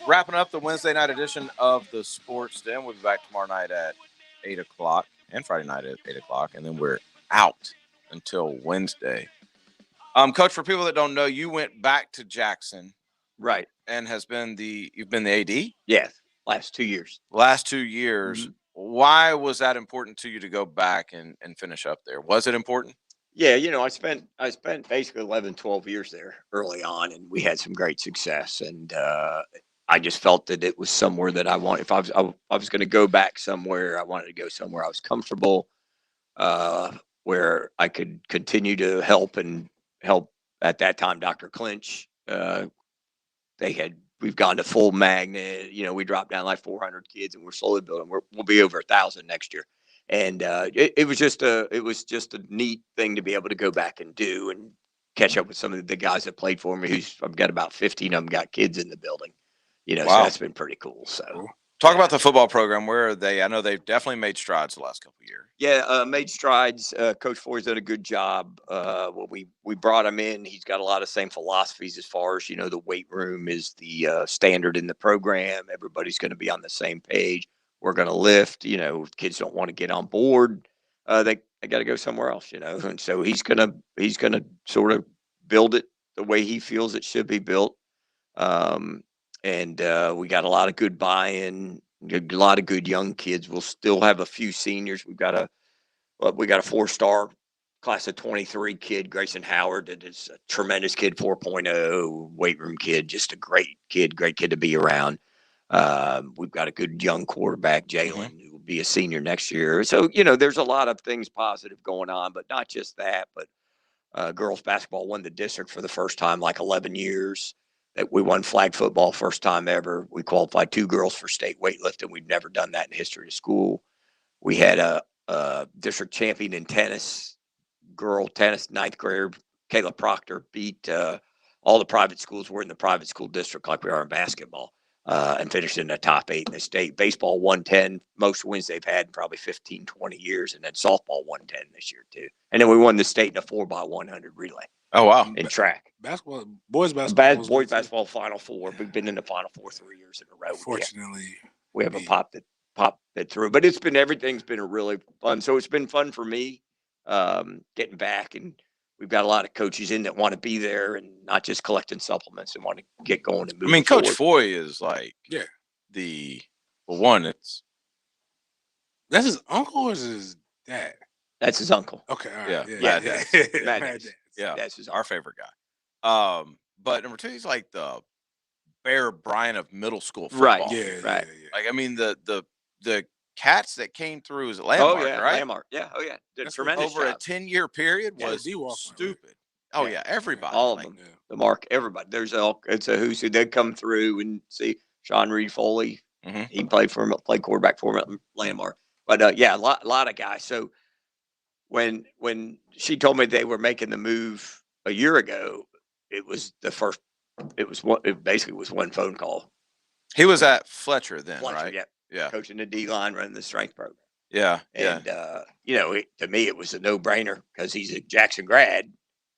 Wrapping up the Wednesday night edition of the Sports Den. We'll be back tomorrow night at 8 o'clock and Friday night at 8 o'clock, and then we're out until Wednesday. Coach, for people that don't know, you went back to Jackson, right, and you've been the AD. Yes, last 2 years. Last 2 years. Mm-hmm. Why was that important to you to go back and finish up there? Was it important? Yeah, I spent basically 11, 12 years there early on, and we had some great success. And I just felt that it was somewhere that I wanted. If I was going to go back somewhere, I wanted to go somewhere I was comfortable, where I could continue to help at that time, Dr. Clinch, we've gone to full magnet. We dropped down like 400 kids, and we're slowly building. We'll be over 1,000 next year. And it was just a neat thing to be able to go back and do and catch up with some of the guys that played for me. I've got about 15 of them got kids in the building. So that's been pretty cool. So talk about the football program. Where are they? I know they've definitely made strides the last couple of years. Yeah, made strides. Coach Foy's done a good job. We brought him in. He's got a lot of same philosophies as far as, the weight room is the standard in the program. Everybody's going to be on the same page. We're going to lift. Kids don't want to get on board. They got to go somewhere else. And so he's gonna sort of build it the way he feels it should be built. And we got a lot of good buy-in. A lot of good young kids. We'll still have a few seniors. We got a 4-star class of 23 kid, Grayson Howard, that is a tremendous kid, 4.0 weight room kid, just a great kid to be around. We've got a good young quarterback, Jalen, who will be a senior next year. So, there's a lot of things positive going on, but not just that, but girls basketball won the district for the first time, like 11 years. That we won flag football first time ever. We qualified 2 girls for state weightlifting. We've never done that in the history of school. We had a district champion in tennis, girl tennis, 9th grader, Kayla Proctor, beat all the private schools. We're in the private school district like we are in basketball, and finished in the top 8 in the state. Baseball 110, most wins they've had in probably 15, 20 years, and then softball 110 this year too. And then we won the state in a 4x100 relay. Oh, wow. In track. Basketball, boys basketball. Boys basketball Final Four. We've been in the Final Four 3 years in a row. Fortunately, we have a pop that through. But everything's been a really fun. So it's been fun for me getting back. And we've got a lot of coaches in that want to be there and not just collecting supplements and want to get going and move. Coach Foy is like that's his uncle or is his dad? That's his uncle. Okay, all right. Yeah. That's our favorite guy. But number 2, he's like the Bear Bryant of middle school football. Right. Like, the cats that came through as a Landmark, right? Landmark. Yeah. Oh, yeah. Did a tremendous over job. a 10-year period was stupid. Oh, yeah. Everybody. All of them. The Mark, everybody. It's a who's who. They come through and see Sean Reed Foley. He played quarterback for him at Landmark. But, a lot of guys. So, when she told me they were making the move a year ago, it basically was one phone call. He was at Fletcher then, right? Yeah. Coaching the D line, running the strength program. Yeah. And, to me, it was a no brainer because he's a Jackson grad.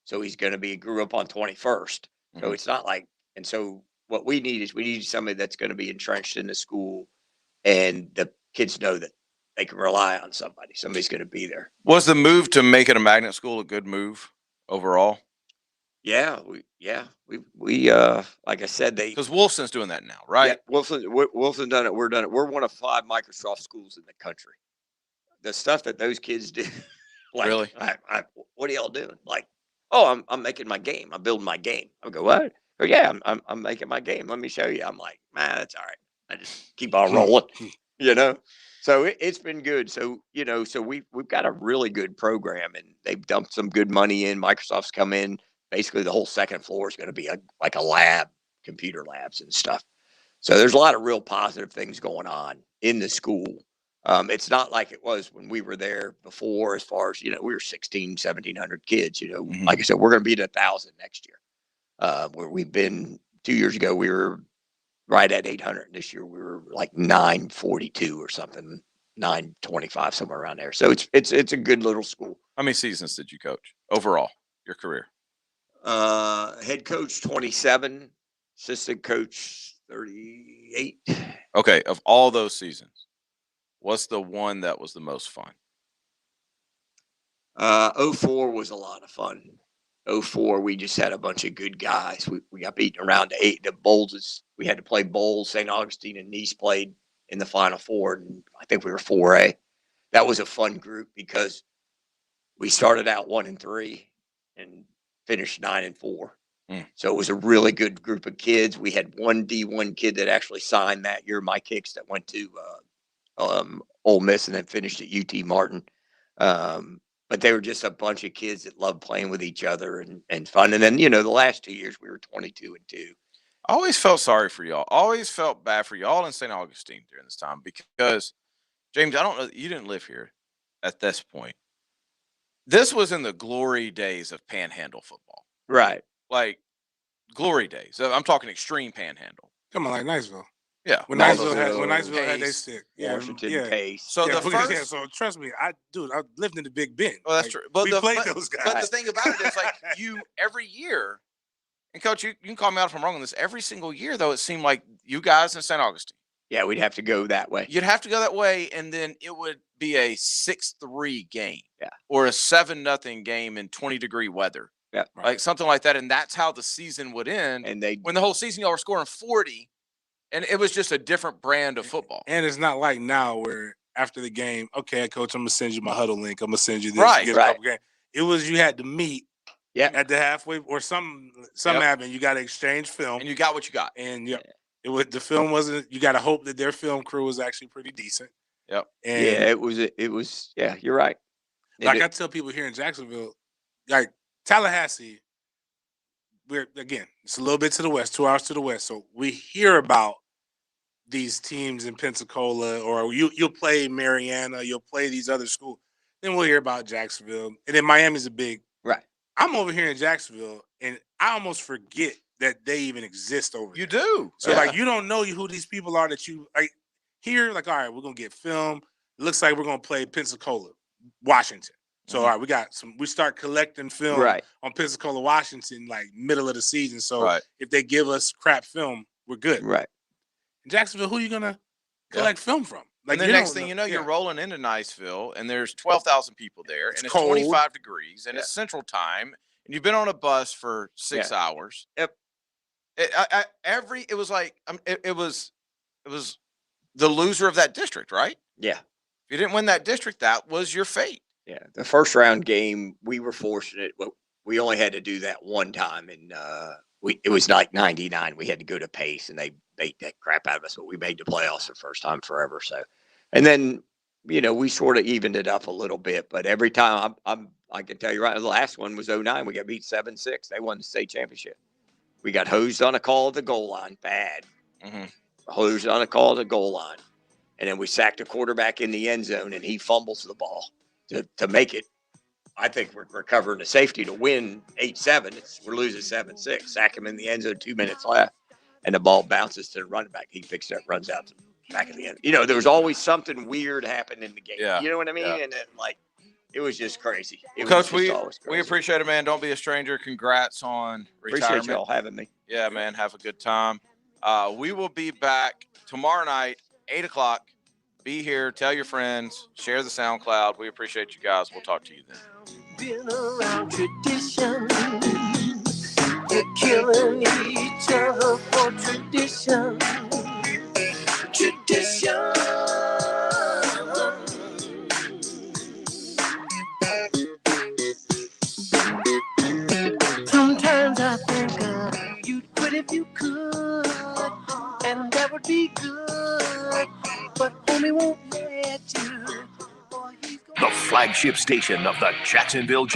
So he's going to grew up on 21st. So it's not like, and so what we need somebody that's going to be entrenched in the school and the kids know that they can rely on somebody. Somebody's going to be there. Was the move to make it a magnet school a good move overall? Yeah, we like I said, because Wolfson's doing that now, right? Yeah, Wolfson done it. We're done it. We're one of 5 Microsoft schools in the country. The stuff that those kids do, really? What are y'all doing? Like, oh, I'm making my game. I'm building my game. I go, what? Oh, yeah, I'm making my game. Let me show you. I'm like, man, that's all right. I just keep on rolling, So it's been good. So, so we've got a really good program, and they've dumped some good money in. Microsoft's come in. Basically, the whole second floor is going to be like a lab, computer labs and stuff. So there's a lot of real positive things going on in the school. It's not like it was when we were there before, as far as, we were 1,700 kids, Like I said, we're going to be at 1,000 next year. Where we've been 2 years ago, we were right at 800. This year we were like 942 or something, 925, somewhere around there. So it's a good little school. How many seasons did you coach overall, your career? Head coach 27, assistant coach 38. Okay, of all those seasons, what's the one that was the most fun? 04 was a lot of fun. 04, we just had a bunch of good guys. We got beaten around the bowls. We had to play bowls. St. Augustine and Nice played in the Final Four, and I think we were 4A. That was a fun group because we started out 1-3 and finished 9-4. So it was a really good group of kids. We had one D1 kid that actually signed that year, Mike Hicks, that went to Ole Miss and then finished at UT Martin. but they were just a bunch of kids that loved playing with each other and fun. And then, the last 2 years we were 22-2. I always felt sorry for y'all. Always felt bad for y'all in St. Augustine during this time because, James, I don't know, you didn't live here at this point. This was in the glory days of panhandle football. Right. Like, glory days. I'm talking extreme panhandle. Come on, like Niceville. Yeah. When Niceville had they stick. Washington, Pace. So the first. Yeah, so trust me, I lived in the Big Bend. Well, that's true. But we played those guys. But the thing about it is, like, you every year, and Coach, you can call me out if I'm wrong on this. Every single year, though, it seemed like you guys in St. Augustine. Yeah, we'd have to go that way. You'd have to go that way, and then it would be a 6-3 game. Yeah. Or a 7-0 game in 20-degree weather. Yeah. Like something like that, and that's how the season would end. And when the whole season y'all were scoring 40, and it was just a different brand of football. And it's not like now where after the game, okay, coach, I'm gonna send you my huddle link. I'm gonna send you this. Right. Get a couple games. It was you had to meet. Yeah. At the halfway or something happened. You got to exchange film, and you got what you got. And it was the film wasn't. You got to hope that their film crew was actually pretty decent. Yep. And it was. Yeah, you're right. Like I tell people here in Jacksonville, like Tallahassee, it's a little bit to the west, 2 hours to the west. So we hear about these teams in Pensacola, or you'll play Mariana, you'll play these other schools. Then we'll hear about Jacksonville, and then Miami's a big. Right. I'm over here in Jacksonville, and I almost forget that they even exist over there. You do. So, like, you don't know who these people are that you like here. Like, all right, we're going to get film. It looks like we're going to play Pensacola, Washington. So, all right, we start collecting film on Pensacola, Washington, like middle of the season. So, if they give us crap film, we're good. Right. In Jacksonville, who are you going to collect film from? Like, and the next thing you know, you're rolling into Niceville, and there's 12,000 people there, and it's cold. 25 degrees, and it's Central Time, and you've been on a bus for 6 hours. Yep. It was the loser of that district, right? Yeah. If you didn't win that district, that was your fate. Yeah. The first round game, we were fortunate. We only had to do that one time, and it was like 99. We had to go to Pace, and they beat that crap out of us, but we made the playoffs the first time forever. So, and then, we sort of evened it up a little bit, but every time I can tell you right, the last one was 09. We got beat 7-6. They won the state championship. We got hosed on a call at the goal line. Bad. Mm-hmm. Hosed on a call at the goal line. And then we sacked a quarterback in the end zone, and he fumbles the ball to make it. I think we're recovering the safety to win 8-7. We're losing 7-6. Sack him in the end zone, 2 minutes left. And the ball bounces to the running back. He picks it up, runs out to the back of the end. There was always something weird happening in the game. Yeah. You know what I mean? Yeah. And then, it was just crazy. Coach, we appreciate it, man. Don't be a stranger. Congrats on retirement. Appreciate y'all having me. Yeah, man. Have a good time. We will be back tomorrow night, 8 o'clock. Be here. Tell your friends. Share the SoundCloud. We appreciate you guys. We'll talk to you then. Been around tradition. We're killing each other for tradition. Tradition. Sometimes I think you'd quit if you could, and that would be good. But homie won't let you. The flagship station of the Jacksonville